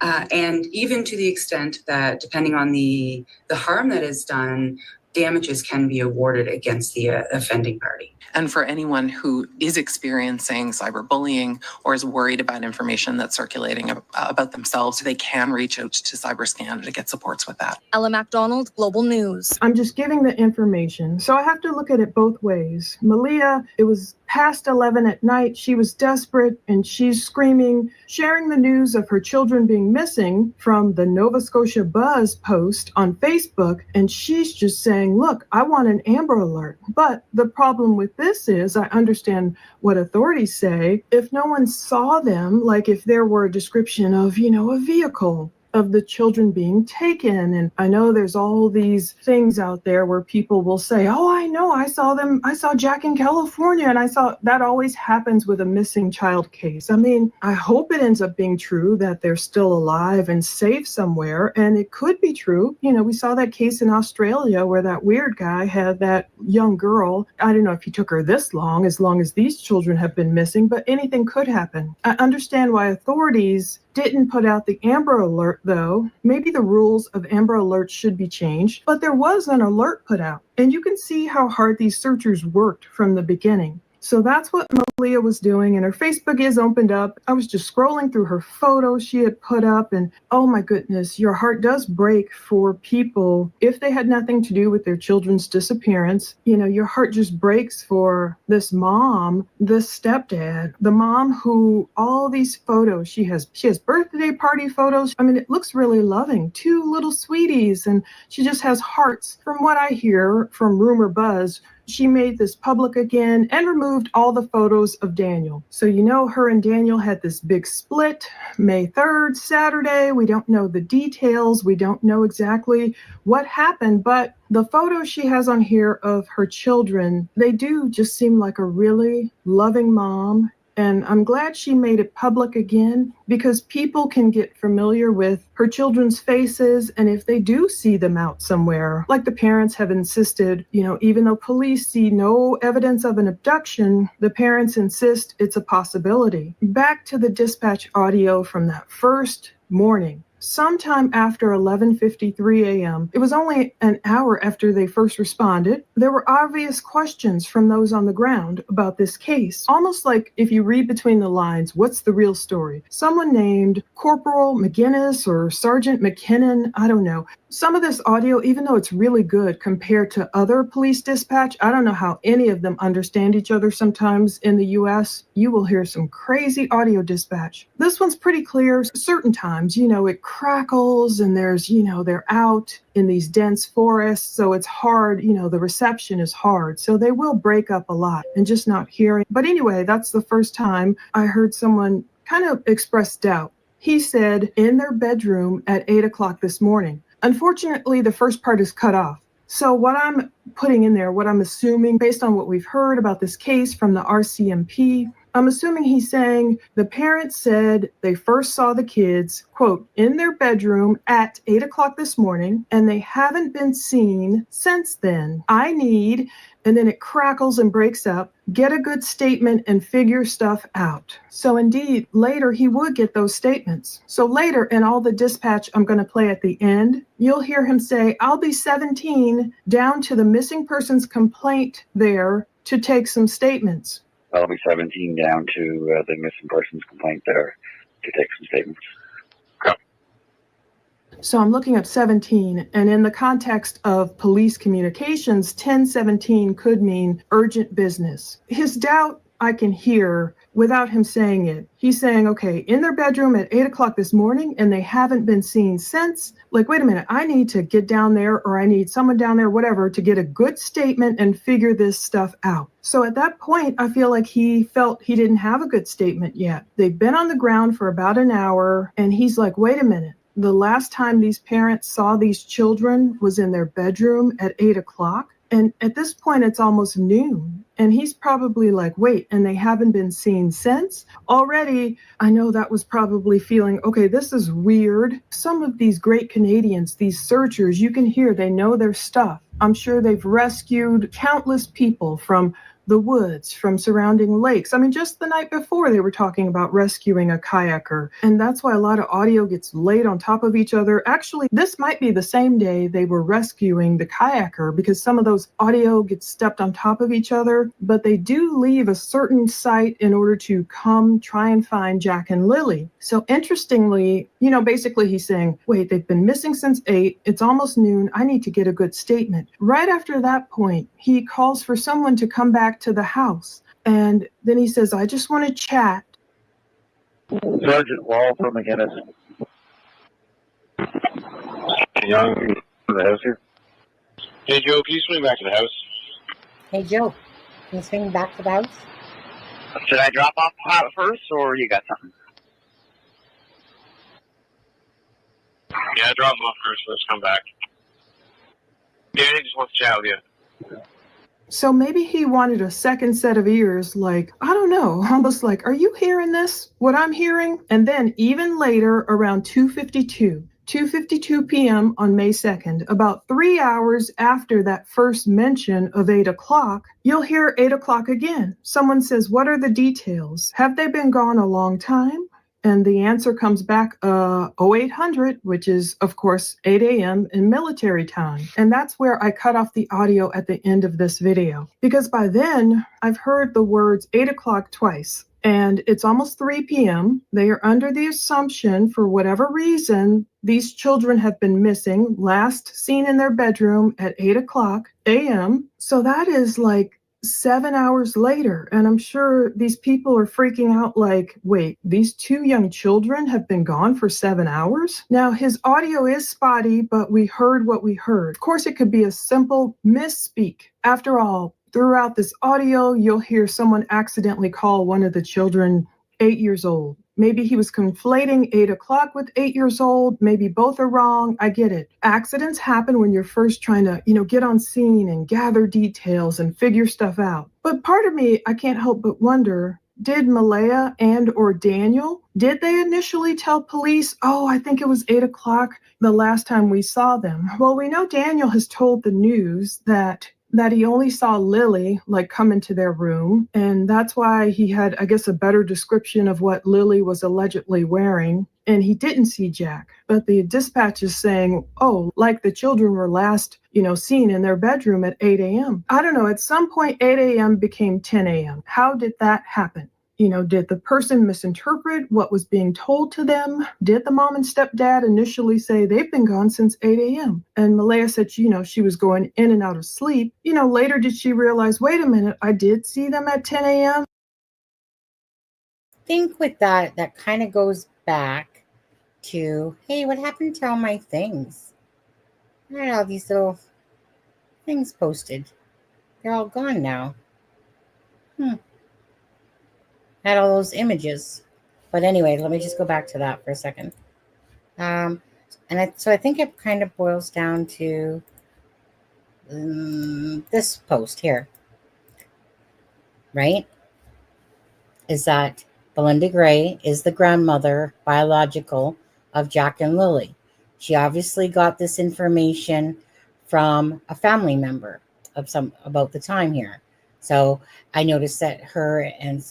and even to the extent that, depending on the harm that is done, damages can be awarded against the offending party. And for anyone who is experiencing cyberbullying or is worried about information that's circulating about themselves, they can reach out to Cyberscan to get supports with that. Ella MacDonald, Global News. I'm just giving the information. So I have to look at it both ways. Malia, it was past 11 at night. She was desperate and she's screaming, sharing the news of her children being missing from the Nova Scotia Buzz post on Facebook. And she's just saying, look, I want an Amber Alert. But the problem with this is, I understand what authorities say, if no one saw them, like if there were a description of, a vehicle of the children being taken. And I know there's all these things out there where people will say, oh, I know, I saw them. I saw Jack in California. And I saw that always happens with a missing child case. I mean, I hope it ends up being true that they're still alive and safe somewhere. And it could be true. We saw that case in Australia where that weird guy had that young girl. I don't know if he took her this long as these children have been missing, but anything could happen. I understand why authorities didn't put out the Amber Alert, though. Maybe the rules of Amber Alert should be changed, but there was an alert put out. And you can see how hard these searchers worked from the beginning. So that's what Malia was doing, and her Facebook is opened up. I was just scrolling through her photos she had put up, and oh my goodness, your heart does break for people. If they had nothing to do with their children's disappearance, your heart just breaks for this mom, this stepdad, the mom who all these photos, she has birthday party photos. I mean, it looks really loving. 2 little sweeties, and she just has hearts. From what I hear from rumor buzz, she made this public again and removed all the photos of Daniel. So her and Daniel had this big split May 3rd, Saturday. We don't know the details. We don't know exactly what happened, but the photos she has on here of her children, they do just seem like a really loving mom And I'm glad she made it public again, because people can get familiar with her children's faces. And if they do see them out somewhere, like the parents have insisted, even though police see no evidence of an abduction, the parents insist it's a possibility. Back to the dispatch audio from that first morning. Sometime after 11:53 a.m., it was only an hour after they first responded, there were obvious questions from those on the ground about this case. Almost like if you read between the lines, what's the real story? Someone named Corporal McGinnis or Sergeant McKinnon, I don't know. Some of this audio, even though it's really good compared to other police dispatch, I don't know how any of them understand each other sometimes in the US. You will hear some crazy audio dispatch. This one's pretty clear. Certain times, it crackles and there's, they're out in these dense forests. So it's hard, the reception is hard. So they will break up a lot and just not hearing. But anyway, that's the first time I heard someone kind of express doubt. He said in their bedroom at 8 o'clock this morning. Unfortunately, the first part is cut off. So what I'm putting in there, what I'm assuming based on what we've heard about this case from the RCMP, I'm assuming he's saying the parents said they first saw the kids, quote, in their bedroom at 8 o'clock this morning, and they haven't been seen since then. I need, and then it crackles and breaks up, get a good statement and figure stuff out. So indeed, later he would get those statements. So later in all the dispatch I'm going to play at the end, you'll hear him say, I'll be 17 down to the missing person's complaint there to take some statements. I'll be 17 down to the missing person's complaint there to take some statements. So I'm looking up 17, and in the context of police communications, 1017 could mean urgent business. His doubt I can hear without him saying it. He's saying, okay, in their bedroom at 8 o'clock this morning, and they haven't been seen since. Like, wait a minute, I need to get down there, or I need someone down there, whatever, to get a good statement and figure this stuff out. So at that point, I feel like he felt he didn't have a good statement yet. They've been on the ground for about an hour, and he's like, wait a minute. The last time these parents saw these children was in their bedroom at 8 o'clock. And at this point, it's almost noon. And he's probably like, wait, and they haven't been seen since? Already, I know that was probably feeling, okay, this is weird. Some of these great Canadians, these searchers, you can hear they know their stuff. I'm sure they've rescued countless people from the woods, from surrounding lakes. I mean, just the night before they were talking about rescuing a kayaker. And that's why a lot of audio gets laid on top of each other. Actually, this might be the same day they were rescuing the kayaker, because some of those audio gets stepped on top of each other, but they do leave a certain site in order to come try and find Jack and Lily. So interestingly, basically he's saying, wait, they've been missing since 8. It's almost noon. I need to get a good statement. Right after that point, he calls for someone to come back to the house. And then he says, I just want to chat. Sergeant Wall from McGinnis. Young from the house here. Hey, Joe, can you swing back to the house? Hey, Joe, can you swing back to the house? Should I drop off the pilot first, or you got something? Yeah, drop him off first. Let's come back. Danny just wants to chat with you. So maybe he wanted a second set of ears, like, I don't know, almost like, are you hearing this? What I'm hearing? And then even later, around 2:52 p.m. on May 2nd, about 3 hours after that first mention of 8 o'clock, you'll hear 8 o'clock again. Someone says, what are the details? Have they been gone a long time? And the answer comes back 0800, which is, of course, 8 a.m. in military time. And that's where I cut off the audio at the end of this video. Because by then, I've heard the words 8 o'clock twice. And it's almost 3 p.m. They are under the assumption, for whatever reason, these children have been missing, last seen in their bedroom at 8 o'clock a.m. So that is like 7 hours later, and I'm sure these people are freaking out like, wait, these 2 young children have been gone for 7 hours? Now, his audio is spotty, but we heard what we heard. Of course, it could be a simple misspeak. After all, throughout this audio, you'll hear someone accidentally call one of the children 8 years old. Maybe he was conflating 8 o'clock with 8 years old. Maybe both are wrong. I get it. Accidents happen when you're first trying to, get on scene and gather details and figure stuff out. But part of me, I can't help but wonder, did Malaya and or Daniel, did they initially tell police, oh, I think it was 8 o'clock the last time we saw them? Well, we know Daniel has told the news that he only saw Lily like come into their room. And that's why he had, I guess, a better description of what Lily was allegedly wearing. And he didn't see Jack. But the dispatch is saying, oh, like the children were last, seen in their bedroom at 8 a.m. I don't know. At some point, 8 a.m. became 10 a.m. How did that happen? Did the person misinterpret what was being told to them? Did the mom and stepdad initially say they've been gone since 8 a.m.? And Malaya said, she was going in and out of sleep. Later did she realize, wait a minute, I did see them at 10 a.m.? I think with that kind of goes back to, hey, what happened to all my things? I don't know, these little things posted. They're all gone now. Had all those images. But anyway, let me just go back to that for a second. So I think it kind of boils down to this post here, right? Is that Belinda Gray is the grandmother, biological, of Jack and Lily. She obviously got this information from a family member about the time here. So I noticed that her and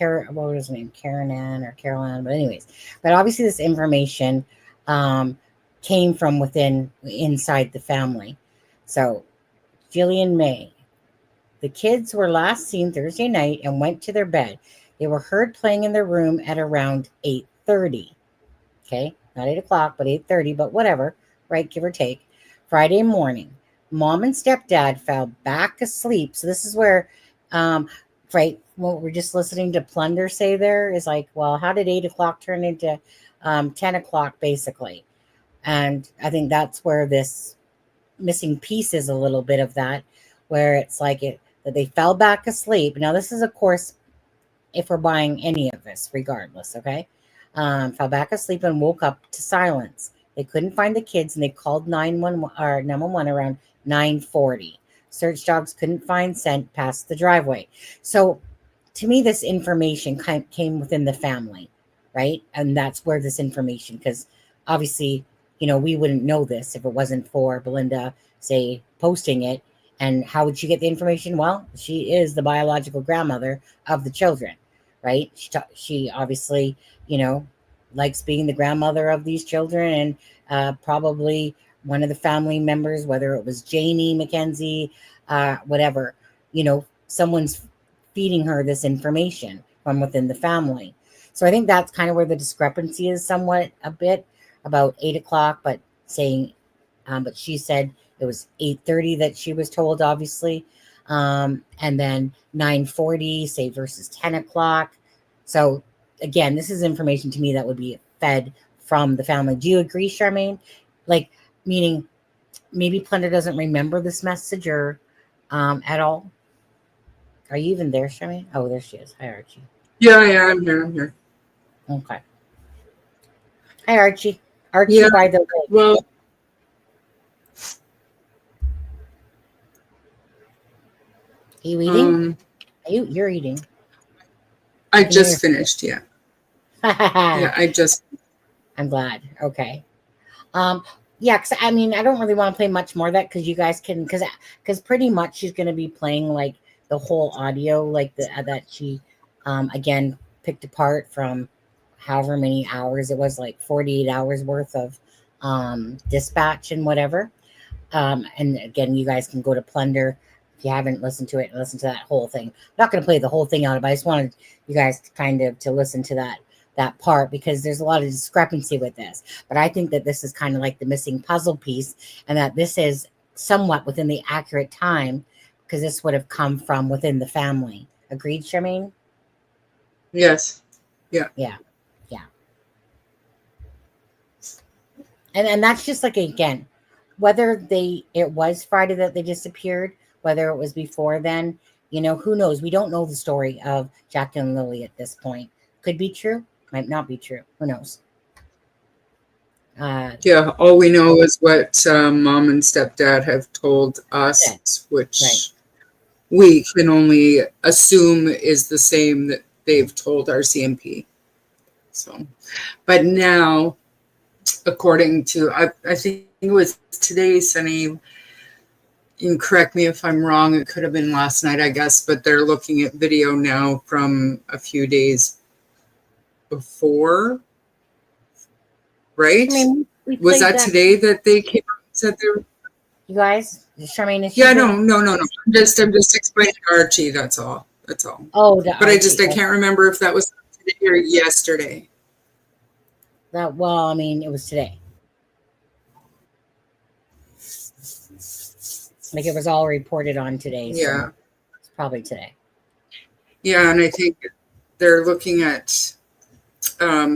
what was her name? Karen Ann or Carol Ann, but anyways. But obviously this information came from inside the family. So Jillian May. The kids were last seen Thursday night and went to their bed. They were heard playing in their room at around 8:30. Okay, not 8 o'clock, but 8:30, but whatever, right, give or take. Friday morning, mom and stepdad fell back asleep. So this is where, right, what we're just listening to Plunder say there is like, well, how did 8 o'clock turn into 10 o'clock, basically? And I think that's where this missing piece is a little bit of that, where it's like that they fell back asleep. Now, this is, of course, if we're buying any of this, regardless, okay? Fell back asleep and woke up to silence. They couldn't find the kids, and they called 911 around 9:40. Search dogs couldn't find scent past the driveway. So, to me, this information came within the family, right? And that's where this information, because obviously, we wouldn't know this if it wasn't for Belinda, say, posting it. And how would she get the information? Well, she is the biological grandmother of the children, right? She obviously, likes being the grandmother of these children, and probably one of the family members, whether it was Janie McKenzie, whatever, someone's feeding her this information from within the family. So I think that's kind of where the discrepancy is somewhat a bit about 8 o'clock, but saying, but she said it was 8:30 that she was told, obviously. And then 9:40, say, versus 10 o'clock. So again, this is information to me that would be fed from the family. Do you agree, Charmaine? Like, meaning maybe Plunder doesn't remember this message or at all. Are you even there, Charmaine? Oh, there she is. Hi, Archie. Yeah, I'm here. Okay. Hi, Archie. Archie, by the way. Well, are you eating? You're eating. I just finished, yeah. Yeah, I'm glad. Okay. Yeah, because I don't really want to play much more of that, because you guys can, because pretty much she's going to be playing like the whole audio, like that she again picked apart from however many hours it was, like 48 hours worth of dispatch and whatever. And again, you guys can go to Plunder if you haven't listened to it, and listen to that whole thing. I'm not going to play the whole thing out, but I just wanted you guys to kind of to listen to that part, because there's a lot of discrepancy with this. But I think that this is kind of like the missing puzzle piece, and that this is somewhat within the accurate time, because this would have come from within the family. Agreed, Charmaine? Yes. Yeah. And that's just like, again, whether it was Friday that they disappeared, whether it was before then, who knows? We don't know the story of Jack and Lily at this point. Could be true, might not be true. Who knows? Yeah, all we know is what mom and stepdad have told us, which we can only assume is the same that they've told RCMP. So, but now, according to, I think it was today, Sunny, you can correct me if I'm wrong, it could have been last night, I guess, but they're looking at video now from a few days before, right? I mean, we Was played that today that they came out and said they were? You guys, Charmaine, is Yeah, no. I'm just explaining Archie, that's all. Oh, But I can't remember if that was today or yesterday. Well, I mean, it was today. Like it was all reported on today. So Yeah. it's probably today. Yeah, and I think they're looking at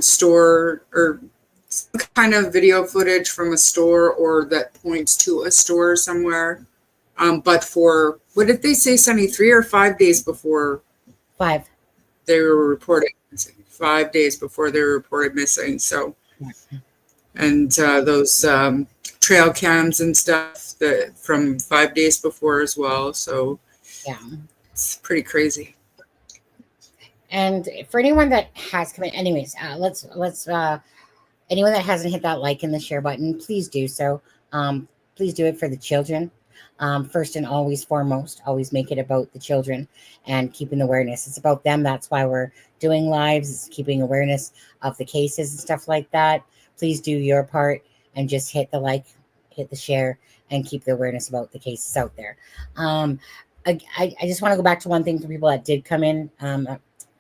store or some kind of video footage from a store or that points to a store somewhere. But for, what did they say, Sunny, 3 or 5 days before? 5. They were reported missing. 5 days before they were reported missing. So, and those trail cams and stuff that from 5 days before as well. So yeah, it's pretty crazy. And for anyone that has come in, anyways, let's anyone that hasn't hit that like and the share button, please do so. Please do it for the children. First and always foremost, always make it about the children and keeping awareness. It's about them. That's why we're doing lives. It's keeping awareness of the cases and stuff like that. Please do your part and just hit the like, hit the share, and keep the awareness about the cases out there. I just want to go back to one thing for people that did come in.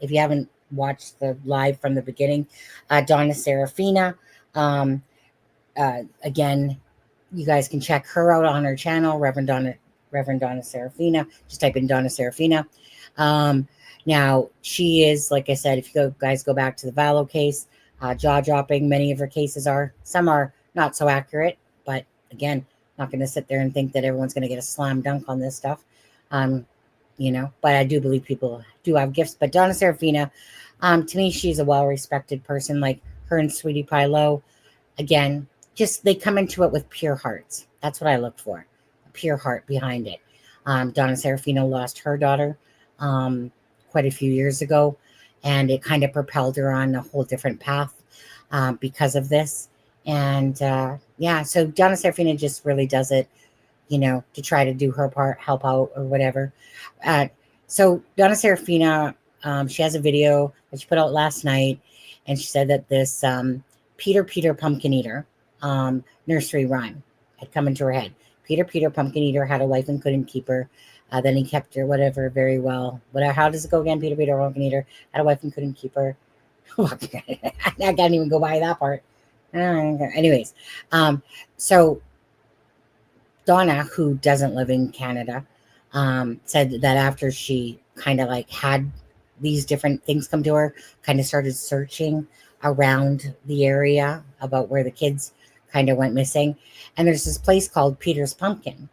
If you haven't watched the live from the beginning, Donna Serafina, again, you guys can check her out on her channel, Reverend Donna Serafina. Just type in Donna Serafina. Now, she is, like I said, if you guys go back to the Vallow case, jaw-dropping. Many of her cases are. Some are not so accurate, but again, not going to sit there and think that everyone's going to get a slam dunk on this stuff. But I do believe people do have gifts. But Donna Serafina, to me, she's a well-respected person, like her and Sweetie Pie Low. Again, just they come into it with pure hearts. That's what I look for, a pure heart behind it. Donna Serafina lost her daughter quite a few years ago, and it kind of propelled her on a whole different path because of this. And so Donna Serafina just really does it, to try to do her part, help out or whatever. So Donna Serafina, she has a video that she put out last night, and she said that this Peter Pumpkin Eater nursery rhyme had come into her head. Peter Pumpkin Eater had a wife and couldn't keep her. Then he kept her, whatever, very well. Whatever. How does it go again? Peter Pumpkin Eater had a wife and couldn't keep her. I can't even go by that part. Anyways, so Donna, who doesn't live in Canada, said that after she kind of like had these different things come to her, kind of started searching around the area about where the kids kind of went missing. And there's this place called Peter's Pumpkin.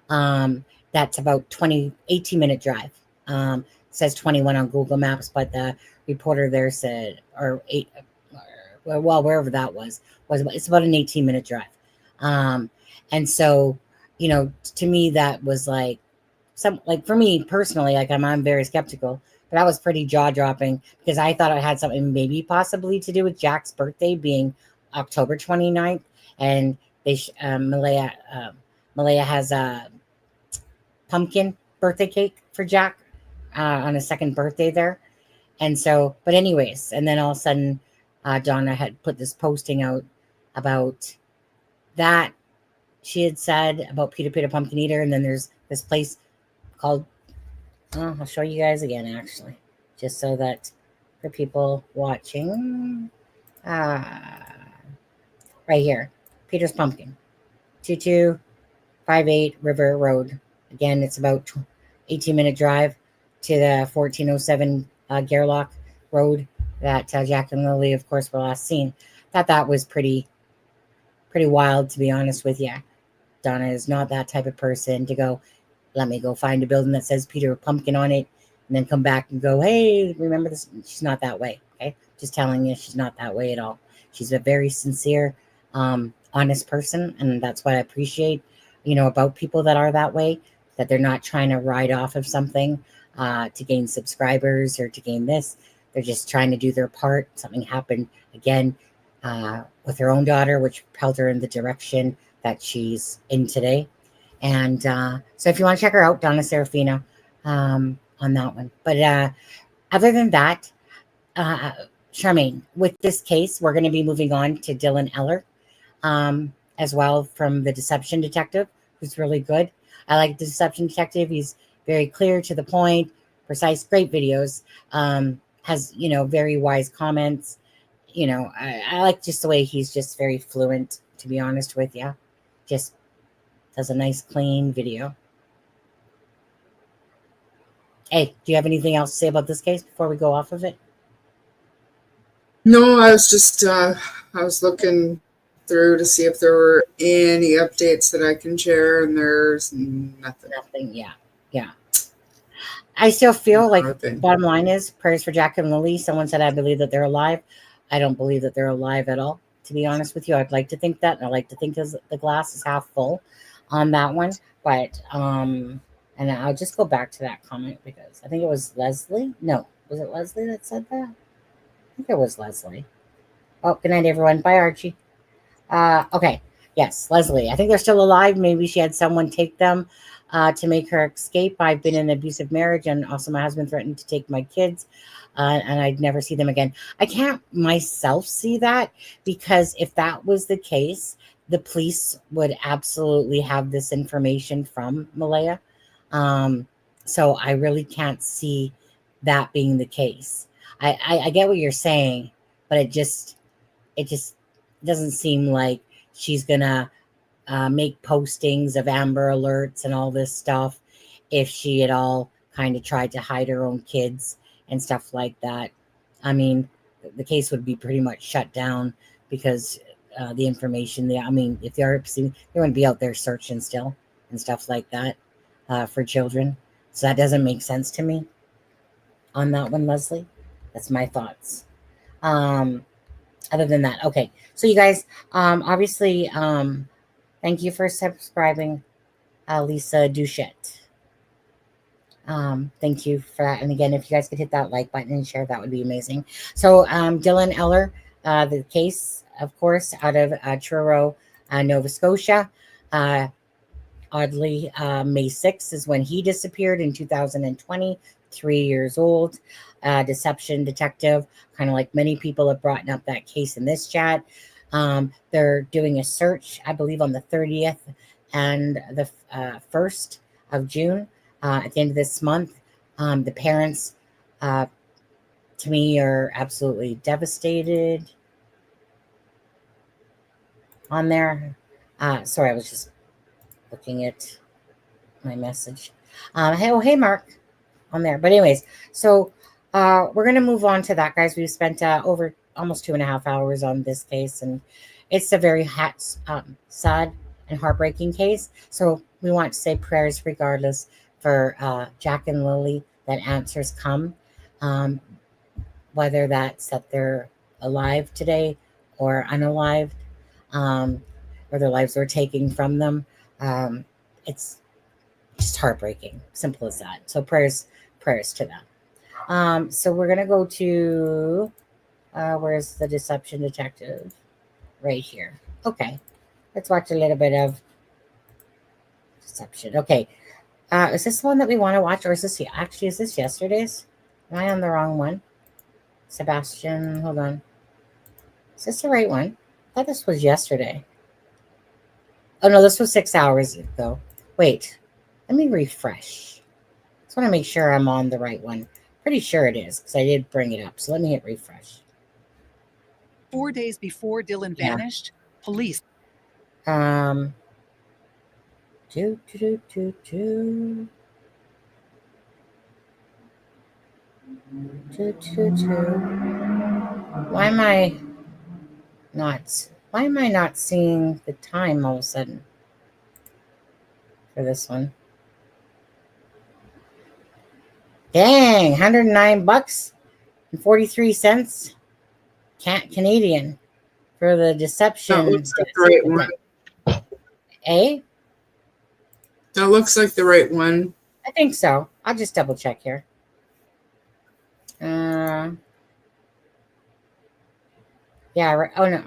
That's about 18-minute drive. It says 21 on Google Maps, but the reporter there said, wherever that was it's about an 18-minute drive. And so, to me, that was like for me personally, like I'm very skeptical, but that was pretty jaw-dropping because I thought it had something maybe possibly to do with Jack's birthday being October 29th. And Malaya has a pumpkin birthday cake for Jack on his second birthday there. And so, but anyways, and then all of a sudden, Donna had put this posting out about that. She had said about Peter Pumpkin Eater, and then there's this place called, I'll show you guys again, actually, just so that for people watching, right here, Peter's Pumpkin, 2258 River Road. Again, it's about 18-minute drive to the 1407 Gairloch Road that Jack and Lily, of course, were last seen. Thought that was pretty wild, to be honest with you. Donna is not that type of person to go, let me go find a building that says Peter Pumpkin on it and then come back and go, hey, remember this? She's not that way, okay? Just telling you, she's not that way at all. She's a very sincere, honest person, and that's what I appreciate, about people that are that way. that they're not trying to ride off of something to gain subscribers or to gain this. They're just trying to do their part. Something happened again with her own daughter, which propelled her in the direction that she's in today. And so if you want to check her out, Donna Serafino on that one. But other than that, Charmaine, with this case, we're going to be moving on to Dylan Eller as well, from the Deception Detective, who's really good. I like the Deception Detective. He's very clear, to the point, precise, great videos. Has, very wise comments. I like just the way he's just very fluent, to be honest with you. Just does a nice, clean video. Hey, do you have anything else to say about this case before we go off of it? No, I was just I was looking through to see if there were any updates that I can share, and there's nothing. Nothing. Yeah. I still feel like bottom line is prayers for Jack and Lily. Someone said I believe that they're alive. I don't believe that they're alive at all, to be honest with you. I'd like to think that, and I like to think the glass is half full on that one. But and I'll just go back to that comment because I think it was Leslie. No, was it Leslie that said that? I think it was Leslie. Oh, good night, everyone. Bye, Archie. Okay. Yes, Leslie. I think they're still alive. Maybe she had someone take them to make her escape. I've been in an abusive marriage, and also my husband threatened to take my kids, and I'd never see them again. I can't myself see that, because if that was the case, the police would absolutely have this information from Malaya. So I really can't see that being the case. I get what you're saying, but it just doesn't seem like she's gonna make postings of Amber Alerts and all this stuff if she at all kind of tried to hide her own kids and stuff like that. I mean, the case would be pretty much shut down because the information there. I mean, if the RCMP, they wouldn't be out there searching still and stuff like that for children. So that doesn't make sense to me on that one, Leslie. That's my thoughts. Other than that, okay. So you guys, obviously, thank you for subscribing, Lisa Duchette. Thank you for that. And again, if you guys could hit that like button and share, that would be amazing. So Dylan Eller, the case, of course, out of Truro, Nova Scotia. Oddly, May 6th is when he disappeared in 2020, 3 years old. Deception Detective, kind of like many people have brought up that case in this chat. They're doing a search, I believe, on the 30th and the 1st of June. At the end of this month, the parents, to me, are absolutely devastated on there. Sorry, I was just looking at my message. Hey, Mark, on there. But anyways, so we're going to move on to that, guys. We've spent over almost 2.5 hours on this case, and it's a very sad and heartbreaking case. So we want to say prayers regardless for Jack and Lily, that answers come, whether that's that they're alive today or unalived, or their lives were taken from them. It's just heartbreaking, simple as that. So prayers to them. So we're gonna go to where's the Deception Detective? Right here. Okay, let's watch a little bit of Deception. Okay, is this the one that we want to watch, or is this actually, is this yesterday's? Am I on the wrong one? Sebastian, hold on. Is this the right one? I thought this was yesterday. Oh no, this was 6 hours ago. Wait, let me refresh. Just want to make sure I'm on the right one. Pretty sure it is, because I did bring it up. So let me hit refresh. 4 days before Dylan vanished, police. Why am I not seeing the time all of a sudden for this one? Dang, $109 and 43 cents Canadian for the Deception. That looks like the right one. Eh? That looks like the right one. I think so. I'll just double check here. Yeah. Right. Oh no.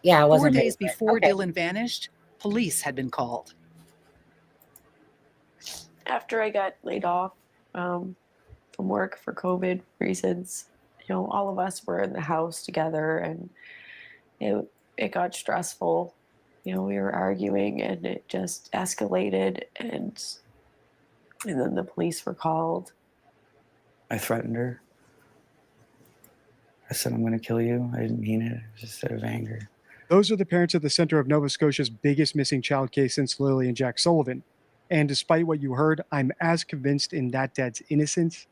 Yeah, it 4 wasn't. days before Okay. Dylan vanished, police had been called. After I got laid off from work for COVID reasons, you know, all of us were in the house together, and it got stressful. You know, we were arguing, and it just escalated, and then the police were called. I threatened her. I said, I'm going to kill you. I didn't mean it. It was just out of anger. Those are the parents at the center of Nova Scotia's biggest missing child case since Lily and Jack Sullivan. And despite what you heard, I'm as convinced in that dad's innocence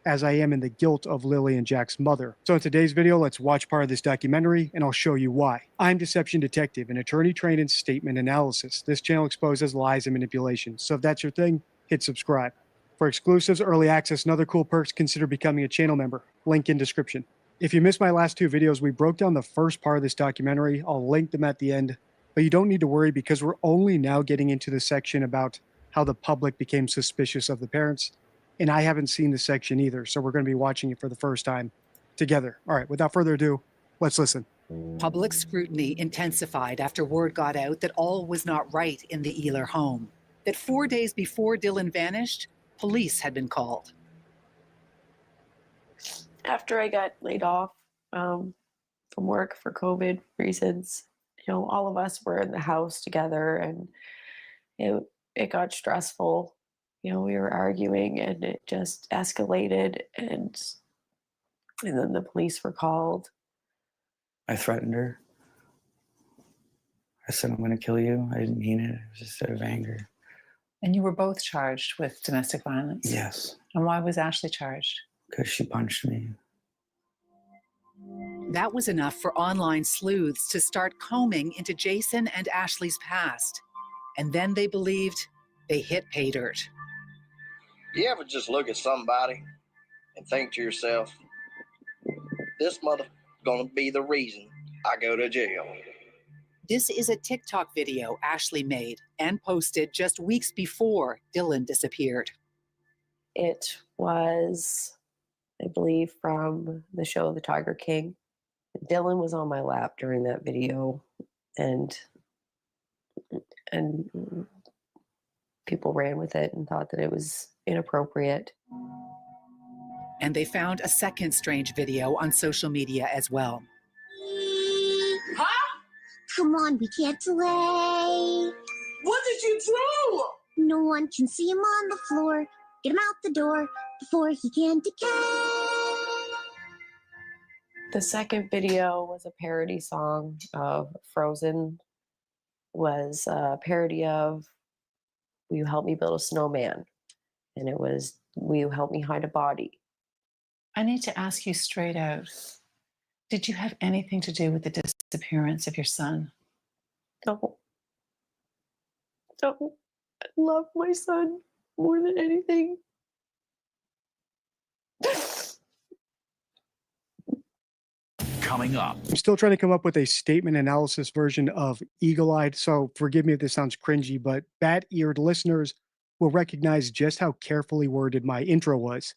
as I am in the guilt of Lily and Jack's mother. So in today's video, let's watch part of this documentary and I'll show you why. I'm Deception Detective, an attorney trained in statement analysis. This channel exposes lies and manipulation. So if that's your thing, hit subscribe. For exclusives, early access, and other cool perks, consider becoming a channel member. Link in description. If you missed my last two videos, we broke down the first part of this documentary. I'll link them at the end, but you don't need to worry because we're only now getting into the section about how the public became suspicious of the parents. And I haven't seen the section either, so we're going to be watching it for the first time together. All right, without further ado, let's listen. Public scrutiny intensified after word got out that all was not right in the Ealer home. That 4 days before Dylan vanished, police had been called. After I got laid off from work for COVID reasons, you know, all of us were in the house together, and it got stressful. You know, we were arguing, and it just escalated, and then the police were called. I threatened her. I said, I'm going to kill you. I didn't mean it. It was just out of anger. And you were both charged with domestic violence? Yes. And why was Ashley charged? Because she punched me. That was enough for online sleuths to start combing into Jason and Ashley's past. And then they believed they hit pay dirt. You ever just look at somebody and think to yourself, this mother gonna be the reason I go to jail? This is a TikTok video Ashley made and posted just weeks before Dylan disappeared. It was, I believe, from the show The Tiger King. Dylan was on my lap during that video, and people ran with it and thought that it was inappropriate. And they found a second strange video on social media as well. Huh? Come on, we can't delay. What did you do? No one can see him on the floor. Get him out the door before he can decay. The second video was a parody song of Frozen. Was a parody of Will You Help Me Build a Snowman? And it was Will You Help Me Hide a Body? I need to ask you straight out. Did you have anything to do with the disappearance of your son? No. No. I love my son more than anything. Coming up. I'm still trying to come up with a statement analysis version of Eagle-Eyed, so forgive me if this sounds cringy, but bat-eared listeners will recognize just how carefully worded my intro was.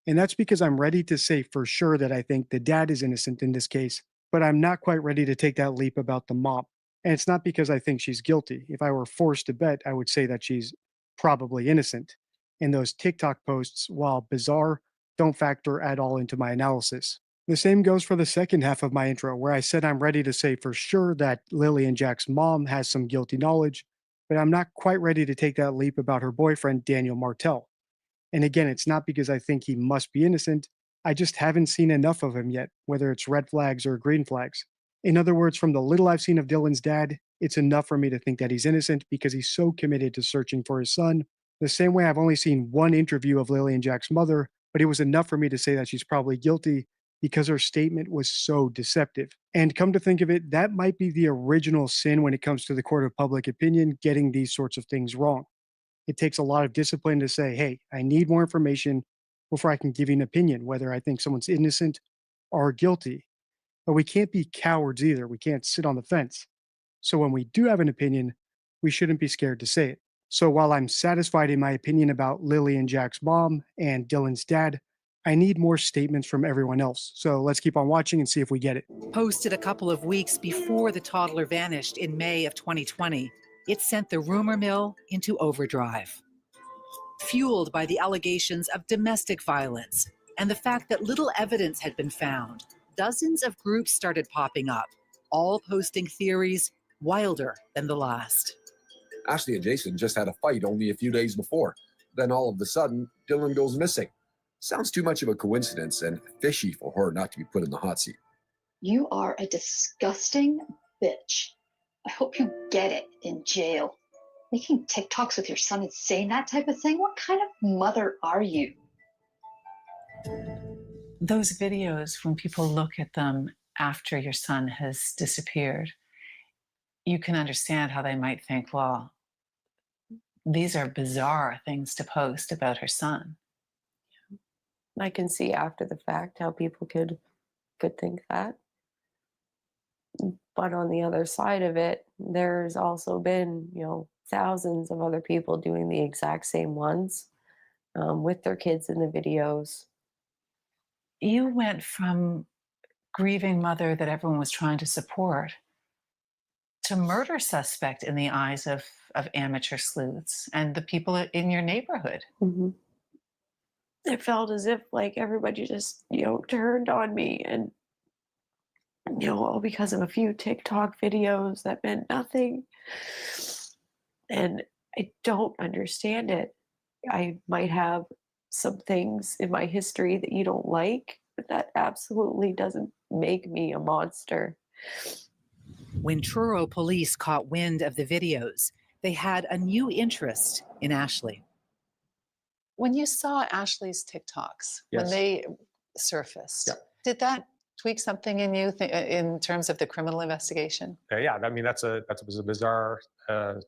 And that's because I'm ready to say for sure that I think the dad is innocent in this case, but I'm not quite ready to take that leap about the mom. And it's not because I think she's guilty. If I were forced to bet, I would say that she's probably innocent. And those TikTok posts, while bizarre, don't factor at all into my analysis. The same goes for the second half of my intro, where I said I'm ready to say for sure that Lily and Jack's mom has some guilty knowledge, but I'm not quite ready to take that leap about her boyfriend, Daniel Martell. And again, it's not because I think he must be innocent. I just haven't seen enough of him yet, whether it's red flags or green flags. In other words, from the little I've seen of Dylan's dad, it's enough for me to think that he's innocent because he's so committed to searching for his son. The same way I've only seen one interview of Lily and Jack's mother, but it was enough for me to say that she's probably guilty because her statement was so deceptive. And come to think of it, that might be the original sin when it comes to the court of public opinion, getting these sorts of things wrong. It takes a lot of discipline to say, hey, I need more information before I can give you an opinion, whether I think someone's innocent or guilty. But we can't be cowards either. We can't sit on the fence. So when we do have an opinion, we shouldn't be scared to say it. So while I'm satisfied in my opinion about Lily and Jack's mom and Dylan's dad, I need more statements from everyone else. So let's keep on watching and see if we get it. Posted a couple of weeks before the toddler vanished in May of 2020, it sent the rumor mill into overdrive. Fueled by the allegations of domestic violence and the fact that little evidence had been found, dozens of groups started popping up, all posting theories wilder than the last. Ashley and Jason just had a fight only a few days before. Then all of a sudden, Dylan goes missing. Sounds too much of a coincidence and fishy for her not to be put in the hot seat. You are a disgusting bitch. I hope you get it in jail. Making TikToks with your son and saying that type of thing? What kind of mother are you? Those videos, when people look at them after your son has disappeared, you can understand how they might think, well, these are bizarre things to post about her son. I can see after the fact how people could think that. But on the other side of it, there's also been, thousands of other people doing the exact same ones with their kids in the videos. You went from grieving mother that everyone was trying to support to murder suspect in the eyes of amateur sleuths and the people in your neighborhood. Mm-hmm. It felt as if everybody just, turned on me and, all because of a few TikTok videos that meant nothing. And I don't understand it. I might have some things in my history that you don't like, but that absolutely doesn't make me a monster. When Truro police caught wind of the videos, they had a new interest in Ashley. When you saw Ashley's TikToks, Yes. when they surfaced, Yeah. did that tweak something in you in terms of the criminal investigation? Yeah, I mean, that was a bizarre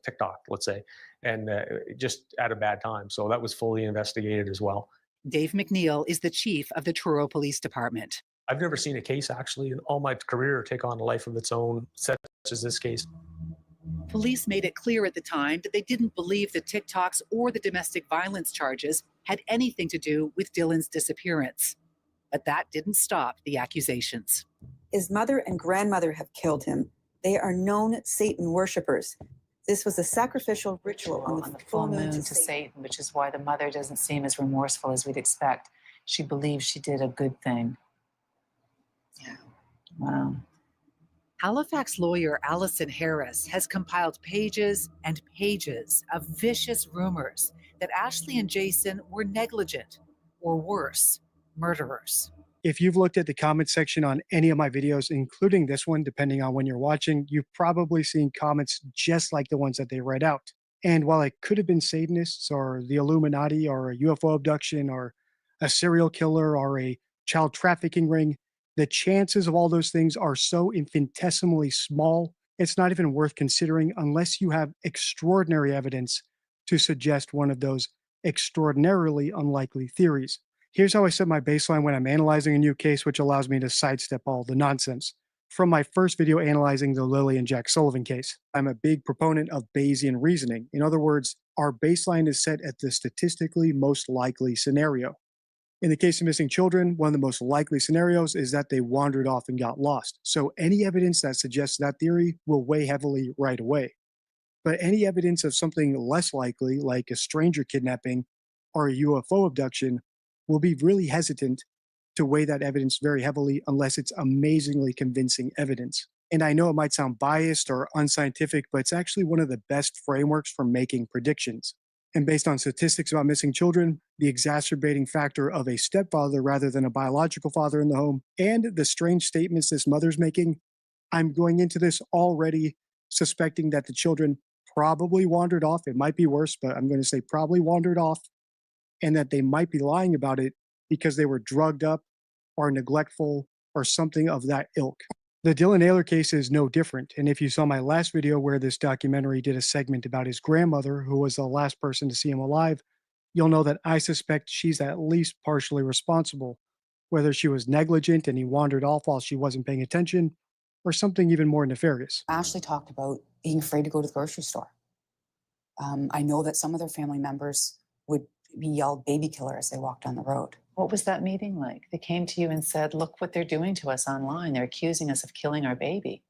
TikTok, let's say, and just at a bad time. So that was fully investigated as well. Dave McNeil is the chief of the Truro Police Department. I've never seen a case actually in all my career take on a life of its own, such as this case. Police made it clear at the time that they didn't believe the TikToks or the domestic violence charges had anything to do with Dylan's disappearance. But that didn't stop the accusations. His mother and grandmother have killed him. They are known Satan worshippers. This was a sacrificial ritual on the full moon to Satan, which is why the mother doesn't seem as remorseful as we'd expect. She believes she did a good thing. Yeah. Wow. Halifax lawyer Alison Harris has compiled pages and pages of vicious rumors that Ashley and Jason were negligent, or worse, murderers. If you've looked at the comment section on any of my videos, including this one, depending on when you're watching, you've probably seen comments just like the ones that they read out. And while it could have been Satanists or the Illuminati or a UFO abduction or a serial killer or a child trafficking ring, the chances of all those things are so infinitesimally small, it's not even worth considering unless you have extraordinary evidence to suggest one of those extraordinarily unlikely theories. Here's how I set my baseline when I'm analyzing a new case, which allows me to sidestep all the nonsense. From my first video analyzing the Lily and Jack Sullivan case, I'm a big proponent of Bayesian reasoning. In other words, our baseline is set at the statistically most likely scenario. In the case of missing children, one of the most likely scenarios is that they wandered off and got lost. So any evidence that suggests that theory will weigh heavily right away. But any evidence of something less likely, like a stranger kidnapping or a UFO abduction, will be really hesitant to weigh that evidence very heavily unless it's amazingly convincing evidence. And I know it might sound biased or unscientific, but it's actually one of the best frameworks for making predictions. And based on statistics about missing children, the exacerbating factor of a stepfather rather than a biological father in the home, and the strange statements this mother's making, I'm going into this already suspecting that the children probably wandered off. It might be worse, but I'm going to say probably wandered off, and that they might be lying about it because they were drugged up or neglectful or something of that ilk. The Dylan Naylor case is no different, and if you saw my last video where this documentary did a segment about his grandmother, who was the last person to see him alive, you'll know that I suspect she's at least partially responsible, whether she was negligent and he wandered off while she wasn't paying attention, or something even more nefarious. Ashley talked about being afraid to go to the grocery store. I know that some of their family members would be yelled baby killer as they walked down the road. What was that meeting like? They came to you and said, look what they're doing to us online. They're accusing us of killing our baby.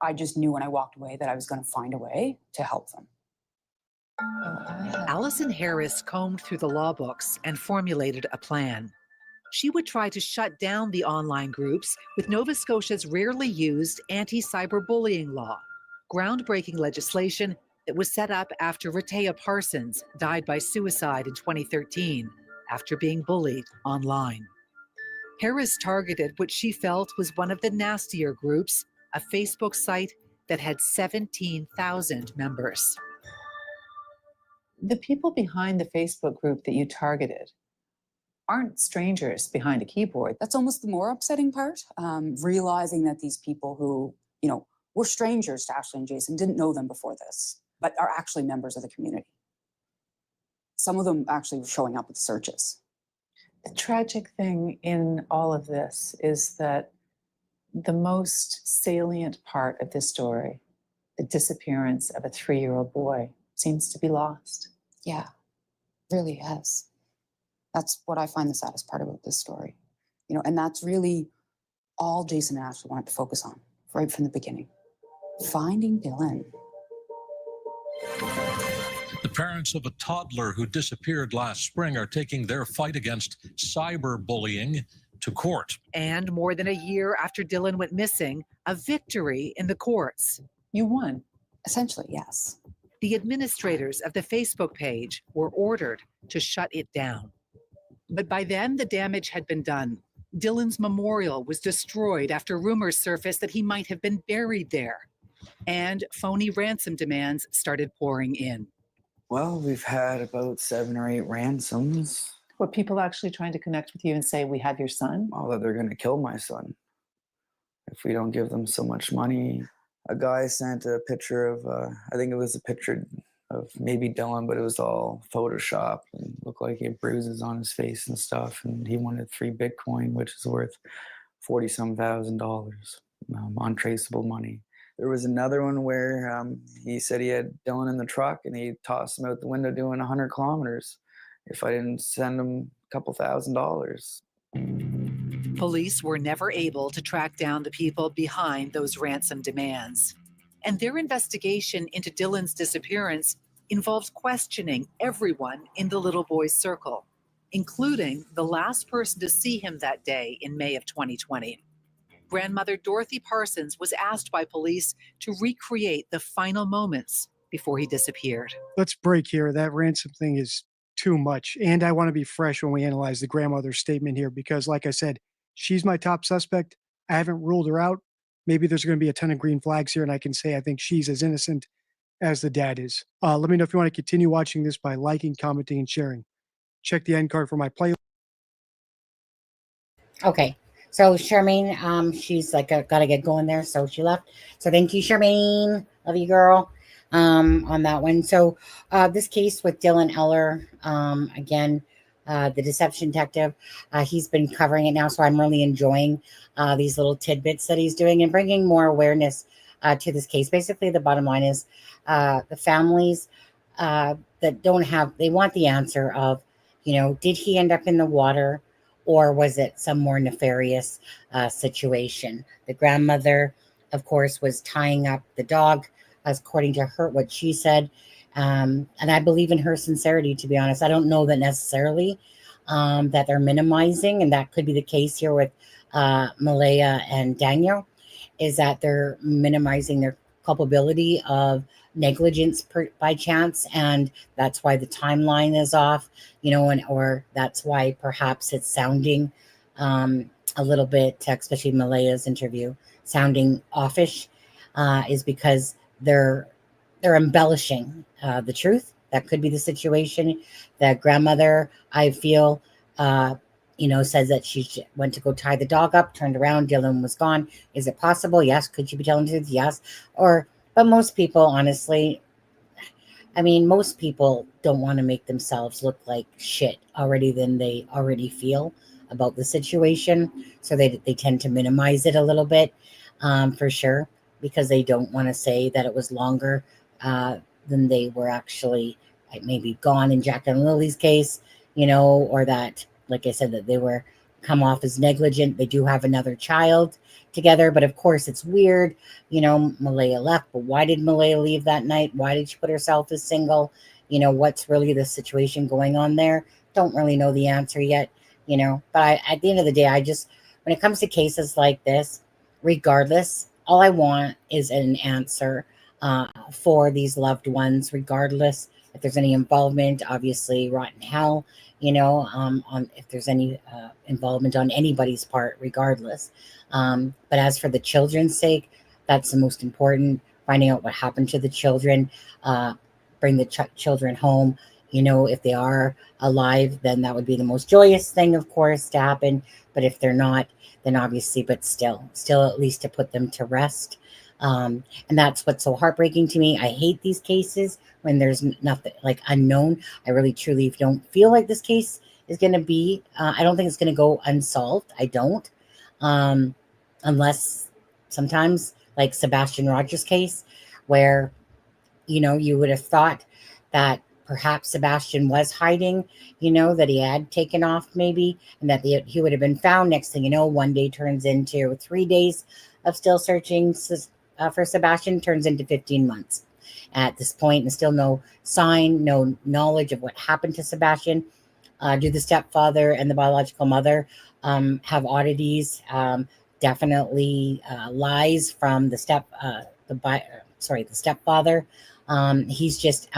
I just knew when I walked away that I was going to find a way to help them. Allison Harris combed through the law books and formulated a plan. She would try to shut down the online groups with Nova Scotia's rarely used anti-cyberbullying law, groundbreaking legislation that was set up after Rehtaeh Parsons died by suicide in 2013 after being bullied online. Harris targeted what she felt was one of the nastier groups, a Facebook site that had 17,000 members. The people behind the Facebook group that you targeted aren't strangers behind a keyboard. That's almost the more upsetting part, realizing that these people who, were strangers to Ashley and Jason, didn't know them before this, but are actually members of the community. Some of them actually were showing up with searches. The tragic thing in all of this is that the most salient part of this story, the disappearance of a 3-year-old boy, seems to be lost. Yeah, really has. That's what I find the saddest part about this story. And that's really all Jason and Ashley wanted to focus on right from the beginning. Finding Dylan. The parents of a toddler who disappeared last spring are taking their fight against cyberbullying to court. And more than a year after Dylan went missing, a victory in the courts. You won. Essentially, yes. The administrators of the Facebook page were ordered to shut it down. But by then, the damage had been done. Dylan's memorial was destroyed after rumors surfaced that he might have been buried there. And phony ransom demands started pouring in. Well, we've had about 7 or 8 ransoms. Were people actually trying to connect with you and say, we have your son? Well, that they're going to kill my son if we don't give them so much money. A guy sent a picture of, I think it was a picture of maybe Dylan, but it was all Photoshop and looked like he had bruises on his face and stuff. And he wanted 3 Bitcoin, which is worth $40-some thousand, untraceable money. There was another one where he said he had Dylan in the truck and he tossed him out the window doing 100 kilometers if I didn't send him a couple $1,000s. Police were never able to track down the people behind those ransom demands. And their investigation into Dylan's disappearance involved questioning everyone in the little boy's circle, including the last person to see him that day in May of 2020. Grandmother Dorothy Parsons was asked by police to recreate the final moments before he disappeared. Let's break here. That ransom thing is too much. And I want to be fresh when we analyze the grandmother's statement here because, like I said, she's my top suspect. I haven't ruled her out. Maybe there's going to be a ton of green flags here, and I can say I think she's as innocent as the dad is. Let me know if you want to continue watching this by liking, commenting, and sharing. Check the end card for my playlist. Okay. So Charmaine, she's like, got to get going there. So she left. So thank you, Charmaine. Love you, girl, on that one. So this case with Dylan Eller, again, the deception detective, he's been covering it now. So I'm really enjoying these little tidbits that he's doing and bringing more awareness to this case. Basically, the bottom line is the families that don't have, they want the answer of, did he end up in the water? Or was it some more nefarious situation? The grandmother, of course, was tying up the dog, according to her, what she said. And I believe in her sincerity, to be honest. I don't know that necessarily that they're minimizing, and that could be the case here with Malaya and Daniel, is that they're minimizing their culpability of negligence by chance, and that's why the timeline is off, or that's why perhaps it's sounding a little bit, especially Malaya's interview, sounding offish, is because they're embellishing the truth. That could be the situation. The grandmother, I feel, says that she went to go tie the dog up, turned around, Dylan was gone. Is it possible? Yes. Could she be telling the truth? Yes. But most people, honestly, most people don't want to make themselves look like shit already than they already feel about the situation. So they tend to minimize it a little bit, for sure, because they don't want to say that it was longer than they were actually maybe gone in Jack and Lily's case, or that, like I said, that they were come off as negligent. They do have another child together, but of course it's weird, Malaya left, but why did Malaya leave that night? Why did she put herself as single? What's really the situation going on there? Don't really know the answer yet, but at the end of the day, when it comes to cases like this, regardless, all I want is an answer for these loved ones, regardless if there's any involvement, obviously rotten hell, on if there's any involvement on anybody's part, regardless. But as for the children's sake, that's the most important, finding out what happened to the children, bring the children home. If they are alive, then that would be the most joyous thing, of course, to happen. But if they're not, then obviously, but still at least to put them to rest. And that's what's so heartbreaking to me. I hate these cases when there's nothing like unknown. I really truly don't feel like this case is going to be, I don't think it's going to go unsolved. I don't. Unless sometimes like Sebastian Rogers' case, where, you would have thought that perhaps Sebastian was hiding, that he had taken off maybe, and that he would have been found. Next thing you know, one day turns into 3 days of still searching for Sebastian, turns into 15 months at this point, and still no sign, no knowledge of what happened to Sebastian. Do the stepfather and the biological mother have oddities? Definitely lies from the stepfather. He's just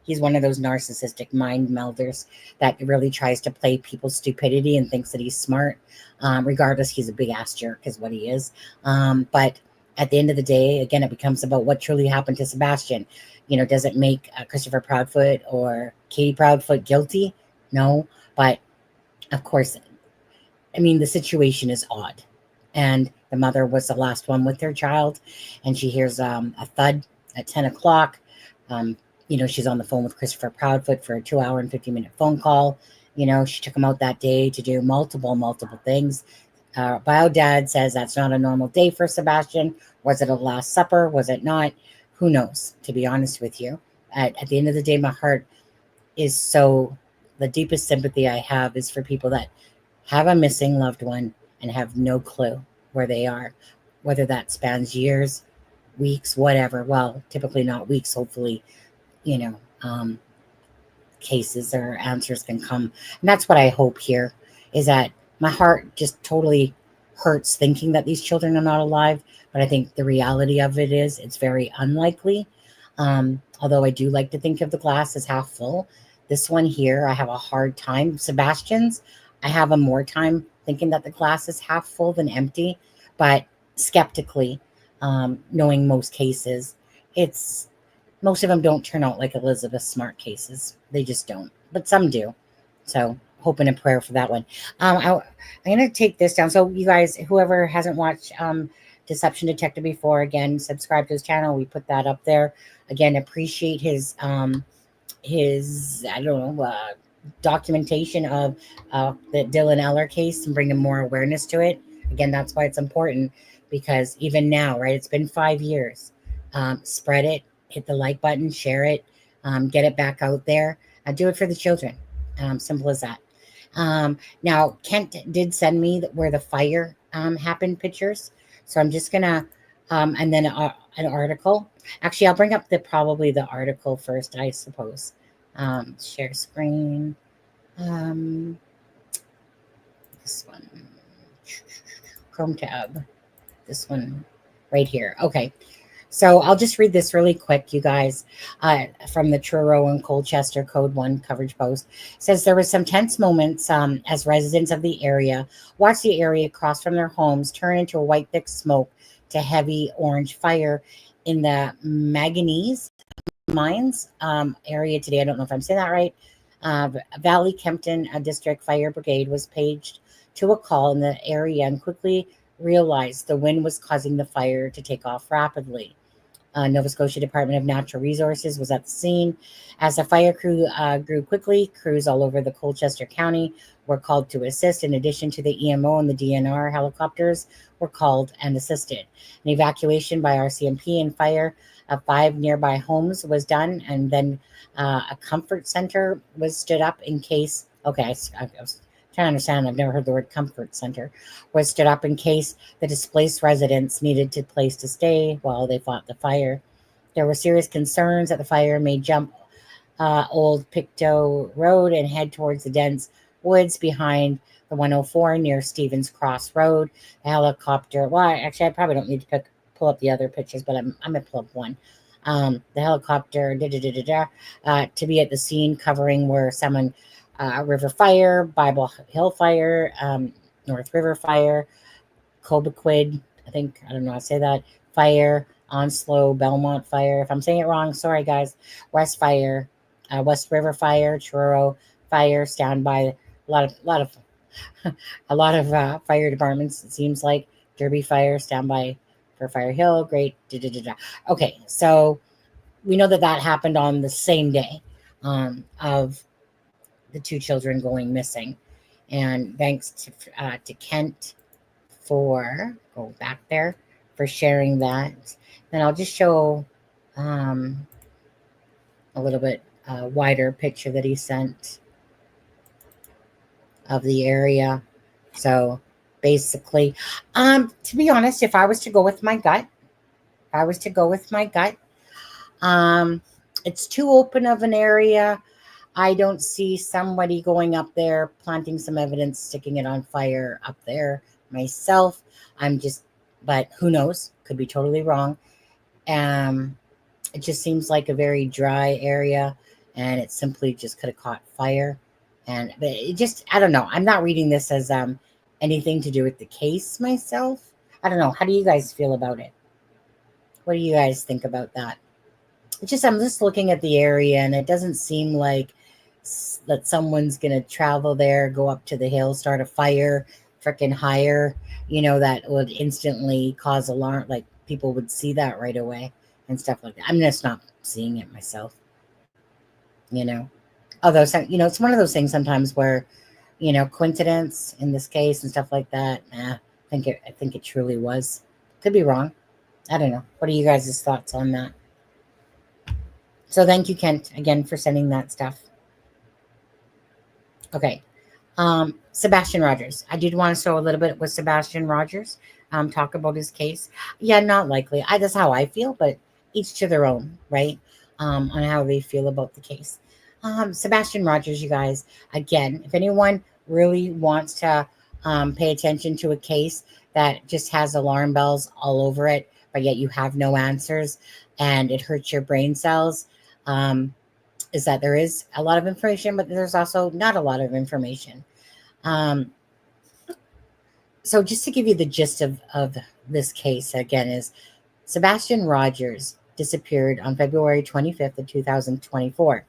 he's one of those narcissistic mind melders that really tries to play people's stupidity and thinks that he's smart. Regardless, he's a big ass jerk is what he is. But at the end of the day, again, it becomes about what truly happened to Sebastian. Does it make Christopher Proudfoot or Katie Proudfoot guilty? No. But of course, the situation is odd. And the mother was the last one with her child, and she hears a thud at 10 o'clock. She's on the phone with Christopher Proudfoot for a 2-hour and 50-minute phone call. She took him out that day to do multiple things. Bio dad says that's not a normal day for Sebastian. Was it a Last Supper? Was it not? Who knows, to be honest with you. At the end of the day, my heart is the deepest sympathy I have is for people that have a missing loved one and have no clue where they are, whether that spans years, weeks, whatever. Well, typically not weeks, hopefully, cases or answers can come. And that's what I hope here, is that my heart just totally hurts thinking that these children are not alive. But I think the reality of it is it's very unlikely. Although I do like to think of the glass as half full. This one here, I have a hard time. Sebastian's, I have a more time thinking that the glass is half full than empty. But skeptically, knowing most cases, most of them don't turn out like Elizabeth Smart cases. They just don't, but some do. So hoping and prayer for that one. I'm going to take this down. So you guys, whoever hasn't watched Deception Detective before, again, subscribe to his channel. We put that up there. Again, appreciate his documentation of the Dylan Eller case and bringing more awareness to it. Again, that's why it's important, because even now, right, it's been 5 years. Spread it, hit the like button, share it, get it back out there. Do it for the children. Simple as that. Now, Kent did send me where the fire happened pictures. So I'm just going to, and then an article. Actually, I'll bring up probably the article first, I suppose. Share screen. This one. Chrome tab. This one right here. Okay. So I'll just read this really quick, you guys, from the Truro and Colchester Code 1 coverage post. It says there was some tense moments as residents of the area watched the area across from their homes turn into a white thick smoke to heavy orange fire in the manganese mines area today. I don't know if I'm saying that right. Valley Kempton District Fire Brigade was paged to a call in the area and quickly realized the wind was causing the fire to take off rapidly. Nova Scotia Department of Natural Resources was at the scene. As the fire crew grew quickly, crews all over the Colchester County were called to assist. In addition to the EMO and the DNR helicopters were called and assisted. An evacuation by RCMP and fire of 5 nearby homes was done, and then a comfort center was stood up in case. Okay, I was trying to understand. I've never heard the word comfort center. Was stood up in case the displaced residents needed a place to stay while they fought the fire. There were serious concerns that the fire may jump Old Pictou Road and head towards the dense woods behind the 104 near Stevens Cross Road. The helicopter. Well, actually, I probably don't need to pull up the other pictures, but I'm gonna pull up one. The helicopter to be at the scene, covering where someone River Fire, Bible Hill Fire, North River Fire, Cobequid, I don't know how to say that, Fire, Onslow, Belmont Fire. If I'm saying it wrong, sorry guys. West Fire, West River Fire, Truro Fire, standby. A lot of fire departments. It seems like Derby Fire, standby for Fire Hill. Great. Okay, so we know that happened on the same day of the 2 children going missing, and thanks to Kent for sharing that. Then I'll just show a little bit wider picture that he sent of the area. So basically, to be honest, if I was to go with my gut, it's too open of an area. I don't see somebody going up there, planting some evidence, sticking it on fire up there myself. But who knows? Could be totally wrong. It just seems like a very dry area, and it simply just could have caught fire. But it just, I don't know. I'm not reading this as anything to do with the case myself. I don't know. How do you guys feel about it? What do you guys think about that? I'm just looking at the area, and it doesn't seem like that someone's going to travel there, go up to the hill, start a fire, freaking higher, that would instantly cause alarm. Like people would see that right away and stuff like that. I'm just not seeing it myself, Although, it's one of those things sometimes where, coincidence in this case and stuff like that. I think it truly was. Could be wrong. I don't know. What are you guys' thoughts on that? So thank you, Kent, again for sending that stuff. Okay. Sebastian Rogers. I did want to show a little bit with Sebastian Rogers, talk about his case. Yeah, not likely. That's how I feel, but each to their own, right? On how they feel about the case. Sebastian Rogers, you guys, again, if anyone really wants to pay attention to a case that just has alarm bells all over it, but yet you have no answers and it hurts your brain cells, is that there is a lot of information, but there's also not a lot of information. So just to give you the gist of this case, again, is Sebastian Rogers disappeared on February 25th of 2024.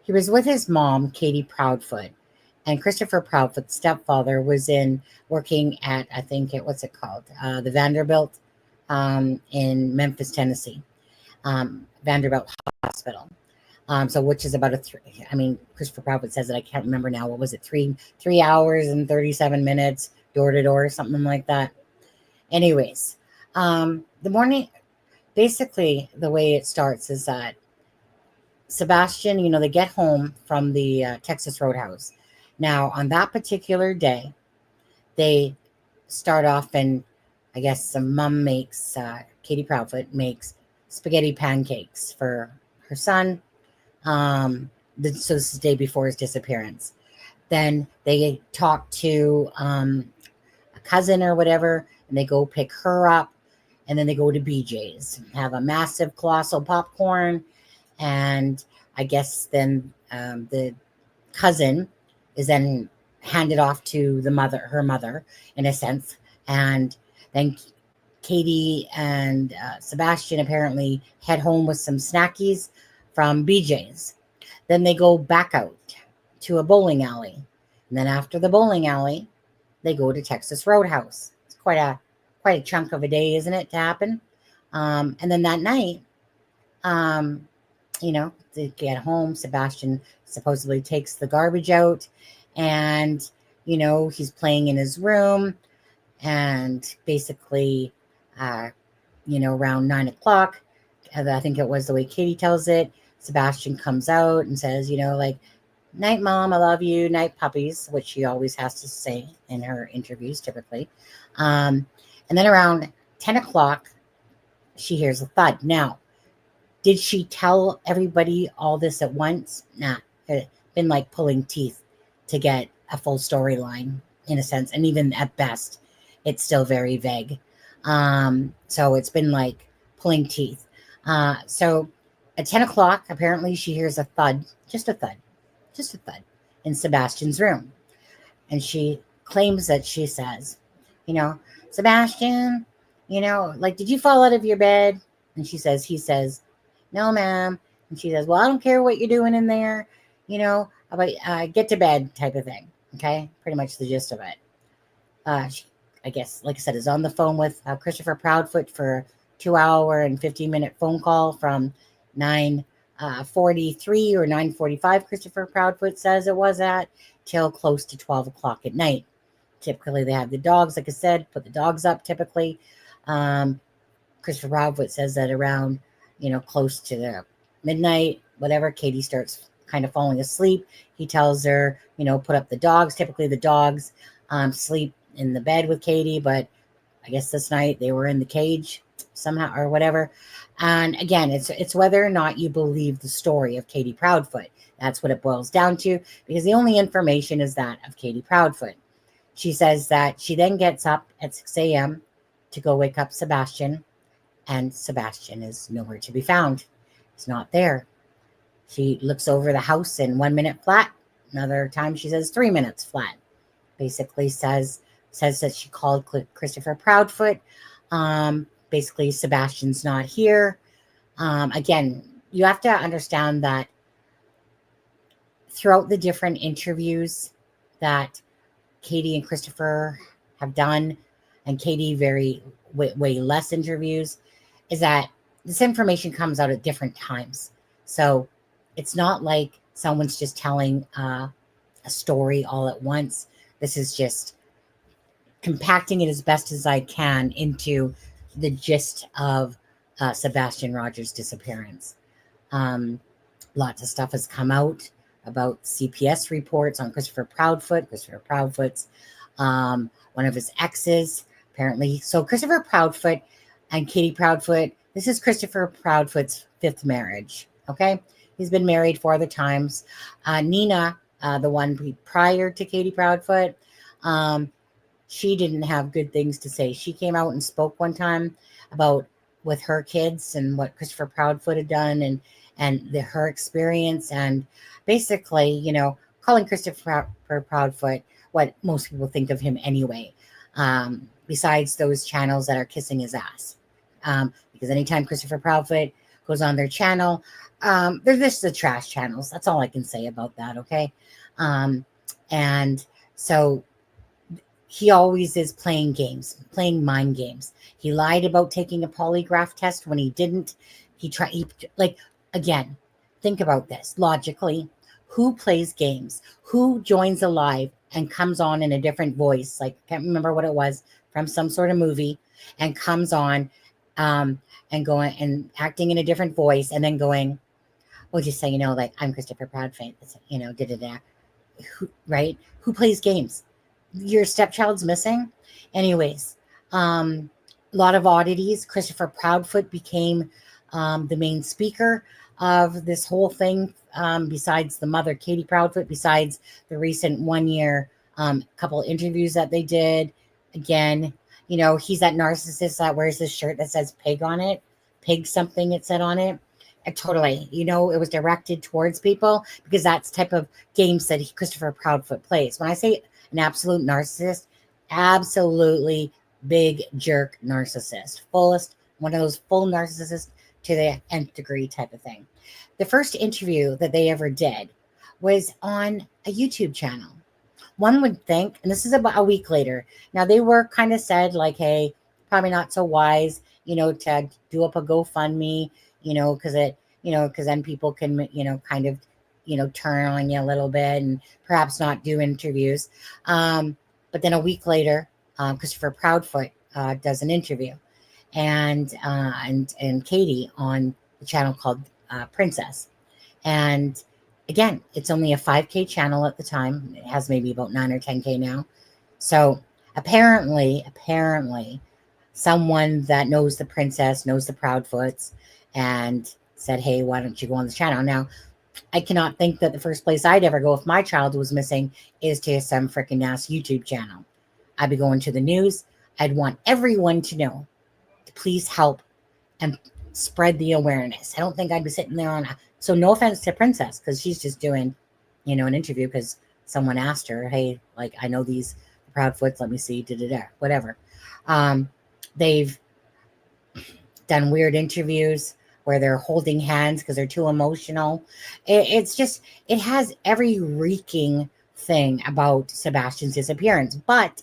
He was with his mom, Katie Proudfoot, and Christopher Proudfoot's stepfather was working at, I think the Vanderbilt in Memphis, Tennessee, Vanderbilt Hospital. So which is about Christopher Proudfoot says that, I can't remember now. What was it? 3 hours and 37 minutes door to door, something like that. Anyways, the morning, basically the way it starts is that Sebastian, they get home from the Texas Roadhouse. Now, on that particular day, they start off, and I guess some mom makes, Katie Proudfoot makes spaghetti pancakes for her son. So this is the day before his disappearance. Then they talk to a cousin or whatever, and they go pick her up, and then they go to BJ's, have a massive colossal popcorn, and I guess then the cousin is then handed off to her mother, in a sense, and then Katie and Sebastian apparently head home with some snackies from BJ's. Then they go back out to a bowling alley, and then after the bowling alley, they go to Texas Roadhouse. It's quite a chunk of a day, isn't it, to happen? And then that night, they get home. Sebastian supposedly takes the garbage out, and he's playing in his room, and basically around 9 o'clock, I think it was the way Katie tells it, Sebastian comes out and says, like, night, Mom, I love you, night, puppies, which she always has to say in her interviews typically. And then around 10 o'clock, she hears a thud. Now, did she tell everybody all this at once? Nah, it's been like pulling teeth to get a full storyline in a sense. And even at best, it's still very vague. So it's been like pulling teeth. So at 10 o'clock, apparently she hears a thud, just a thud in Sebastian's room. And she claims that she says, Sebastian, like, did you fall out of your bed? And he says, no, ma'am. And she says, well, I don't care what you're doing in there, about get to bed type of thing. Okay. Pretty much the gist of it. She, I guess, like I said, is on the phone with Christopher Proudfoot for a 2-hour and 15-minute phone call from 9:43 or 9:45. Christopher Proudfoot says it was at till close to 12 o'clock at night. Typically, they have the dogs, like I said, put the dogs up typically. Christopher Proudfoot says that around, close to the midnight, whatever, Katie starts kind of falling asleep. He tells her, put up the dogs. Typically, the dogs sleep in the bed with Katie, but I guess this night they were in the cage somehow or whatever. And again, it's whether or not you believe the story of Katie Proudfoot. That's what it boils down to, because the only information is that of Katie Proudfoot. She says that she then gets up at 6 a.m. to go wake up Sebastian, and Sebastian is nowhere to be found. He's not there. She looks over the house in 1 minute flat. Another time she says 3 minutes flat. Basically says that she called Christopher Proudfoot. Basically, Sebastian's not here. Again, you have to understand that throughout the different interviews that Katie and Christopher have done, and Katie way less interviews, is that this information comes out at different times. So it's not like someone's just telling a story all at once. This is just compacting it as best as I can into the gist of Sebastian Rogers' disappearance. Lots of stuff has come out about CPS reports on Christopher Proudfoot. Christopher Proudfoot's one of his exes, apparently. So Christopher Proudfoot and Katie Proudfoot, this is Christopher Proudfoot's 5th marriage, okay? He's been married 4 other times. Nina, the one prior to Katie Proudfoot, she didn't have good things to say. She came out and spoke one time about with her kids and what Christopher Proudfoot had done and her experience, and basically, calling Christopher Proudfoot what most people think of him anyway, besides those channels that are kissing his ass. Because anytime Christopher Proudfoot goes on their channel, they're just the trash channels. That's all I can say about that, okay? And so he always is playing games, playing mind games. He lied about taking a polygraph test when he didn't. Again, think about this logically. Who plays games? Who joins a live and comes on in a different voice? Like, I can't remember what it was, from some sort of movie, and comes on and going and acting in a different voice, and then going, well, just say, like, I'm Christopher Proudfoot, right? Who plays games? Your stepchild's missing. Anyways, a lot of oddities. Christopher Proudfoot became the main speaker of this whole thing, besides the mother, Katie Proudfoot, besides the recent 1-year couple interviews that they did. Again, he's that narcissist that wears this shirt that says pig on it. Pig something it said on it. Totally. It was directed towards people because that's the type of games that Christopher Proudfoot plays. When I say an absolute narcissist, absolutely big jerk narcissist. One of those full narcissists to the nth degree type of thing. The first interview that they ever did was on a YouTube channel. One would think, and this is about a week later. Now, they were kind of said like, hey, probably not so wise, to do up a GoFundMe, because then people can, kind of, turn on you a little bit and perhaps not do interviews. But then a week later, Christopher Proudfoot does an interview. and Katie on the channel called Princess. And again, it's only a 5K channel at the time. It has maybe about 9 or 10K now. So apparently, someone that knows the princess, knows the Proudfoots, and said, hey, why don't you go on the channel? Now, I cannot think that the first place I'd ever go if my child was missing is to some freaking ass YouTube channel. I'd be going to the news. I'd want everyone to know to please help and spread the awareness. I don't think I'd be sitting there on so no offense to Princess, because she's just doing, an interview because someone asked her, hey, like, I know these Proudfoots, let me see, whatever. They've done weird interviews where they're holding hands because they're too emotional. It's just, it has every reeking thing about Sebastian's disappearance, but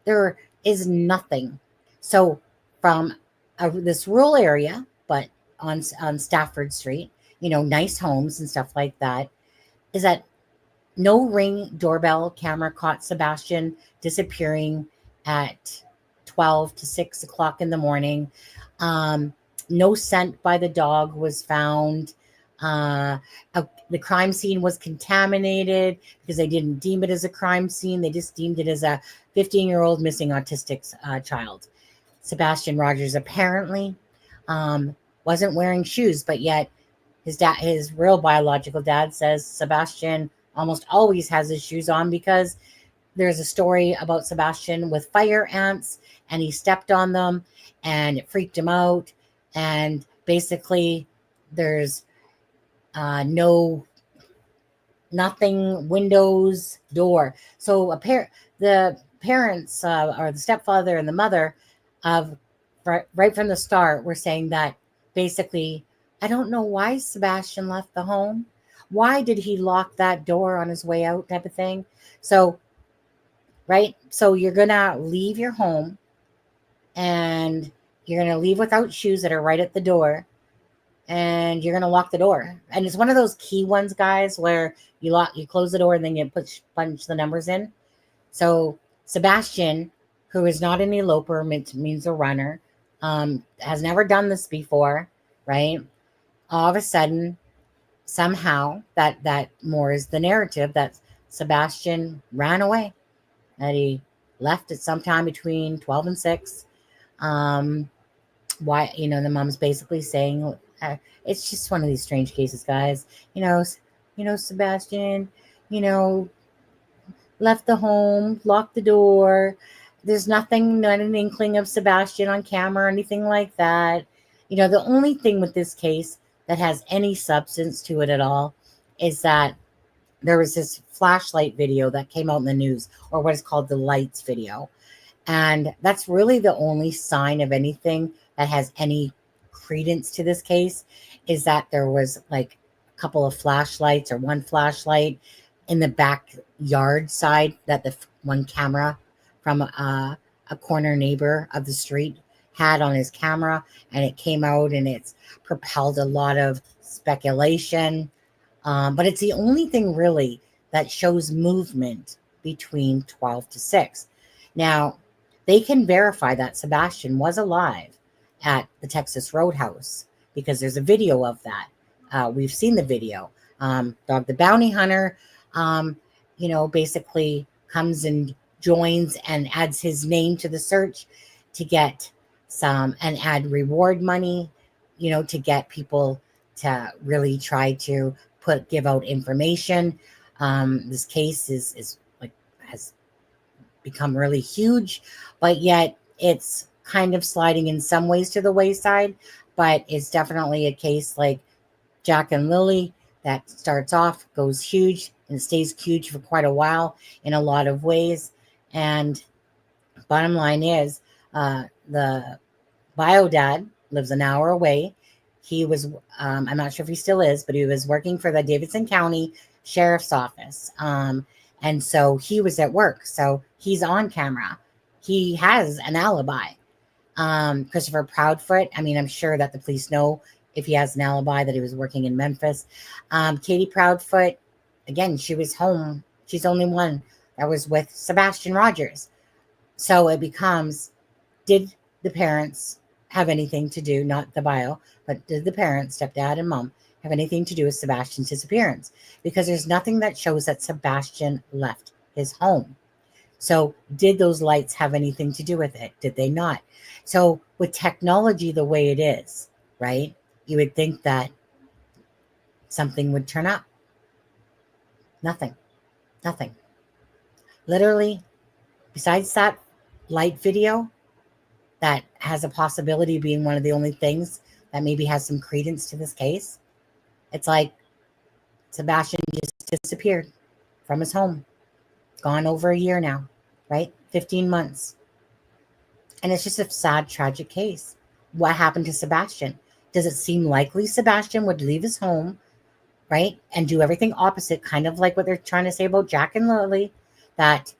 there is nothing. So from this rural area, but on Stafford Street, nice homes and stuff like that, is that no Ring doorbell camera caught Sebastian disappearing at 12 to 6 o'clock in the morning. No scent by the dog was found. The crime scene was contaminated because they didn't deem it as a crime scene. They just deemed it as a 15-year-old missing autistic child. Sebastian Rogers apparently wasn't wearing shoes, but yet his real biological dad says Sebastian almost always has his shoes on because there's a story about Sebastian with fire ants and he stepped on them and it freaked him out. And basically there's nothing, windows, door. So the parents or the stepfather and the mother of right from the start were saying that basically, I don't know why Sebastian left the home. Why did he lock that door on his way out, type of thing? So, right? So you're going to leave your home and you're going to leave without shoes that are right at the door and you're going to lock the door. And it's one of those key ones, guys, where you close the door and then you punch the numbers in. So Sebastian, who is not an eloper, means a runner, has never done this before, right? All of a sudden, somehow, that more is the narrative that Sebastian ran away, that he left at some time between 12 and 6. Why, the mom's basically saying, it's just one of these strange cases, guys. Sebastian, left the home, locked the door. There's not an inkling of Sebastian on camera or anything like that. The only thing with this case that has any substance to it at all is that there was this flashlight video that came out in the news, or what is called the lights video. And that's really the only sign of anything that has any credence to this case, is that there was like a couple of flashlights or one flashlight in the backyard side that the one camera from a corner neighbor of the street had on his camera, and it came out and it's propelled a lot of speculation. But it's the only thing really that shows movement between 12 to 6. Now, they can verify that Sebastian was alive at the Texas Roadhouse because there's a video of that. We've seen the video. Dog the Bounty Hunter, basically comes and joins and adds his name to the search to get some and add reward money, to get people to really try to give out information. This case has become really huge, but yet it's kind of sliding in some ways to the wayside. But it's definitely a case like Jack and Lily that starts off, goes huge, and stays huge for quite a while in a lot of ways. And bottom line is, the bio dad lives an hour away. He was, I'm not sure if he still is, but he was working for the Davidson County Sheriff's Office. And so he was at work. So he's on camera. He has an alibi. Christopher Proudfoot, I'm sure that the police know if he has an alibi that he was working in Memphis. Katie Proudfoot, again, she was home. She's the only one that was with Sebastian Rogers. So it becomes, did the parents have anything to do, not the bio, but did the parents, stepdad and mom, have anything to do with Sebastian's disappearance? Because there's nothing that shows that Sebastian left his home. So did those lights have anything to do with it? Did they not? So with technology the way it is, right, you would think that something would turn up. Nothing. Literally, besides that light video that has a possibility of being one of the only things that maybe has some credence to this case, it's like Sebastian just disappeared from his home. Gone over a year now, right? 15 months. And it's just a sad, tragic case. What happened to Sebastian? Does it seem likely Sebastian would leave his home, right, and do everything opposite, kind of like what they're trying to say about Jack and Lily, that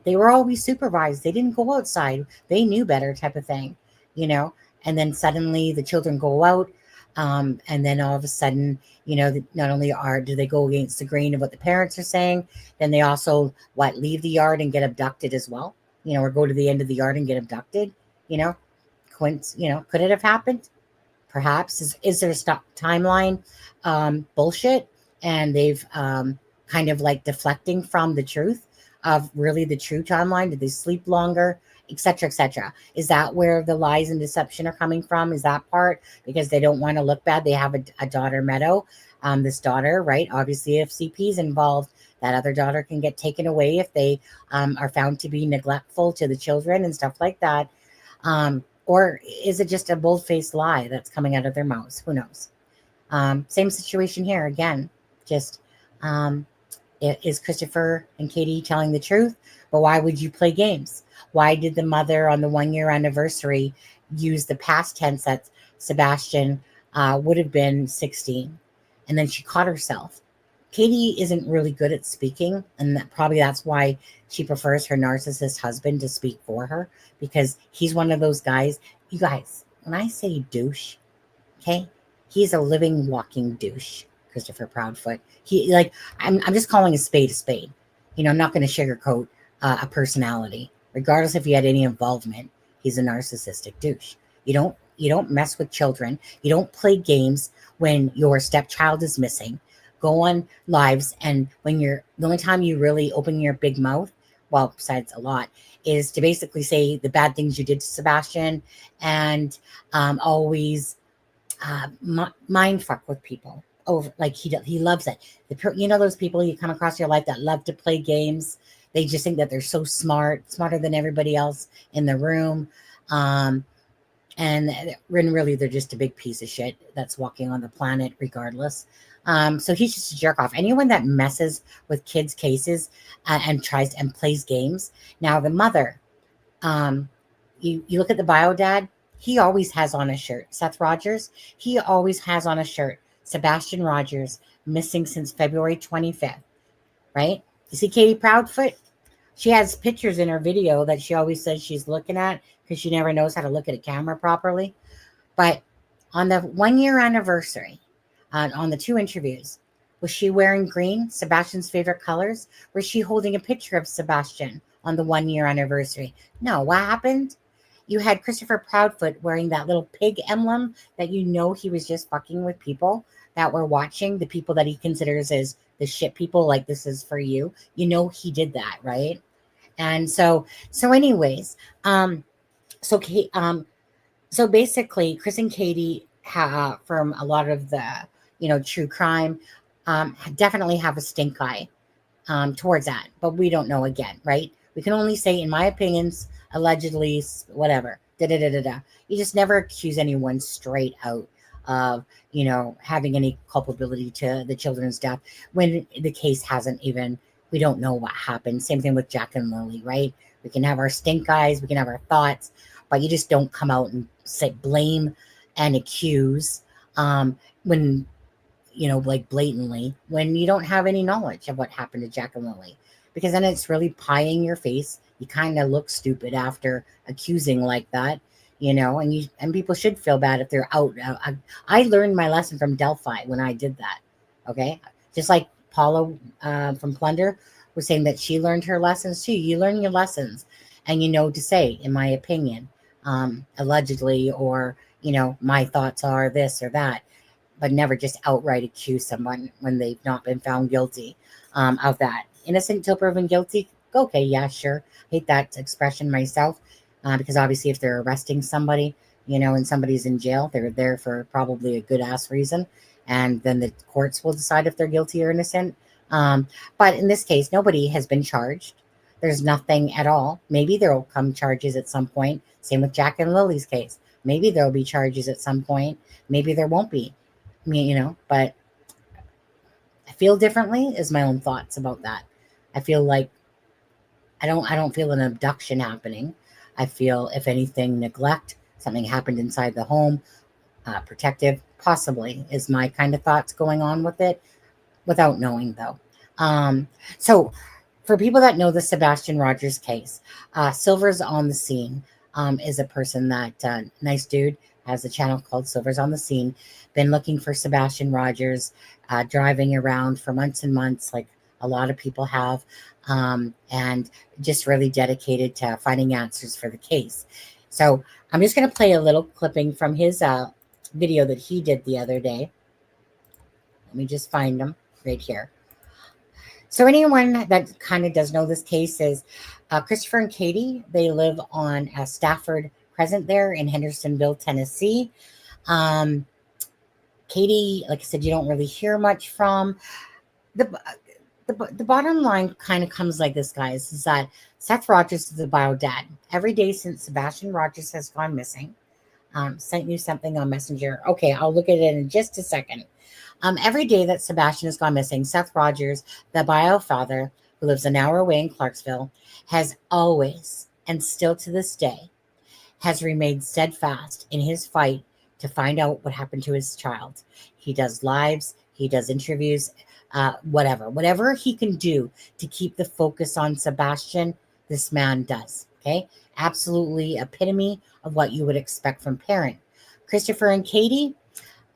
they were always supervised. They didn't go outside. They knew better type of thing, you know? And then suddenly the children go out, and then all of a sudden, you know, not only do they go against the grain of what the parents are saying, then they also, leave the yard and get abducted as well, you know, or go to the end of the yard and get abducted, you know? Could it have happened? Perhaps. Is there a timeline bullshit, and they've kind of like deflecting from the truth of really the true timeline? Did they sleep longer, etc., etc.? Is that where the lies and deception are coming from? Is that part because they don't want to look bad? They have a daughter, Meadow. This daughter, right? Obviously, if CP is involved, that other daughter can get taken away if they are found to be neglectful to the children and stuff like that. Or is it just a bold-faced lie that's coming out of their mouths? Who knows? Same situation here again. Just is Christopher and Katie telling the truth? But why would you play games? Why did the mother on the 1-year anniversary use the past tense that Sebastian would have been 16? And then she caught herself. Katie isn't really good at speaking, and that's why she prefers her narcissist husband to speak for her, because he's one of those guys. You guys, when I say douche, okay, he's a living, walking douche, Christopher Proudfoot. I'm just calling a spade a spade. You know, I'm not going to sugarcoat a personality, regardless if he had any involvement. He's a narcissistic douche. You don't mess with children. You don't play games when your stepchild is missing. Go on lives, and when the only time you really open your big mouth, well, besides a lot, is to basically say the bad things you did to Sebastian, and always mind fuck with people. Over, like he loves it. You know those people you come across in your life that love to play games. They just think that they're so smarter than everybody else in the room. And really, they're just a big piece of shit that's walking on the planet regardless. So he's just a jerk off. Anyone that messes with kids' cases and tries and plays games. Now, the mother, you look at the bio dad, he always has on a shirt. Seth Rogers, he always has on a shirt. Sebastian Rogers, missing since February 25th, right? You see Katie Proudfoot? She has pictures in her video that she always says she's looking at because she never knows how to look at a camera properly. But on the 1-year anniversary, on the 2 interviews, was she wearing green, Sebastian's favorite colors? Was she holding a picture of Sebastian on the 1-year anniversary? No. What happened? You had Christopher Proudfoot wearing that little pig emblem that you know he was just fucking with people that were watching, the people that he considers as the shit people, like this is for you. You know he did that, right? And so anyways, so basically Chris and Katie from a lot of the, true crime, definitely have a stink eye towards that, but we don't know again, right? We can only say, in my opinions, allegedly, whatever, You just never accuse anyone straight out of, having any culpability to the children's death when the case hasn't even, we don't know what happened. Same thing with Jack and Lily, right? We can have our stink eyes, we can have our thoughts, but you just don't come out and say blame and accuse when, like blatantly, when you don't have any knowledge of what happened to Jack and Lily, because then it's really pie in your face. You kind of look stupid after accusing like that, and people should feel bad if they're out. I learned my lesson from Delphi when I did that. Okay. Just like Paula from Plunder was saying that she learned her lessons too. You learn your lessons and you know to say, in my opinion, allegedly, or, my thoughts are this or that, but never just outright accuse someone when they've not been found guilty of that. Innocent till proven guilty. Okay, yeah, sure. Hate that expression myself, because obviously if they're arresting somebody, and somebody's in jail, they're there for probably a good ass reason. And then the courts will decide if they're guilty or innocent. But in this case, nobody has been charged. There's nothing at all. Maybe there will come charges at some point. Same with Jack and Lily's case. Maybe there'll be charges at some point. Maybe there won't be. But I feel differently is my own thoughts about that. I feel like I don't feel an abduction happening. I feel, if anything, neglect. Something happened inside the home. Protective, possibly, is my kind of thoughts going on with it, without knowing, though. So for people that know the Sebastian Rogers case, Silver's on the Scene is a person that, nice dude, has a channel called Silver's on the Scene, been looking for Sebastian Rogers, driving around for months and months, like a lot of people have, and just really dedicated to finding answers for the case. So I'm just going to play a little clipping from his video that he did the other day. Let me just find him right here. So anyone that kind of does know this case is Christopher and Katie. They live on Stafford Crescent there in Hendersonville, Tennessee. Katie, like I said, you don't really hear much from. The bottom line kind of comes like this, guys, is that Seth Rogers is the bio dad. Every day since Sebastian Rogers has gone missing, sent you something on Messenger. Okay, I'll look at it in just a second. Every day that Sebastian has gone missing, Seth Rogers, the bio father, who lives an hour away in Clarksville, has always, and still to this day, has remained steadfast in his fight to find out what happened to his child. He does lives, he does interviews, whatever he can do to keep the focus on Sebastian, this man does. Okay, absolutely epitome of what you would expect from parent. Christopher and Katie,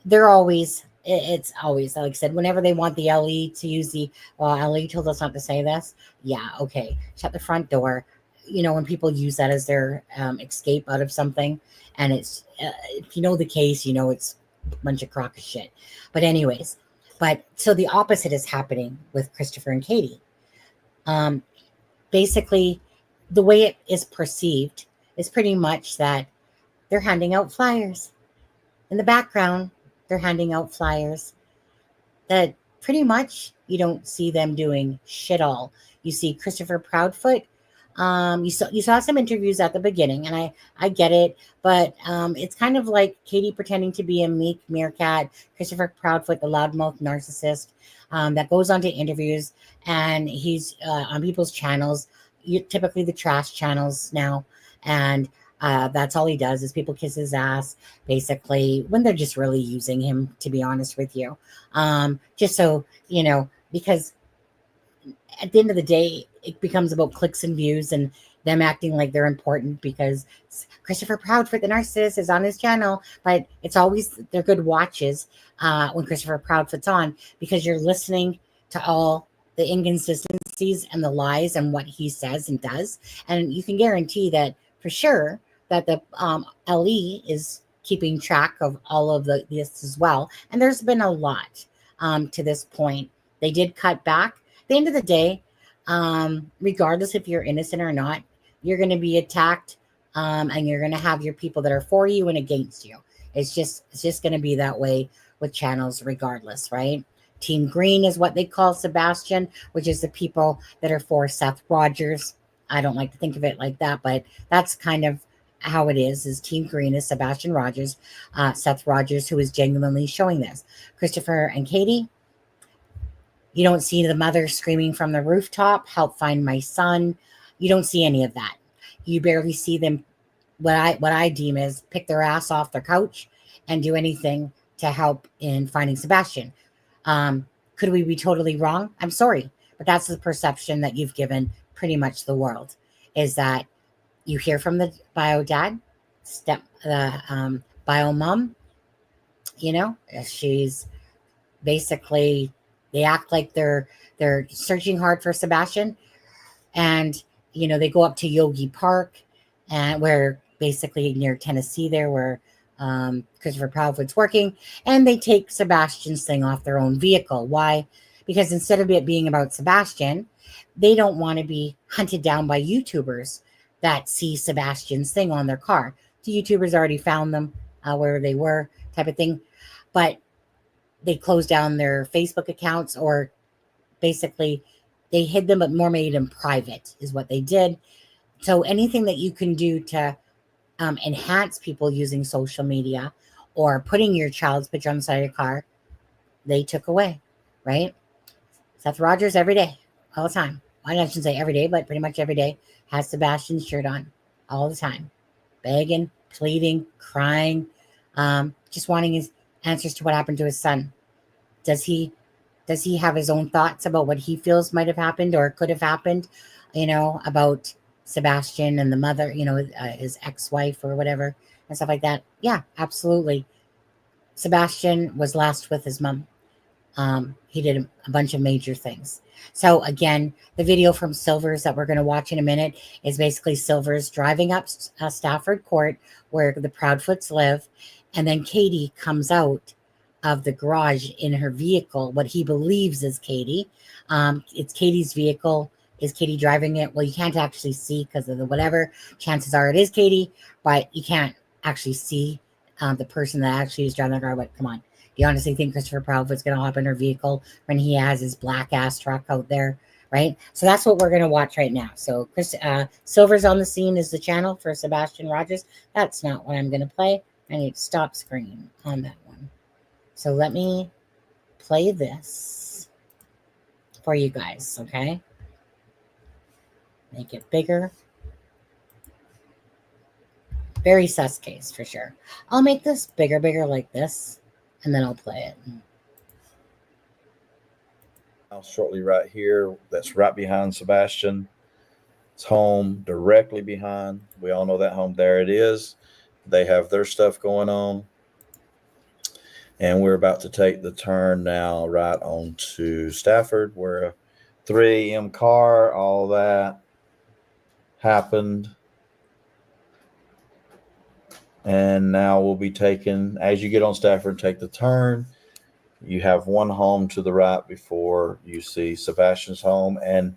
they're always, it's always, like I said, whenever they want the LE to use LE told us not to say this. Yeah, okay, shut the front door. When people use that as their escape out of something, and it's if you know the case, it's a bunch of crock of shit. But anyways, so the opposite is happening with Christopher and Katie. Basically, the way it is perceived is pretty much that they're handing out flyers. In the background, they're handing out flyers that pretty much you don't see them doing shit all. You see Christopher Proudfoot. You saw some interviews at the beginning, and I get it, but it's kind of like Katie pretending to be a meek meerkat, Christopher Proudfoot, the loudmouth narcissist that goes on to interviews, and he's on people's channels, typically the trash channels now, and that's all he does is people kiss his ass, basically, when they're just really using him, to be honest with you. Just so, because at the end of the day, it becomes about clicks and views and them acting like they're important because Christopher Proudfoot, the narcissist, is on his channel, but it's always, they're good watches when Christopher Proudfoot's on, because you're listening to all the inconsistencies and the lies and what he says and does. And you can guarantee that for sure that the LE is keeping track of all of this as well. And there's been a lot to this point. They did cut back. At the end of the day, regardless if you're innocent or not, you're going to be attacked, and you're going to have your people that are for you and against you. It's just going to be that way with channels regardless, right? Team Green is what they call Sebastian, which is the people that are for Seth Rogers. I don't like to think of it like that, but that's kind of how it is Team Green is Sebastian Rogers, Seth Rogers, who is genuinely showing this. Christopher and Katie, you don't see the mother screaming from the rooftop, help find my son. You don't see any of that. You barely see them, what I deem is pick their ass off their couch and do anything to help in finding Sebastian. Could we be totally wrong? I'm sorry, but that's the perception that you've given pretty much the world, is that you hear from the bio dad, the bio mom, she's basically, they act like they're searching hard for Sebastian, and they go up to Yogi Park, and where basically near Tennessee there where Christopher Proudfoot's working, and they take Sebastian's thing off their own vehicle. Why? Because instead of it being about Sebastian, they don't want to be hunted down by YouTubers that see Sebastian's thing on their car. The YouTubers already found them where they were, type of thing. But they closed down their Facebook accounts, or basically they hid them, but more made them private is what they did. So anything that you can do to enhance people using social media or putting your child's picture on the side of your car, they took away, right? Seth Rogers every day, all the time. I shouldn't say every day, but pretty much every day has Sebastian's shirt on all the time, begging, pleading, crying, just wanting his answers to what happened to his son. Does he have his own thoughts about what he feels might have happened or could have happened, about Sebastian and the mother, his ex-wife or whatever and stuff like that? Yeah, absolutely. Sebastian was last with his mom. He did a bunch of major things. So again, the video from Silvers that we're going to watch in a minute is basically Silvers driving up Stafford Court where the Proudfoots live. And then Katie comes out of the garage in her vehicle, what he believes is Katie. It's Katie's vehicle. Is Katie driving it? Well, you can't actually see because of the whatever. Chances are it is Katie, but you can't actually see the person that actually is driving the car. But come on. Do you honestly think Christopher Proudfoot's going to hop in her vehicle when he has his black ass truck out there, right? So that's what we're going to watch right now. So Silver's on the Scene is the channel for Sebastian Rogers. That's not what I'm going to play. I need to stop screen on that one. So let me play this for you guys, okay? Make it bigger. Very sus case for sure. I'll make this bigger like this, and then I'll play it. Shortly right here, that's right behind Sebastian's home, directly behind. We all know that home. There it is. They have their stuff going on. And we're about to take the turn now right onto Stafford, where a 3 a.m. car, all that happened. And now we'll be taking, as you get on Stafford, take the turn. You have one home to the right before you see Sebastian's home. And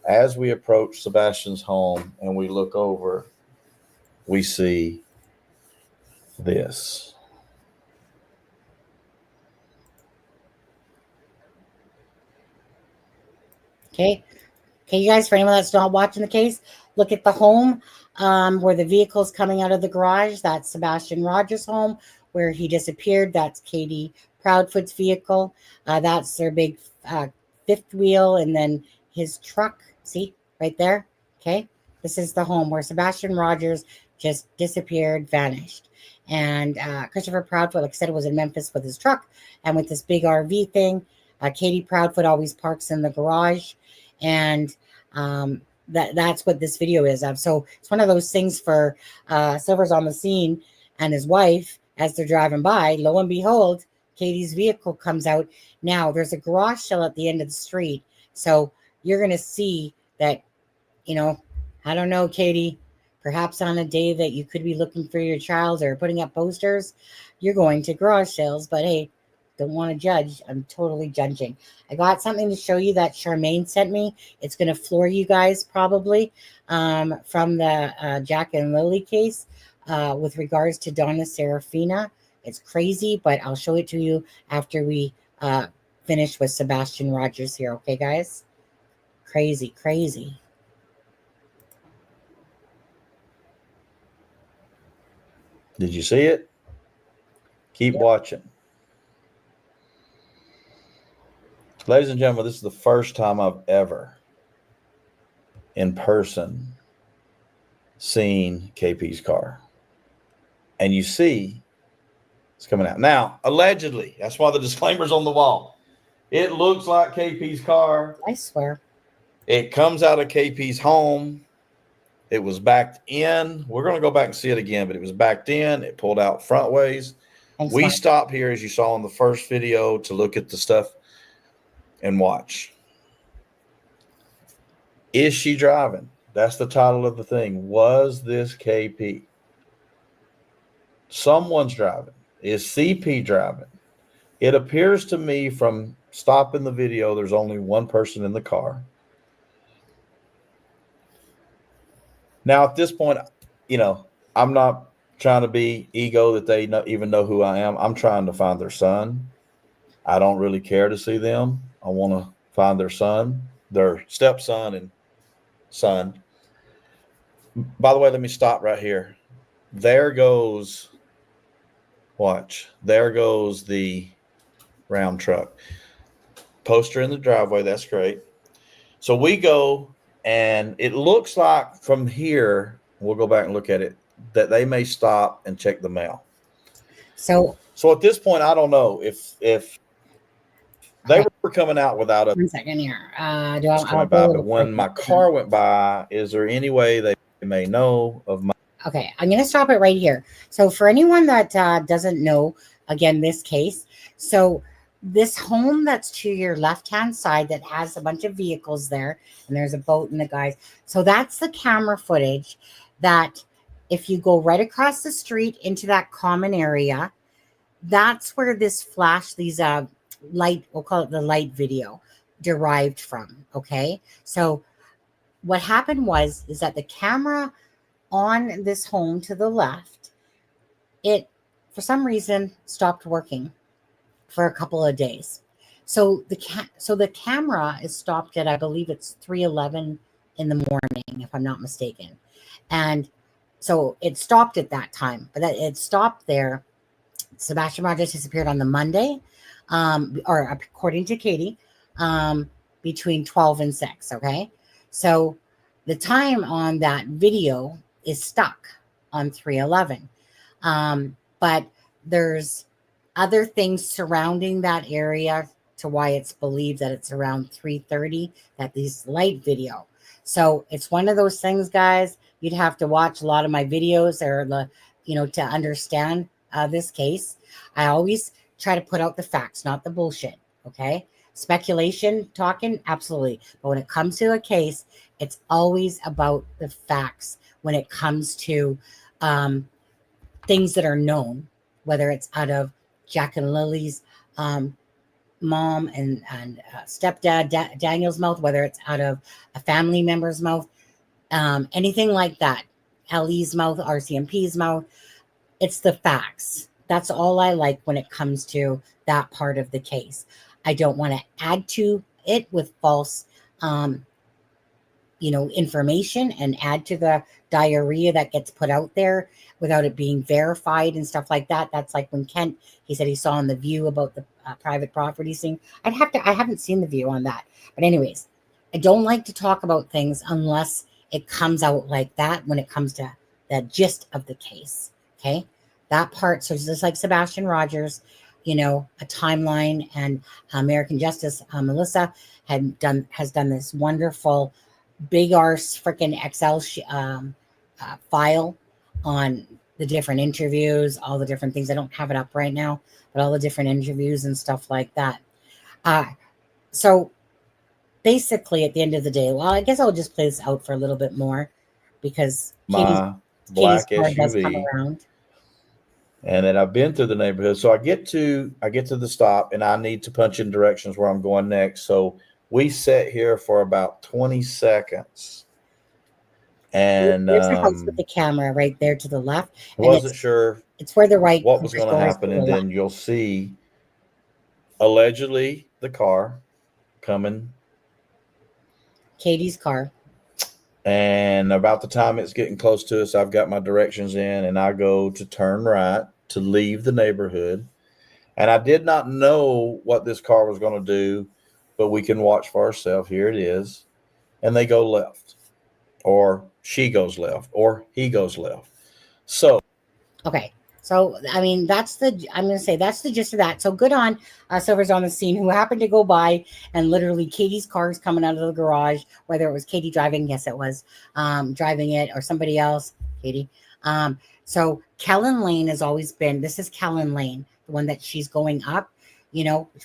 as we approach Sebastian's home and we look over, we see this. Okay, you guys, for anyone that's not watching the case, look at the home where the vehicle's coming out of the garage. That's Sebastian Rogers' home where he disappeared. That's Katie Proudfoot's vehicle. That's their big fifth wheel, and then his truck. See, right there? Okay, this is the home where Sebastian Rogers just disappeared, vanished. And Christopher Proudfoot, like I said, was in Memphis with his truck and with this big RV thing. Katie Proudfoot always parks in the garage. And that's what this video is of. So it's one of those things for Silver's on the Scene and his wife as they're driving by. Lo and behold, Katie's vehicle comes out. Now there's a garage sale at the end of the street. So you're going to see that, I don't know, Katie, perhaps on a day that you could be looking for your child or putting up posters, you're going to garage sales. But hey, don't want to judge. I'm totally judging. I got something to show you that Charmaine sent me. It's going to floor you guys probably from the Jack and Lily case with regards to Donna Serafina. It's crazy, but I'll show it to you after we finish with Sebastian Rogers here. Okay, guys? Crazy, crazy. Did you see it? Keep watching. Ladies and gentlemen, this is the first time I've ever in person seen KP's car. And you see it's coming out. Now, allegedly, that's why the disclaimer's on the wall. It looks like KP's car. I swear. It comes out of KP's home. It was backed in. We're going to go back and see it again, but it was backed in. It pulled out front ways. We stopped here, as you saw in the first video, to look at the stuff and watch. Is she driving? That's the title of the thing. Was this KP? someone's driving. Is CP driving? It appears to me from stopping the video, there's only one person in the car. Now, at this point, I'm not trying to be ego that they even know who I am. I'm trying to find their son. I don't really care to see them. I want to find their son, their stepson and son. By the way, let me stop right here. There goes, watch, there goes the round truck. Poster in the driveway, that's great. So we go, and it looks like from here, we'll go back and look at it, that they may stop and check the mail. So at this point, I don't know if they were coming out without a 1 second here. but when my car went by, is there any way they may know of my? Okay, I'm going to stop it right here. So for anyone that doesn't know, again, this case, so this home that's to your left-hand side that has a bunch of vehicles there, and there's a boat and the guys. So that's the camera footage that if you go right across the street into that common area, that's where this flash, these light, we'll call it the light video, derived from. Okay, so what happened is that the camera on this home to the left, it for some reason stopped working for a couple of days. So the camera is stopped at, I believe it's 3:11 in the morning, if I'm not mistaken. And so it stopped at that time, but it stopped there. Sebastian Rogers disappeared on the Monday, or according to Katie, between 12 and 6. Okay. So the time on that video is stuck on 3:11. But there's other things surrounding that area to why it's believed that it's around 3:30 that these light video. So it's one of those things, guys, you'd have to watch a lot of my videos or, to understand this case. I always try to put out the facts, not the bullshit. Okay. Speculation talking, absolutely. But when it comes to a case, it's always about the facts when it comes to things that are known, whether it's out of Jack and Lily's mom and stepdad Daniel's mouth, whether it's out of a family member's mouth, anything like that, Ellie's mouth, RCMP's mouth. It's the facts. That's all I like when it comes to that part of the case. I don't want to add to it with false information and add to the diarrhea that gets put out there without it being verified and stuff like that. That's like when Kent, he said he saw on The View about the private property thing. I haven't seen The View on that. But anyways, I don't like to talk about things unless it comes out like that when it comes to the gist of the case. Okay. That part. So just like Sebastian Rogers, a timeline, and American Justice, Melissa has done this wonderful big arse freaking Excel file on the different interviews, all the different things. I don't have it up right now, but all the different interviews and stuff like that. So basically at the end of the day, well, I guess I'll just play this out for a little bit more because My black Katie's car does come SUV. around. And then I've been through the neighborhood. So I get to the stop, and I need to punch in directions where I'm going next. So we sat here for about 20 seconds. And there's a house with the camera right there to the left. And wasn't sure it's where the right what was going to goes happen. to And the then you'll see allegedly the car coming. Katie's car. And about the time it's getting close to us, I've got my directions in, and I go to turn right to leave the neighborhood. And I did not know what this car was going to do, but we can watch for ourselves. Here it is. And they go left, or she goes left, or he goes left. So, okay. So, I mean, I'm going to say that's the gist of that. So good on Silver's on the scene, who happened to go by, and literally Katie's car is coming out of the garage, whether it was Katie driving. Yes, it was driving it, or somebody else, Katie. So Kellen Lane has always been, this is Kellen Lane, the one that she's going up,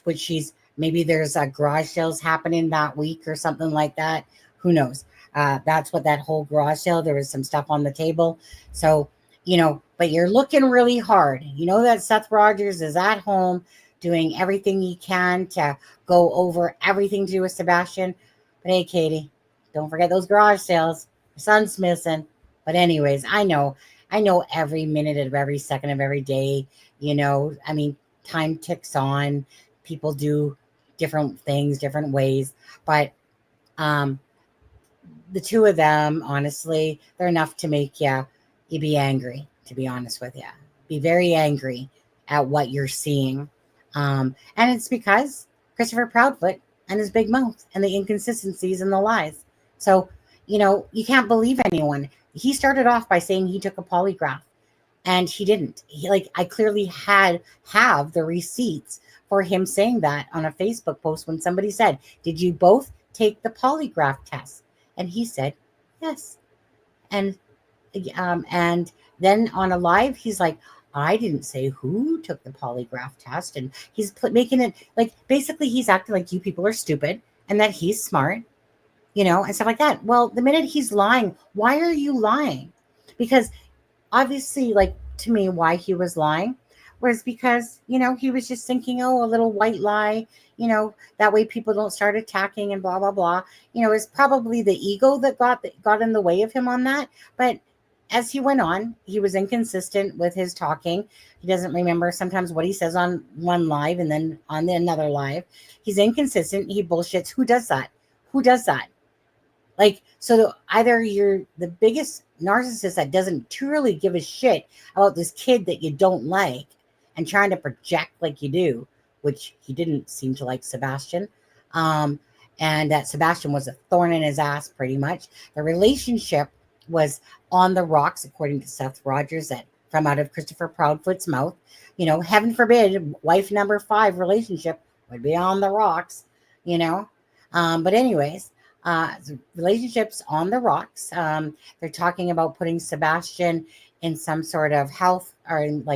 which maybe there's a garage sales happening that week or something like that. Who knows? That's what that whole garage sale, there was some stuff on the table. So but you're looking really hard. You know that Seth Rogers is at home doing everything he can to go over everything to do with Sebastian. But hey, Katie, don't forget those garage sales. Your son's missing. But anyways, I know every minute of every second of every day, I mean, time ticks on. People do different things, different ways. But the two of them, honestly, they're enough to make you be angry, to be honest with you. Be very angry at what you're seeing. And it's because Christopher Proudfoot and his big mouth and the inconsistencies and the lies. So, you can't believe anyone. He started off by saying he took a polygraph, and he didn't. I clearly have the receipts for him saying that on a Facebook post when somebody said, "Did you both take the polygraph test?" And he said, "Yes." And then on a live, he's like, "I didn't say who took the polygraph test." And he's making it basically he's acting like you people are stupid and that he's smart, and stuff like that. Well, the minute he's lying, why are you lying? Because obviously, to me, why he was lying was because, he was just thinking, oh, a little white lie, that way people don't start attacking and blah, blah, blah. It's probably the ego that got in the way of him on that. But as he went on, he was inconsistent with his talking. He doesn't remember sometimes what he says on one live and then on another live. He's inconsistent. He bullshits. Who does that? So either you're the biggest narcissist that doesn't truly give a shit about this kid that you don't like and trying to project like you do, which he didn't seem to like Sebastian. And that Sebastian was a thorn in his ass, pretty much. The relationship was on the rocks, according to Seth Rogers, that from out of Christopher Proudfoot's mouth. Heaven forbid, wife number 5 relationship would be on the rocks, But anyways, relationships on the rocks. They're talking about putting Sebastian in some sort of health or in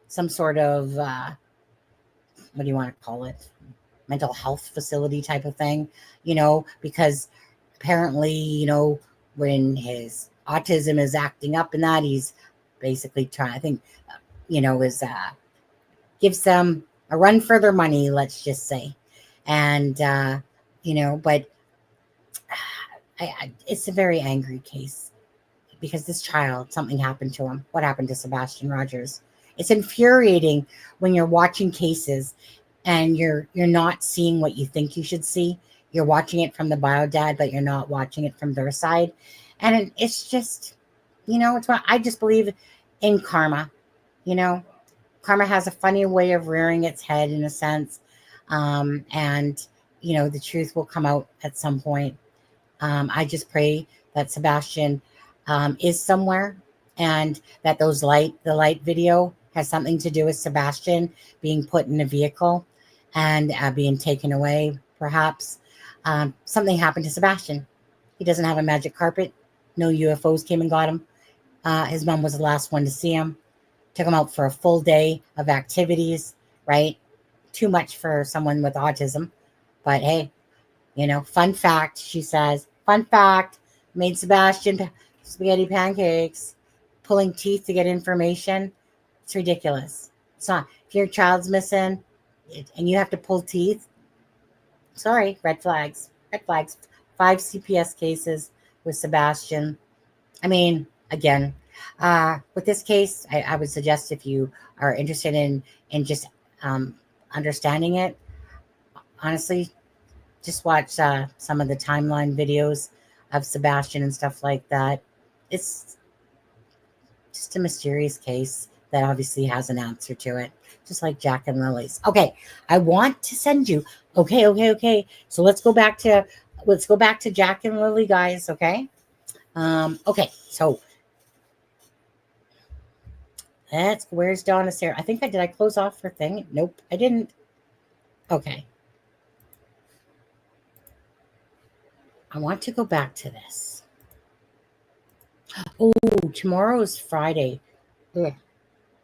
some sort of what do you want to call it, mental health facility type of thing, because apparently, when his autism is acting up and that, he's basically trying, I think, gives them a run for their money, let's just say. And, but it's a very angry case because this child, something happened to him. What happened to Sebastian Rogers? It's infuriating when you're watching cases and you're not seeing what you think you should see. You're watching it from the bio dad, but you're not watching it from their side. And it's just, it's what I just believe in karma. Karma has a funny way of rearing its head in a sense. And, the truth will come out at some point. I just pray that Sebastian is somewhere and that the light video has something to do with Sebastian being put in a vehicle and being taken away, perhaps. Something happened to Sebastian. He doesn't have a magic carpet. No UFOs came and got him. His mom was the last one to see him. Took him out for a full day of activities, right? Too much for someone with autism. But hey, fun fact, she says, fun fact, made Sebastian spaghetti pancakes, pulling teeth to get information. It's ridiculous. It's not. If your child's missing and you have to pull teeth, sorry, red flags. Red flags. 5 CPS cases with Sebastian. I mean, again, with this case, I would suggest if you are interested in just understanding it, honestly, just watch some of the timeline videos of Sebastian and stuff like that. It's just a mysterious case that obviously has an answer to it, just like Jack and Lily's. Okay, I want to send you. Okay. So let's go back to Jack and Lily, guys. Okay. Okay. So where's Donna Sarah? I think did I close off her thing? Nope, I didn't. Okay. I want to go back to this. Oh, tomorrow is Friday. Ugh.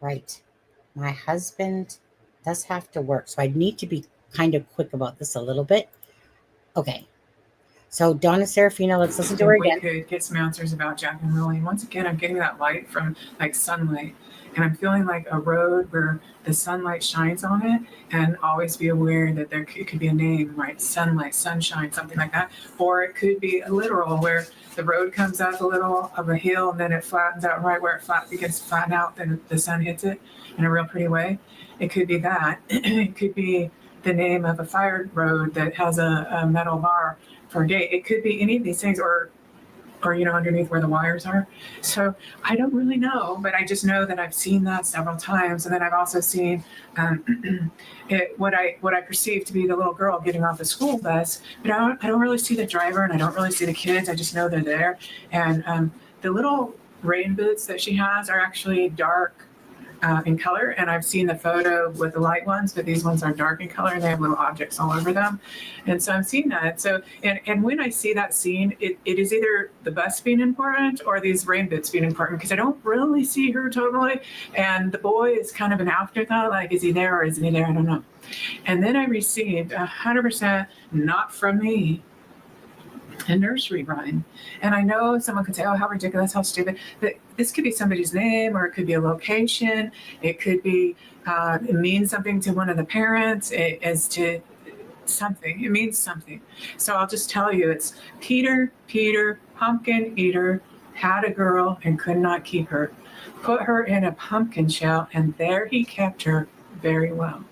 Right. My husband does have to work, so I need to be kind of quick about this a little bit. Okay. So Donna Serafina, let's listen to her we again. could get some answers about Jack and Lily. And once again, I'm getting that light from like sunlight. And I'm feeling like a road where the sunlight shines on it, and always be aware that it could be a name, right? Sunlight, sunshine, something like that. Or it could be a literal where the road comes up a little of a hill and then it flattens out right where it begins to flatten out, then the sun hits it in a real pretty way. It could be that. It could be the name of a fire road that has a metal bar for a gate. It could be any of these things, or underneath where the wires are. So I don't really know, but I just know that I've seen that several times. And then I've also seen what I perceive to be the little girl getting off the school bus, but I don't really see the driver, and I don't really see the kids. I just know they're there. And the little rain boots that she has are actually dark in color, and I've seen the photo with the light ones, but these ones are dark in color and they have little objects all over them. And so I'm seeing that. So and when I see that scene, it is either the bus being important or these rain boots being important, because I don't really see her totally. And the boy is kind of an afterthought, like, is he there or isn't he there? I don't know. And then I received 100%, not from me, a nursery rhyme. And I know someone could say, oh, how ridiculous, how stupid. But this could be somebody's name, or it could be a location. It could be, it means something to one of the parents as to something. It means something. So I'll just tell you, it's Peter, pumpkin eater, had a girl and could not keep her. Put her in a pumpkin shell, and there he kept her very well.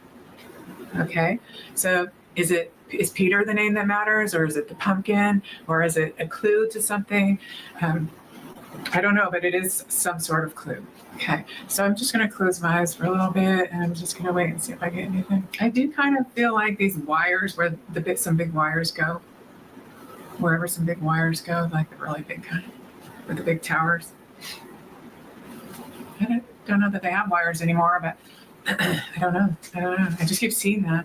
Okay, so is Peter the name that matters, or is it the pumpkin, or is it a clue to something? I don't know, but it is some sort of clue. Okay, so I'm just going to close my eyes for a little bit, and I'm just going to wait and see if I get anything. I do kind of feel like these wires, where some big wires go, wherever some big wires go, like the really big kind, with the big towers. I don't know that they have wires anymore, but I don't know. I just keep seeing that.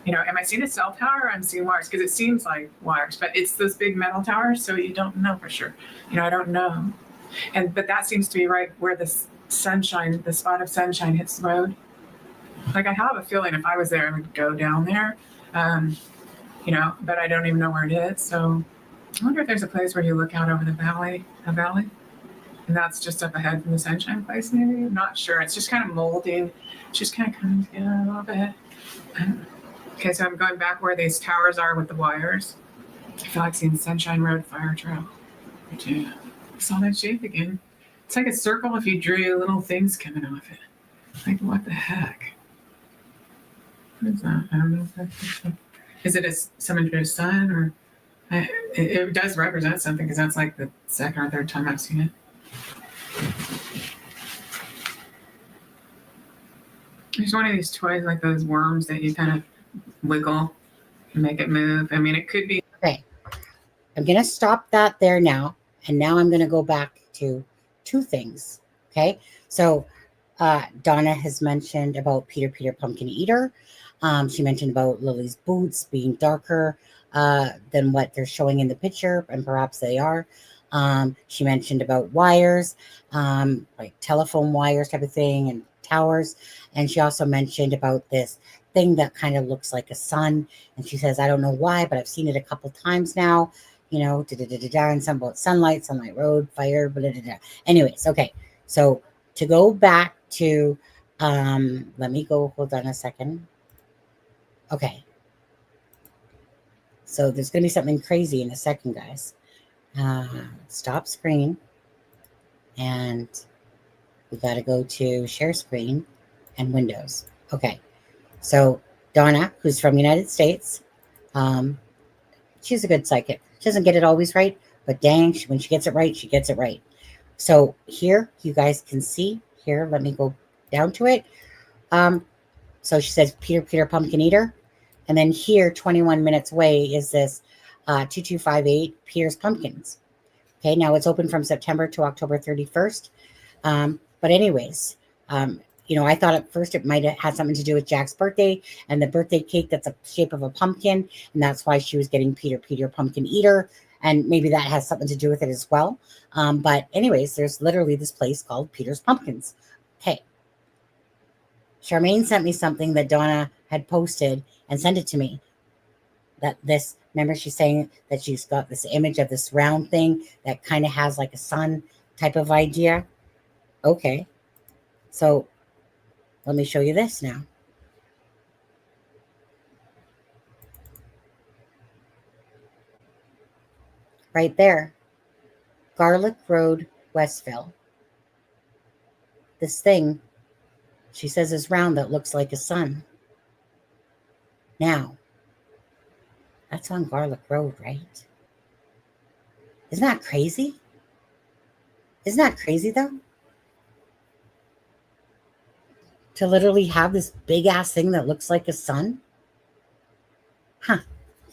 Am I seeing a cell tower, or I'm seeing wires? Because it seems like wires, but it's those big metal towers, so you don't know for sure. I don't know. But that seems to be right where the sunshine, the spot of sunshine hits the road. Like, I have a feeling if I was there, I would go down there, but I don't even know where it is. So I wonder if there's a place where you look out over the valley, and that's just up ahead from the sunshine place, maybe? I'm not sure. It's just kind of molding. It's just kind of coming together a little bit. Okay, so I'm going back where these towers are with the wires. I feel like seeing Sunshine Road Fire Trail. Yeah. I saw that shape again. It's like a circle if you drew little things coming off it. Like, what the heck? What is that? I don't know if that's... Is it someone drew a sun, or... It does represent something, because that's like the second or third time I've seen it. There's one of these toys, like those worms that you kind of wiggle and make it move. I mean, it could be. Okay. I'm going to stop that there now. And now I'm going to go back to two things. Okay. So Donna has mentioned about Peter Pumpkin Eater. She mentioned about Lily's boots being darker than what they're showing in the picture, and perhaps they are. She mentioned about wires, like telephone wires type of thing, and towers. And she also mentioned about this thing that kind of looks like a sun. And she says, I don't know why, but I've seen it a couple times now, and some about sunlight road, fire, blah, blah, blah. Anyways, okay. So to go back to, let me go, hold on a second. Okay. So there's going to be something crazy in a second, guys. Stop screen. And we got to go to share screen and Windows. Okay. So Donna, who's from the United States, she's a good psychic. She doesn't get it always right, but dang, when she gets it right, she gets it right. So here, you guys can see here. Let me go down to it. So she says, Peter Pumpkin Eater. And then here, 21 minutes away, is this 2258 Peter's Pumpkins. Okay, now it's open from September to October 31st. But anyways, I thought at first it might have had something to do with Jack's birthday and the birthday cake that's a shape of a pumpkin. And that's why she was getting Peter Pumpkin Eater. And maybe that has something to do with it as well. But anyways, there's literally this place called Peter's Pumpkins. Okay. Charmaine sent me something that Donna had posted and sent it to me. that this, remember she's saying that she's got this image of this round thing that kind of has like a sun type of idea. Okay. So let me show you this now. Right there. Gairloch Road, Westville. This thing, she says, is round that looks like a sun. Now, that's on Gairloch Road, right? Isn't that crazy? Isn't that crazy, though? To literally have this big-ass thing that looks like a sun? Huh.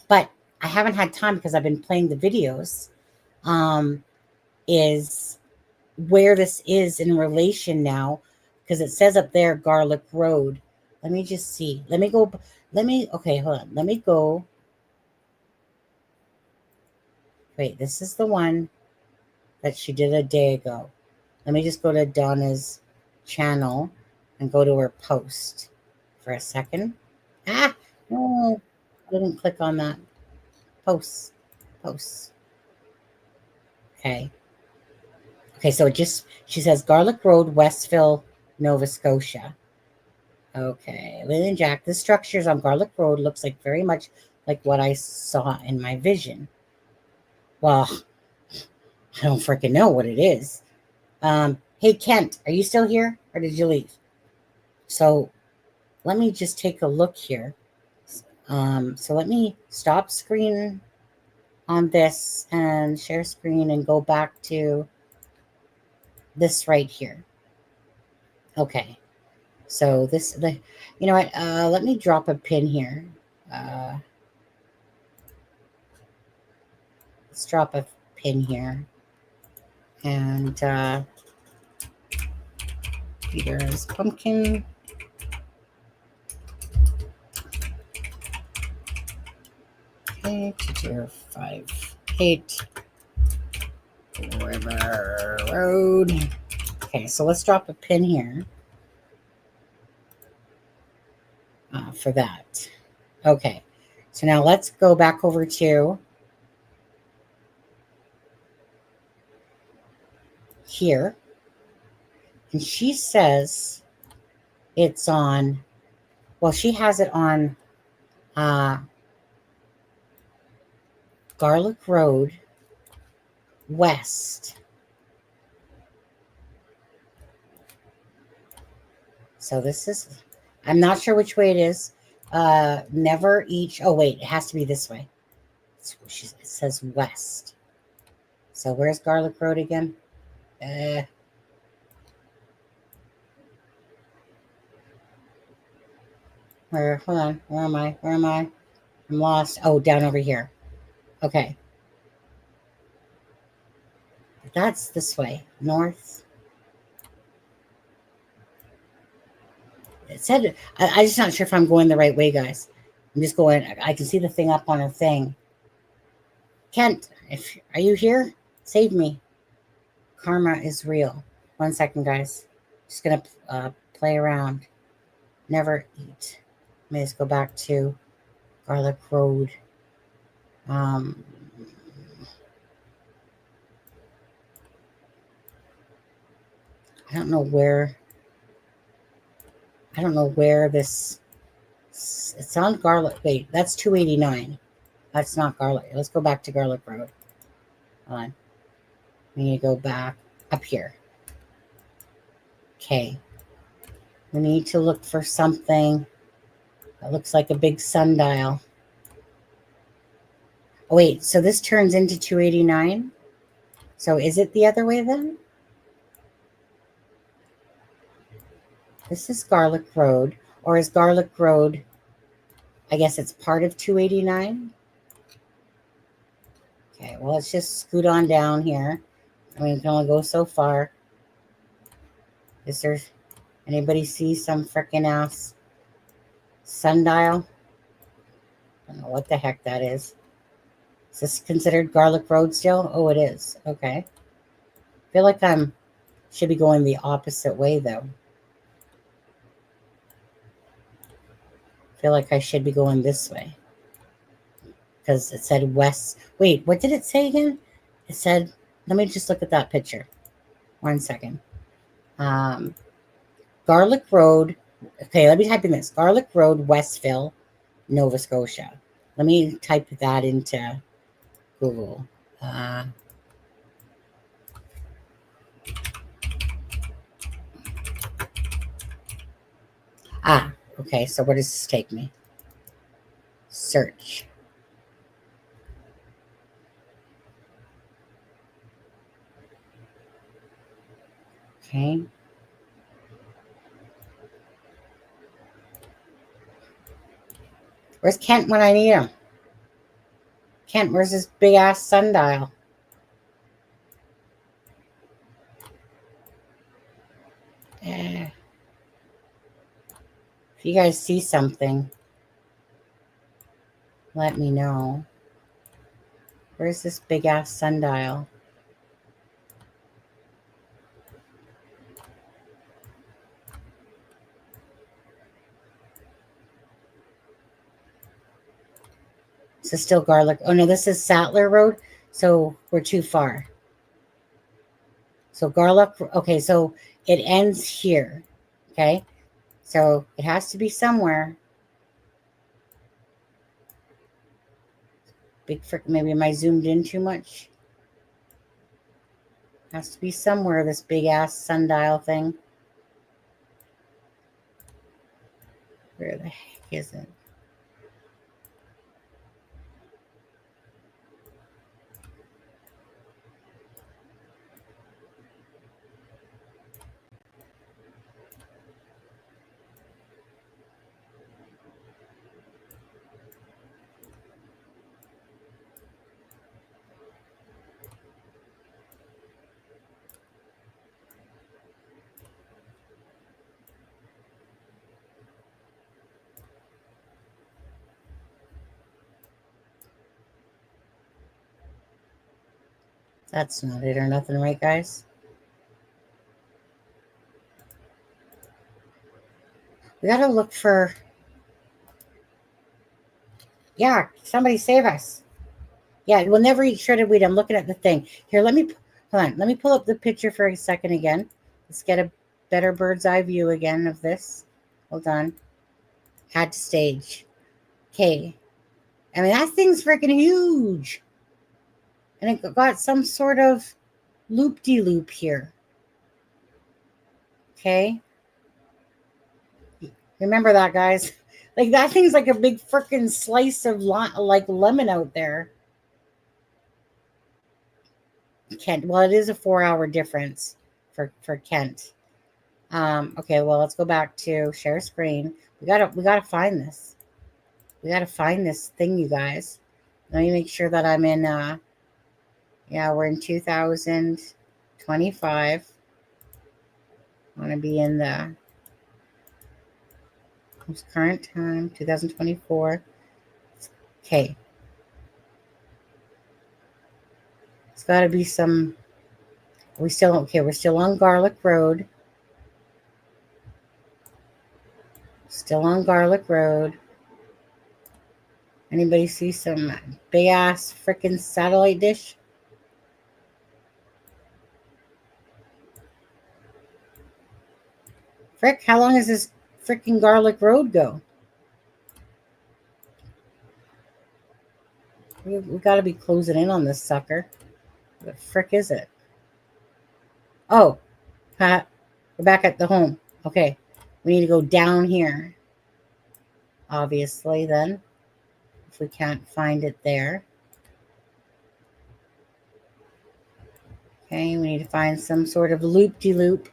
But I haven't had time because I've been playing the videos. Is where this is in relation now, because it says up there Gairloch Road. Let me just see. Let me go. Okay, hold on. Let me go. Wait, this is the one that she did a day ago. Let me just go to Donna's channel and go to her post for a second. Ah, no, I didn't click on that. Post. Okay. Okay, so she says Gairloch Road, Westville, Nova Scotia. Okay, Lily and Jack, this structure is on Gairloch Road. Looks like very much like what I saw in my vision. Well, I don't freaking know what it is. Hey, Kent, are you still here or did you leave? So let me just take a look here. So let me stop screen on this and share screen and go back to this right here. Okay. So you know what? Let me drop a pin here. Let's drop a pin here. And Peter's pumpkin. Okay, 2058 River Road. Okay, so let's drop a pin here for that. Okay, so now let's go back over to here. And she says it's on, well, she has it on Gairloch Road West. So this is, I'm not sure which way it is. Never each, oh wait, it has to be this way. It says west. So where's Gairloch Road again? Hold on, where am I? I'm lost. Oh, down over here. Okay. That's this way, north. It said, I'm just not sure if I'm going the right way, guys. I'm just going, I can see the thing up on her thing. Kent, are you here? Save me. Karma is real. 1 second, guys. Just going to play around. Never eat. Let me just go back to Gairloch Road. I don't know where this, it's on Gairloch. Wait, that's 289. That's not Gairloch. Let's go back to Gairloch Road. Hold on. We need to go back up here. Okay. We need to look for something that looks like a big sundial. Oh, wait. So this turns into 289? So is it the other way then? This is Gairloch Road. Or is Gairloch Road, I guess it's part of 289? Okay, well, let's just scoot on down here. I mean, we can only go so far. Is there anybody see some freaking ass sundial? I don't know what the heck that is. Is this considered Gairloch Road still? Oh, it is. Okay. I feel like should be going the opposite way though. I feel like I should be going this way. because it said west. Wait, what did it say again? It said, let me just look at that picture. 1 second. Gairloch Road. Okay, let me type in this. Gairloch Road, Westville, Nova Scotia. Let me type that into Google. Okay, so where does this take me? Search. Okay. Where's Kent when I need him? Kent, where's this big ass sundial? If you guys see something, let me know. Where's this big ass sundial? This is still Gairloch. Oh no, this is Sattler Road. So we're too far. So Gairloch. Okay, so it ends here. Okay, so it has to be somewhere. Big frick. Maybe am I zoomed in too much? Has to be somewhere. This big ass sundial thing. Where the heck is it? That's not it or nothing, right, guys? We gotta look for... Yeah, somebody save us. Yeah, we'll never eat shredded wheat. I'm looking at the thing. Here, hold on. Let me pull up the picture for a second again. Let's get a better bird's eye view again of this. Hold on. Add to stage. Okay. I mean, that thing's freaking huge. And it got some sort of loop-de-loop here. Okay. Remember that, guys. Like, that thing's like a big freaking slice of like lemon out there. Kent. Well, it is a 4-hour difference for Kent. Okay, well, let's go back to share screen. We gotta find this. We gotta find this thing, you guys. Let me make sure that I'm in yeah, we're in 2025. I want to be in the most current time, 2024. Okay. It's got to be some... We're still on Gairloch Road. Still on Gairloch Road. Anybody see some big ass freaking satellite dish? Frick, how long does this freaking Gairloch Road go? We got to be closing in on this sucker. What the frick is it? Oh, we're back at the home. Okay, we need to go down here. Obviously, then, if we can't find it there. Okay, we need to find some sort of loop-de-loop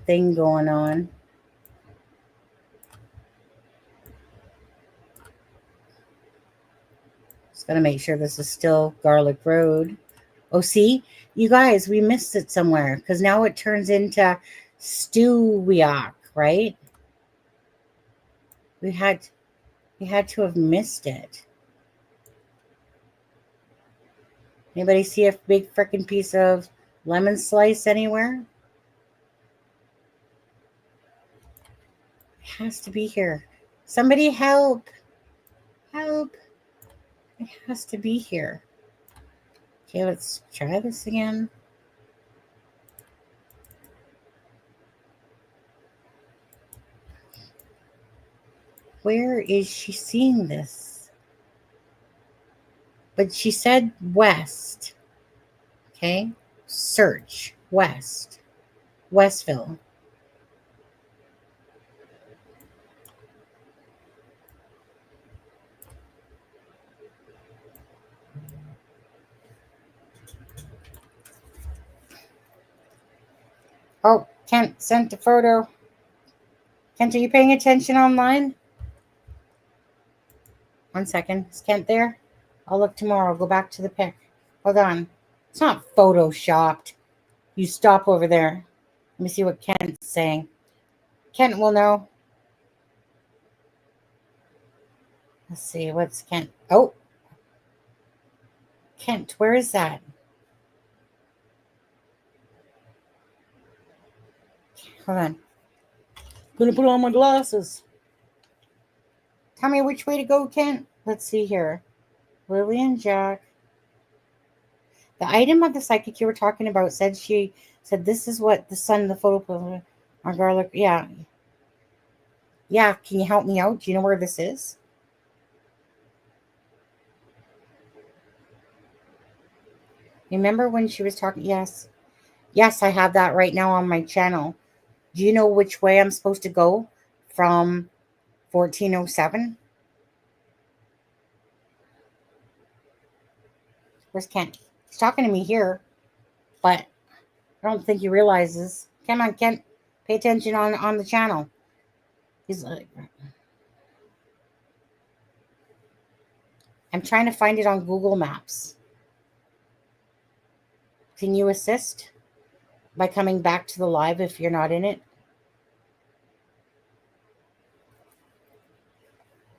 thing going on. Just got to make sure this is still Gairloch Road. Oh, see? You guys, we missed it somewhere because now it turns into Stewiacke, right? We had to have missed it. Anybody see a big freaking piece of lemon slice anywhere? It has to be here. Somebody help. Help. has to be here. Okay, let's try this again. Where is she seeing this? But she said west. Okay, search west. Westville. Oh, Kent sent a photo. Kent, are you paying attention online? 1 second. Is Kent there? I'll look tomorrow. I'll go back to the pic. Hold on. It's not photoshopped. You stop over there. Let me see what Kent's saying. Kent will know. Let's see. What's Kent? Oh. Kent, where is that? Hold on. Gonna put on my glasses. Tell me which way to go, Kent. Let's see here. Lily and Jack. The item of the psychic you were talking about said this is what the son of the photo on Gairloch. Yeah. Yeah, can you help me out? Do you know where this is? Remember when she was talking? Yes. Yes, I have that right now on my channel. Do you know which way I'm supposed to go from 1407? Where's Kent? He's talking to me here, but I don't think he realizes. Come on, Kent. Pay attention on the channel. He's like, I'm trying to find it on Google Maps. Can you assist by coming back to the live if you're not in it?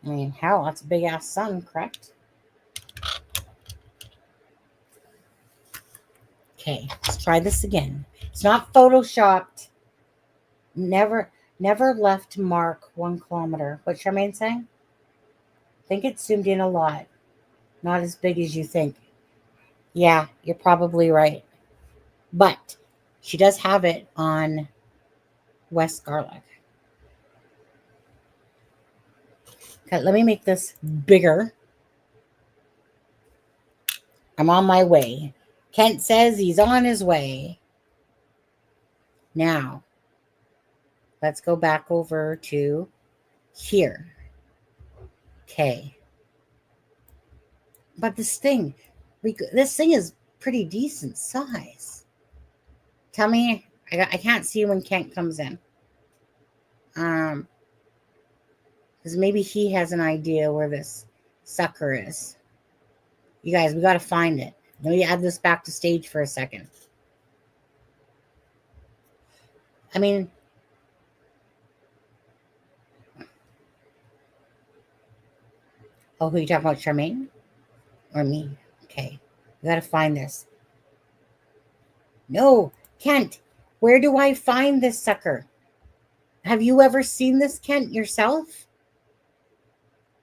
I mean, hell, that's a big ass sun, correct? Okay, let's try this again. It's not photoshopped. Never left mark 1 kilometer. What's Charmaine saying? I think it's zoomed in a lot. Not as big as you think. Yeah, you're probably right. But she does have it on West Gairloch. Okay, let me make this bigger. I'm on my way. Kent says he's on his way. Now, let's go back over to here. Okay. But this thing is pretty decent size. Tell me, I can't see when Kent comes in. Because maybe he has an idea where this sucker is. You guys, we got to find it. Let me add this back to stage for a second. I mean, oh, who are you talking about, Charmaine? Or me? Okay. We got to find this. No, Kent, where do I find this sucker? Have you ever seen this, Kent, yourself?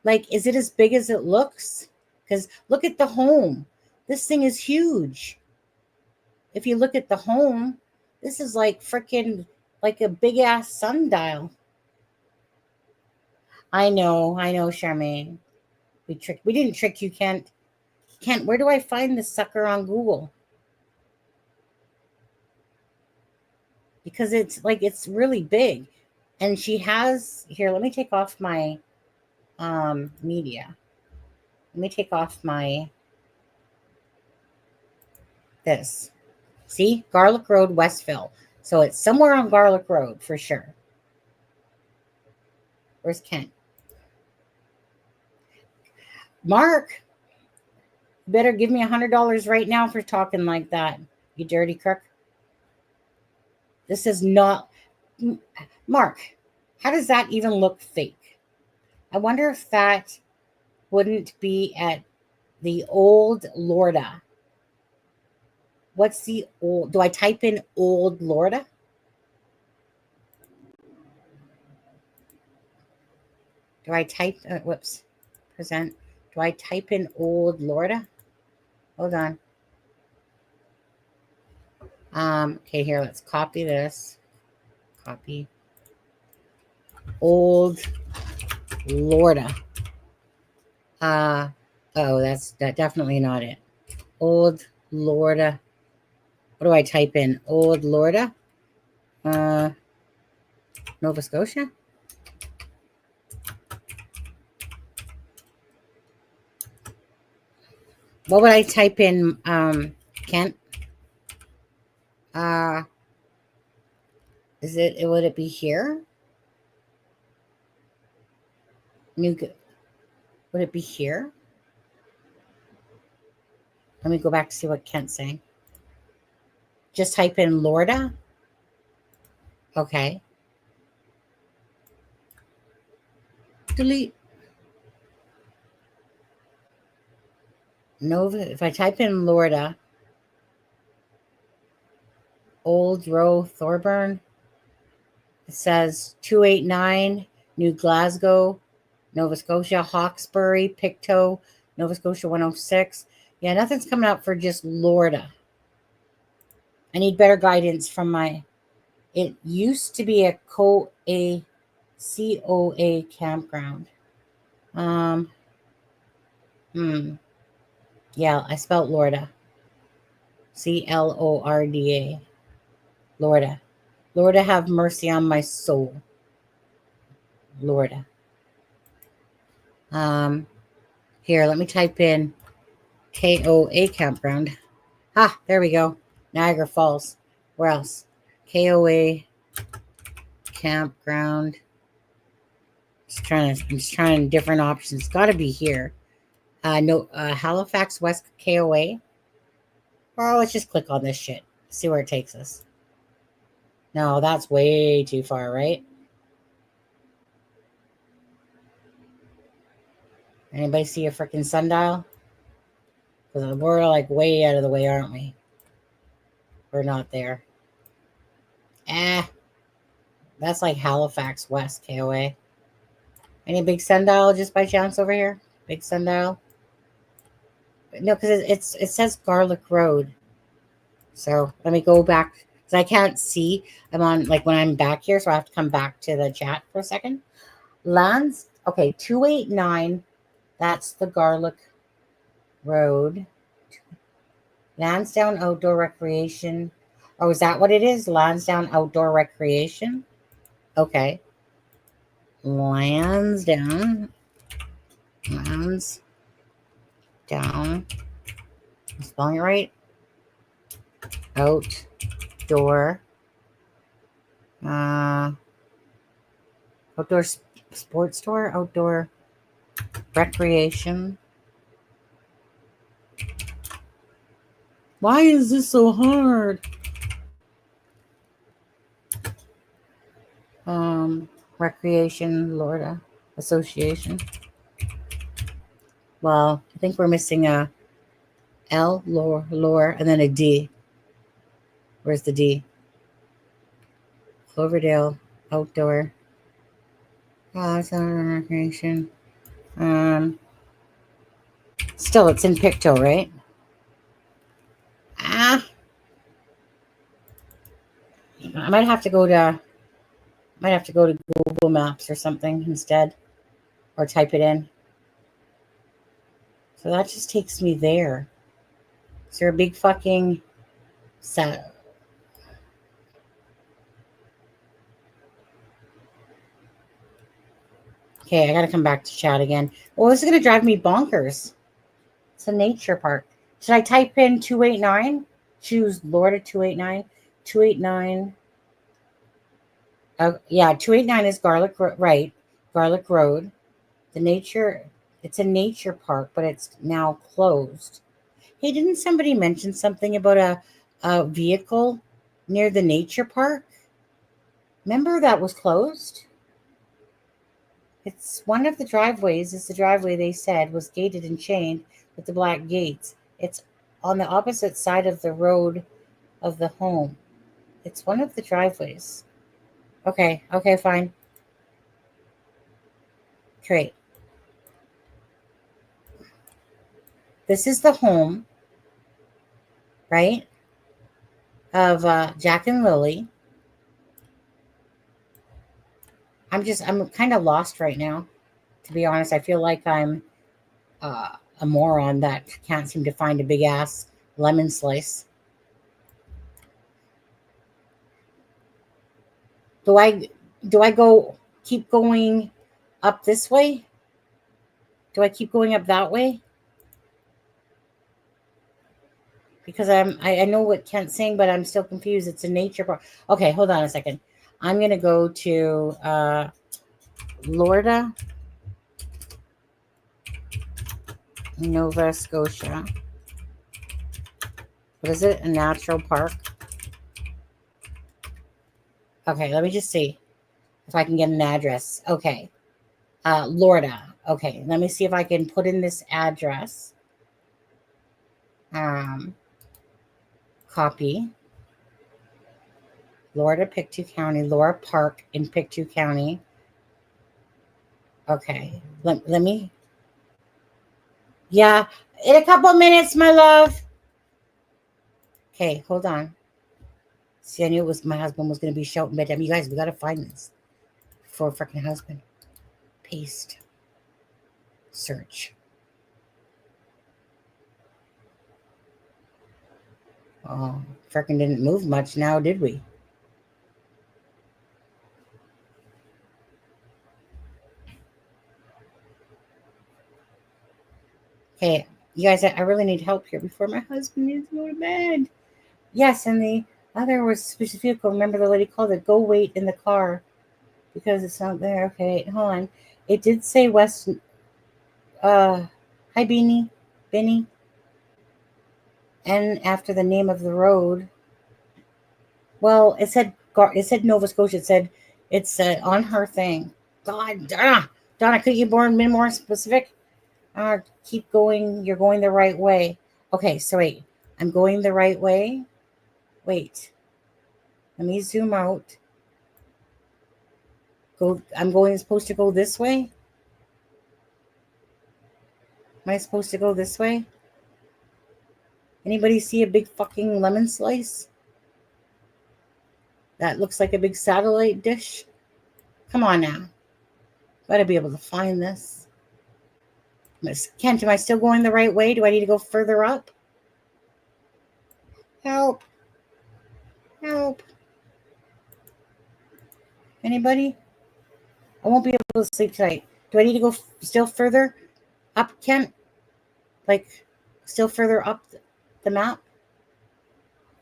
Like, is it as big as it looks? Because look at the home. This thing is huge. If you look at the home, this is like freaking like a big ass sundial. I know, Charmaine. We didn't trick you, Kent. Kent, where do I find this sucker on Google? Because it's really big. And she has here, let me take off my media. Let me take off my this. See? Gairloch Road, Westville. So it's somewhere on Gairloch Road for sure. Where's Kent? Mark, you better give me $100 right now for talking like that, you dirty crook. This is not... Mark, how does that even look fake? I wonder if that wouldn't be at the old Lorda. What's the old... Do I type in old Lorda? Do I type... whoops. Present. Do I type in Old Lorda? Hold on. Okay, here, let's copy this. Copy. Old Lorda. Oh, that's definitely not it. Old Lorda. What do I type in? Old Lorda? Nova Scotia? What would I type in, Kent? Would it be here? Would it be here? Let me go back to see what Kent's saying. Just type in Lorda. Okay. Delete. Nova. If I type in Lorda, Old Row, Thorburn, it says 289, New Glasgow, Nova Scotia, Hawkesbury, Pictou, Nova Scotia 106. Yeah, nothing's coming up for just Lorda. I need better guidance from my... It used to be a COA campground. Yeah, I spelled Lorda. CLORDA. Lorda. Lorda, have mercy on my soul. Lorda. Here, let me type in KOA campground. There we go. Niagara Falls. Where else? KOA campground. I'm just trying different options. Got to be here. Halifax West KOA. Or let's just click on this shit. See where it takes us. No, that's way too far, right? Anybody see a freaking sundial? Because we're like way out of the way, aren't we? We're not there. That's like Halifax West KOA. Any big sundial just by chance over here? Big sundial? No, because it says Gairloch Road. So let me go back because I can't see. I'm on like when I'm back here, so I have to come back to the chat for a second. Okay, 289. That's the Gairloch Road. Lansdowne Outdoor Recreation. Oh, is that what it is? Lansdowne Outdoor Recreation? Okay. Lansdowne. I'm spelling it right. Outdoor. Outdoor sports store. Outdoor recreation. Why is this so hard? Recreation Lorda Association. Well, I think we're missing a L, lore, and then a D. Where's the D? Cloverdale Outdoor. It's not recreation. Still, it's in Pictou, right? I might have to go to Google Maps or something instead, or type it in. So that just takes me there. Is there a big fucking set? Okay, I gotta come back to chat again. Well, this is gonna drive me bonkers. It's a nature park. Should I type in 289? Choose Lorda 289. 289. Yeah, 289 is Gairloch Road, right? Gairloch Road. It's a nature park, but it's now closed. Hey, didn't somebody mention something about a vehicle near the nature park? Remember that was closed? It's one of the driveways. It's the driveway they said was gated and chained with the black gates. It's on the opposite side of the road of the home. It's one of the driveways. Okay, fine. Great. This is the home, right, of Jack and Lily. I'm kind of lost right now, to be honest. I feel like I'm a moron that can't seem to find a big ass lemon slice. Do I keep going up this way? Do I keep going up that way? Because I know what Kent's saying, but I'm still confused. It's a nature park. Okay, hold on a second. I'm going to go to Florida, Nova Scotia. What is it? A natural park? Okay, let me just see if I can get an address. Okay. Florida. Okay, let me see if I can put in this address. Copy. Florida, Pictou County, Laura Park in Pictou County. Okay, let me. Yeah, in a couple minutes, my love. Okay, hold on. See, I knew it was my husband was going to be shouting bedtime. You guys, we got to find this for a freaking husband. Paste. Search. Oh, freaking didn't move much now, did we? Okay, you guys, I really need help here before my husband needs to go to bed. Yes, and the other was specific vehicle. Remember the lady called it, go wait in the car because it's not there. Okay, hold on. It did say West, hi, Benny. And after the name of the road. Well, it said Nova Scotia. It said it's on her thing. God, Donna, could you be more specific? Keep going. You're going the right way. Okay, so wait. I'm going the right way. Wait. Let me zoom out. I'm supposed to go this way? Am I supposed to go this way? Anybody see a big fucking lemon slice? That looks like a big satellite dish. Come on now. Gotta be able to find this. Kent, am I still going the right way? Do I need to go further up? Help. Help. Anybody? I won't be able to sleep tonight. Do I need to go still further up, Kent? Like, still further up the map?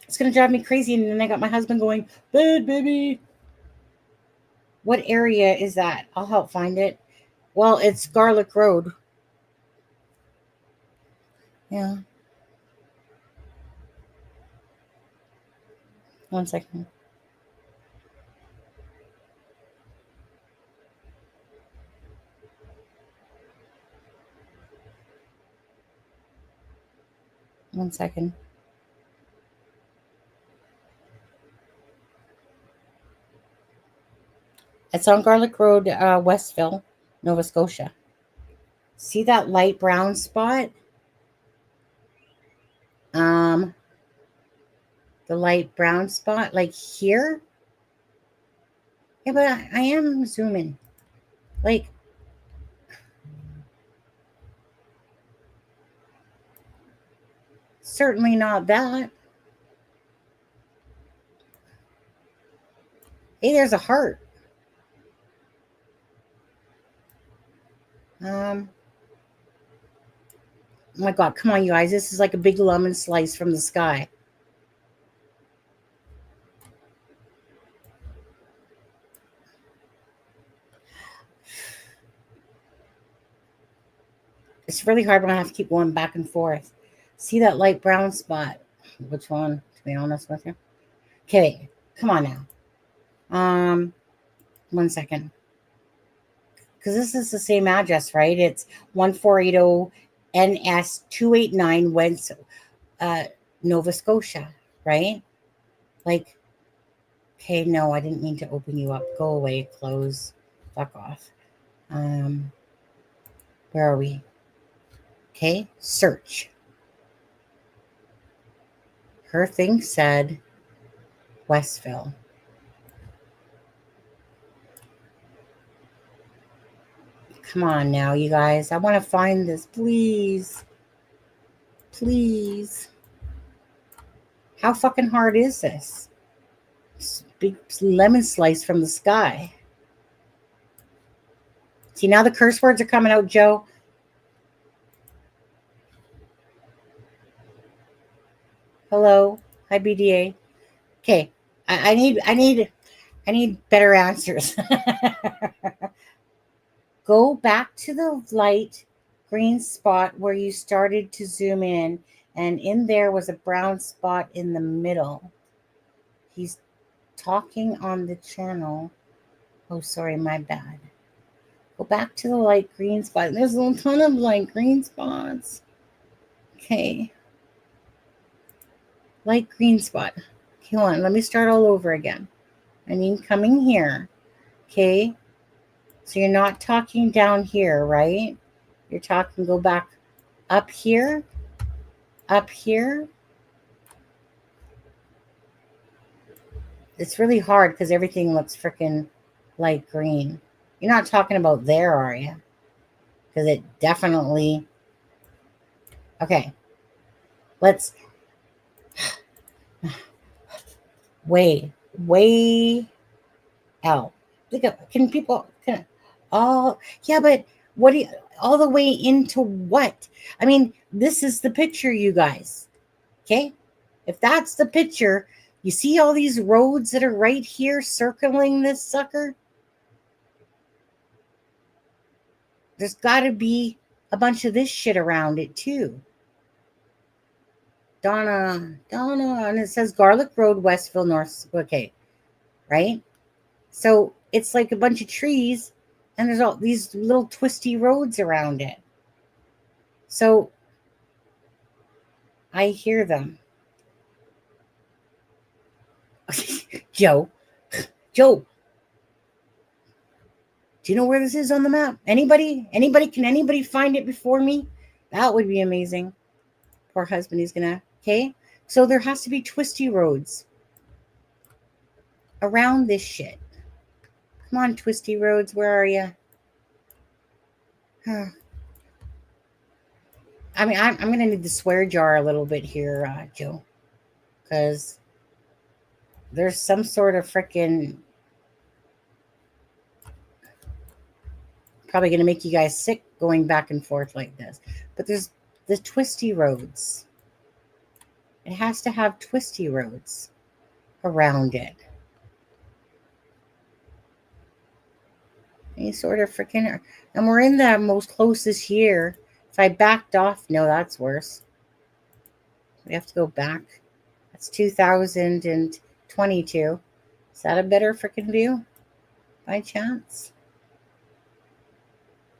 It's going to drive me crazy. And then I got my husband going, bed, baby. What area is that? I'll help find it. Well, it's Gairloch Road. Yeah. 1 second. One second. It's on Gairloch Road, Westville, Nova Scotia. See that light brown spot? The light brown spot, like here? Yeah, but I am zooming. Like, certainly not that. Hey, there's a heart. Oh my God, come on, you guys. This is like a big lemon slice from the sky. It's really hard when I have to keep going back and forth. See that light brown spot? Which one, to be honest with you? Okay, come on now. 1 second. Because this is the same address, right? It's 1480 NS 289 West, Nova Scotia, right? Like, okay, no, I didn't mean to open you up. Go away, close, fuck off. Where are we? Okay, search. Her thing said Westville. Come on now, you guys. I want to find this, please. Please. How fucking hard is this? Big lemon slice from the sky. See, now the curse words are coming out, Joe. Hello. Hi, BDA. Okay. I need better answers. Go back to the light green spot where you started to zoom in, and in there was a brown spot in the middle. He's talking on the channel. Oh, sorry, my bad. Go back to the light green spot. There's a ton of light green spots. Okay. Light green spot. Okay, hold on. Let me start all over again. I mean, coming here. Okay. So you're not talking down here, right? You're talking, go back up here. Up here. It's really hard because everything looks freaking light green. You're not talking about there, are you? Because it definitely... Okay. Let's... way out. Look up. Can people... Oh, yeah, but what do you... All the way into what? I mean, this is the picture, you guys. Okay? If that's the picture... You see all these roads that are right here circling this sucker? There's got to be a bunch of this shit around it too. Donna, and it says Gairloch Road, Westville, North. Okay, right? So it's like a bunch of trees, and there's all these little twisty roads around it. So I hear them. Joe, do you know where this is on the map? Anybody? Can anybody find it before me? That would be amazing. Poor husband, he's gonna... Okay, so there has to be twisty roads around this shit. Come on, twisty roads, where are you? I mean, I'm gonna need the swear jar a little bit here, Joe, because there's some sort of freaking... Probably going to make you guys sick going back and forth like this. But there's the twisty roads. It has to have twisty roads around it. Any sort of freaking... And we're in the most closest year. If I backed off... No, that's worse. We have to go back. That's 2022. Is that a better freaking view? By chance?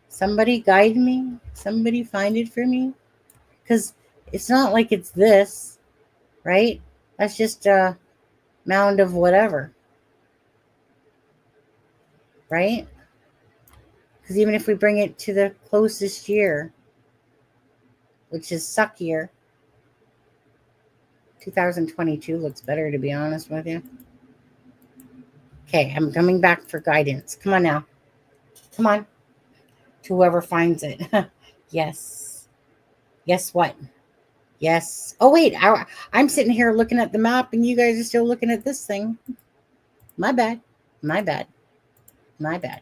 Somebody guide me. Somebody find it for me. Because it's not like it's this, right? That's just a mound of whatever. Right? Because even if we bring it to the closest year, which is suckier, 2022 looks better, to be honest with you. Okay, I'm coming back for guidance. Come on now. Come on. To whoever finds it. Yes. Yes, what? Yes. Oh, wait. I'm sitting here looking at the map, and you guys are still looking at this thing. My bad. My bad. My bad.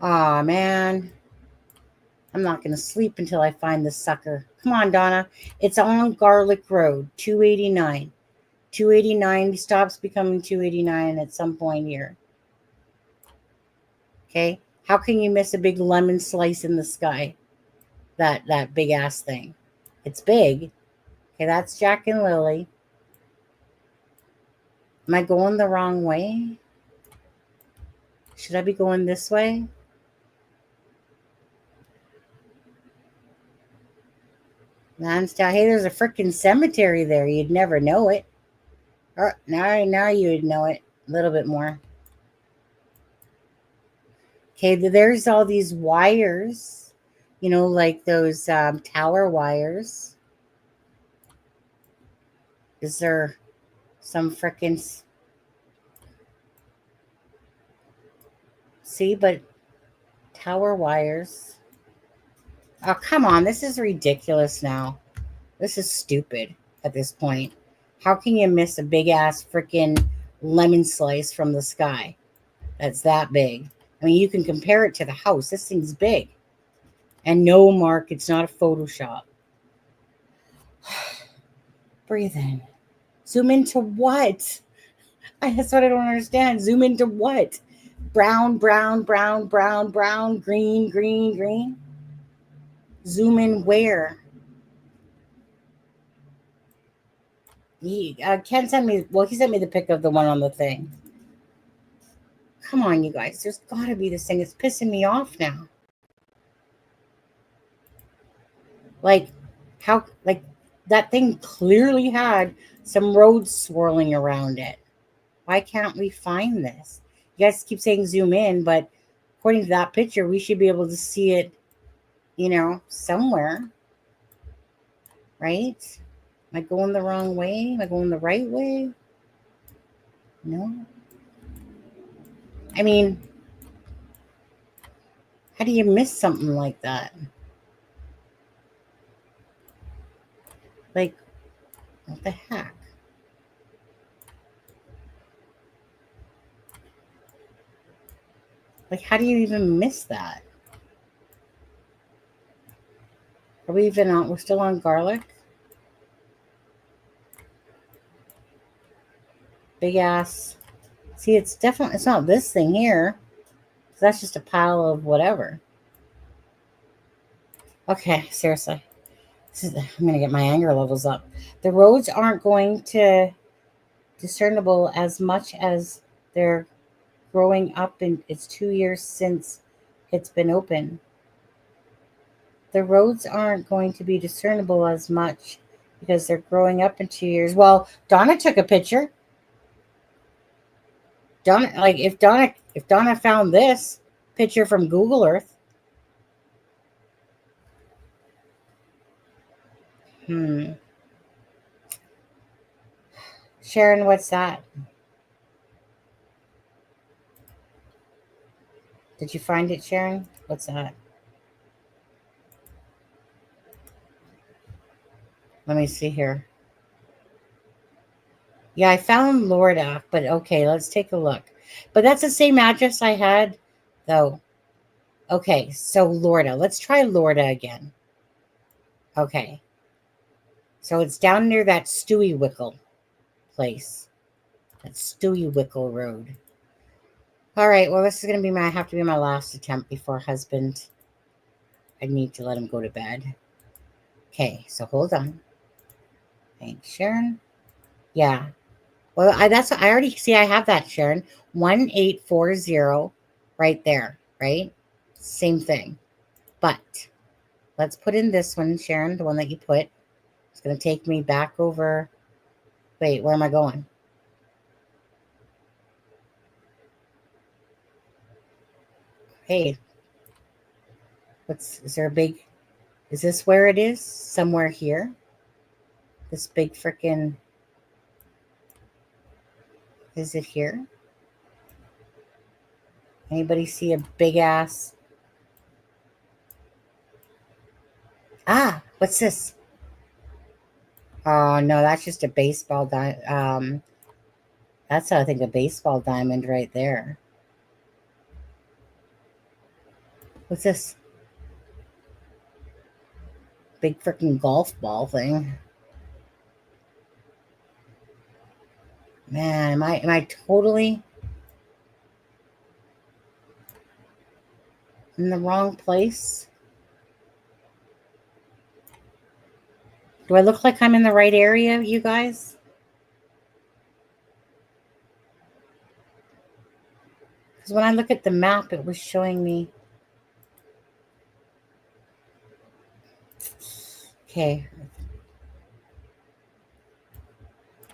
Aw, man. I'm not going to sleep until I find this sucker. Come on, Donna. It's on Gairloch Road, 289. 289 stops becoming 289 at some point here. Okay? How can you miss a big lemon slice in the sky? That big ass thing. It's big. Okay, that's Jack and Lily. Am I going the wrong way? Should I be going this way? Lansdowne. Hey, there's a freaking cemetery there. You'd never know it. Oh, now you would know it a little bit more. Okay, there's all these wires, you know, like those tower wires. Is there some frickin' see, but tower wires. Oh, come on. This is ridiculous now. This is stupid at this point. How can you miss a big ass freaking lemon slice from the sky? That's that big. I mean, you can compare it to the house. This thing's big. And no, Mark, it's not a Photoshop. Breathe in. Zoom into what? That's what I don't understand. Zoom into what? Brown, brown, brown, brown, brown, green, green, green. Zoom in where? Ken sent me, well, he sent me the pic of the one on the thing. Come on, you guys. There's got to be this thing. It's pissing me off now. Like, how, like, that thing clearly had some roads swirling around it. Why can't we find this? You guys keep saying zoom in, but according to that picture, we should be able to see it, you know, somewhere. Right? Am I going the wrong way? Am I going the right way? No. I mean, how do you miss something like that? Like, what the heck? Like, how do you even miss that? Are we even on? We're still on garlic? Big ass. See, it's definitely, it's not this thing here. That's just a pile of whatever. Okay, seriously. I'm going to get my anger levels up. The roads aren't going to discernible as much as they're growing up, and it's 2 years since it's been open. The roads aren't going to be discernible as much because they're growing up in 2 years. Well, Donna took a picture. Donna, like, if Donna found this picture from Google Earth. Sharon, what's that? Did you find it, Sharon? What's that? Let me see here. Yeah, I found Lorda, but okay, let's take a look. But that's the same address I had, though. Okay, so Lorda. Let's try Lorda again. Okay. So it's down near that Stewie Wickle place. That Stewie Wickle Road. All right, well, this is going to have to be my last attempt before husband. I need to let him go to bed. Okay, so hold on. Thanks, Sharon. Yeah. Well, I already see I have that, Sharon. 1840 right there, right? Same thing. But let's put in this one, Sharon, the one that you put. It's going to take me back over. Wait, where am I going? Hey. Is there a big, is this where it is? Somewhere here? This big frickin', is it here? Anybody see a big ass? Ah, what's this? Oh, no, that's just a baseball diamond. That's, I think, a baseball diamond right there. What's this? Big freaking golf ball thing. Man, am I totally in the wrong place? Do I look like I'm in the right area, you guys? Because when I look at the map, it was showing me. Okay.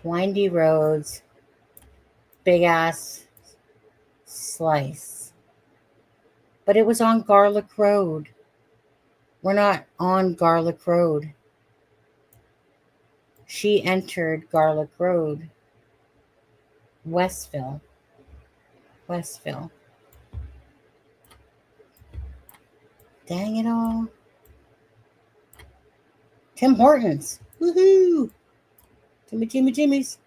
Windy roads. Big ass slice. But it was on Gairloch Road. We're not on Gairloch Road. she entered Gairloch Road, Westville. Dang it all. Tim Hortons. Woohoo. Jimmy's.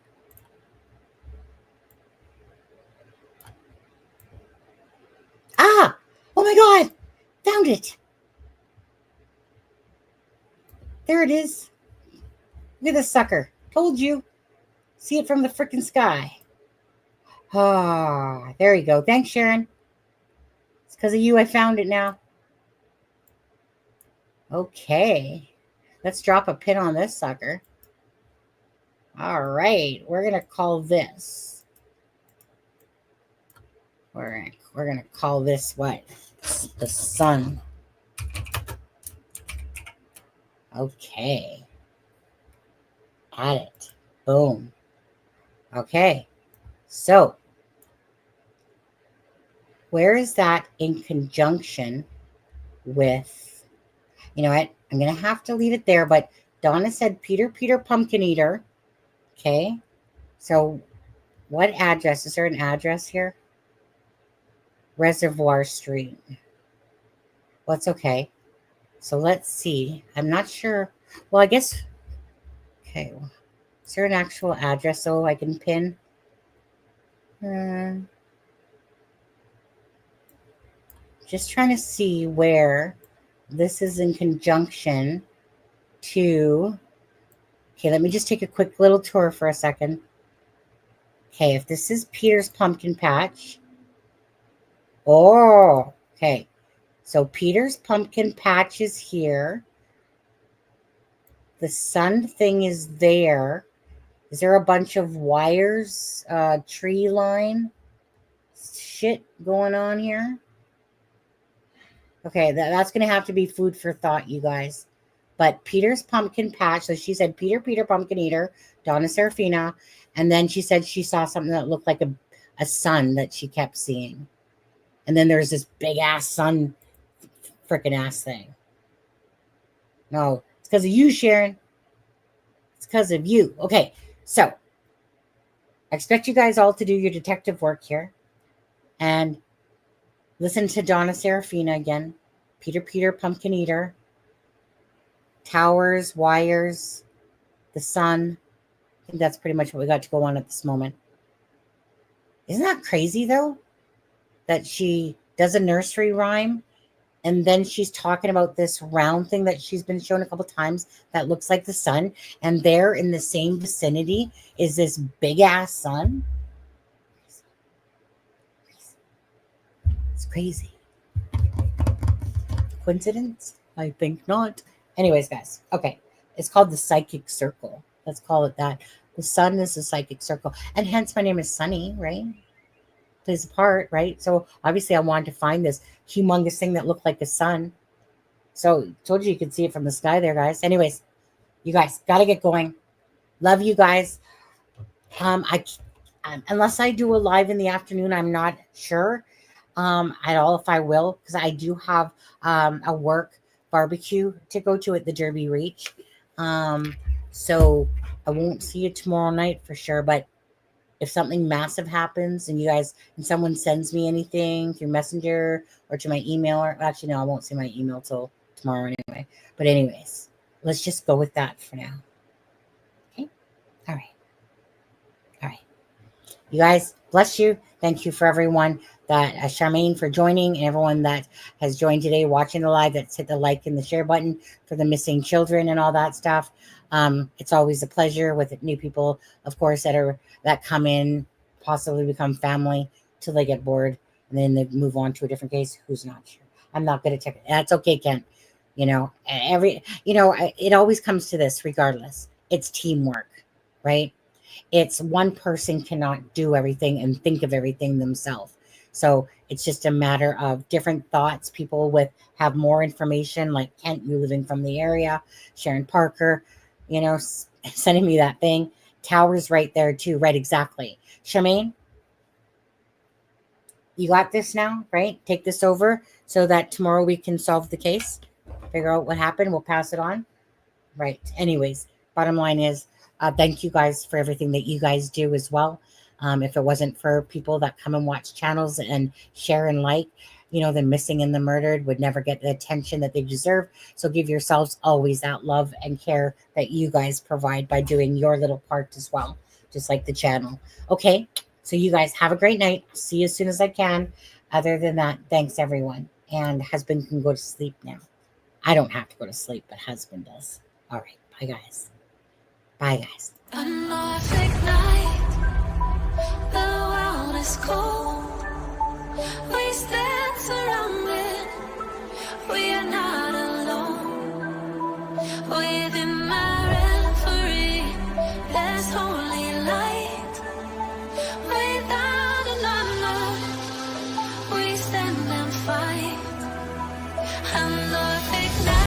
Ah! Oh my God! Found it. There it is. Look at this sucker. Told you. See it from the frickin' sky. Ah, there you go. Thanks, Sharon. It's because of you I found it now. Okay. Let's drop a pin on this sucker. All right. We're going to call this. We're going to call this what? The sun. Okay. Add it. Boom. Okay. So, where is that in conjunction with, you know what? I'm going to have to leave it there, but Donna said Peter Pumpkin Eater. Okay. So, what address? Is there an address here? Reservoir Street. Well, it's okay. So, let's see. I'm not sure. Well, I guess. Okay. Is there an actual address so I can pin? Just trying to see where this is in conjunction to. Okay, let me just take a quick little tour for a second. Okay, if this is Peter's Pumpkin Patch. Oh, okay. So Peter's Pumpkin Patch is here. The sun thing is there. Is there a bunch of wires, tree line shit going on here? Okay, that's going to have to be food for thought, you guys. But Peter's Pumpkin Patch, so she said Peter Pumpkin Eater, Donna Serafina, and then she said she saw something that looked like a sun that she kept seeing. And then there's this big-ass sun freaking ass thing. No, it's because of you, Sharon. It's because of you. Okay, so I expect you guys all to do your detective work here. And listen to Donna Serafina again. Peter Pumpkin Eater. Towers, wires, the sun. I think that's pretty much what we got to go on at this moment. Isn't that crazy, though? That she does a nursery rhyme, and then she's talking about this round thing that she's been shown a couple times that looks like the sun, and there in the same vicinity is this big-ass sun. It's crazy. Coincidence? I think not. Anyways, guys, okay. It's called the Psychic Circle. Let's call it that. The sun is the Psychic Circle. And hence my name is Sunny, right? Plays a part, right? So obviously I wanted to find this humongous thing that looked like a sun. So told you could see it from the sky there, guys. Anyways, you guys got to get going. Love you guys. Unless I do a live in the afternoon, I'm not sure at all if I will, because I do have a work barbecue to go to at the Derby Reach. So I won't see you tomorrow night for sure, but if something massive happens and someone sends me anything through Messenger or to my email, or actually no, I won't see my email till tomorrow anyway. But anyways, let's just go with that for now. Okay. All right. You guys, bless you. Thank you for everyone that Charmaine for joining, and everyone that has joined today watching the live, that's hit the like and the share button for the missing children and all that stuff. It's always a pleasure with new people, of course, that come in, possibly become family till they get bored, and then they move on to a different case. Who's not sure? I'm not good at tech. That's okay, Kent. It always comes to this regardless. It's teamwork, right? It's one person cannot do everything and think of everything themselves. So it's just a matter of different thoughts. People have more information, like Kent, you living from the area, Sharon Parker, sending me that thing. Towers right there too. Right, exactly. Charmaine, you got this now, right? Take this over so that tomorrow we can solve the case, figure out what happened. We'll pass it on. Right. Anyways, bottom line is Thank you guys for everything that you guys do as well. If it wasn't for people that come and watch channels and share and like, you know, the missing and the murdered would never get the attention that they deserve. So give yourselves always that love and care that you guys provide by doing your little part as well, just like the channel. Okay, so you guys have a great night. See you as soon as I can. Other than that, thanks everyone. And husband can go to sleep now. I don't have to go to sleep, but husband does. All right, bye guys. Bye guys. A Norfolk night, the world is cold. We stand surrounded, we are not alone. Within my reverie, there's only light. Without an honor, we stand and fight. And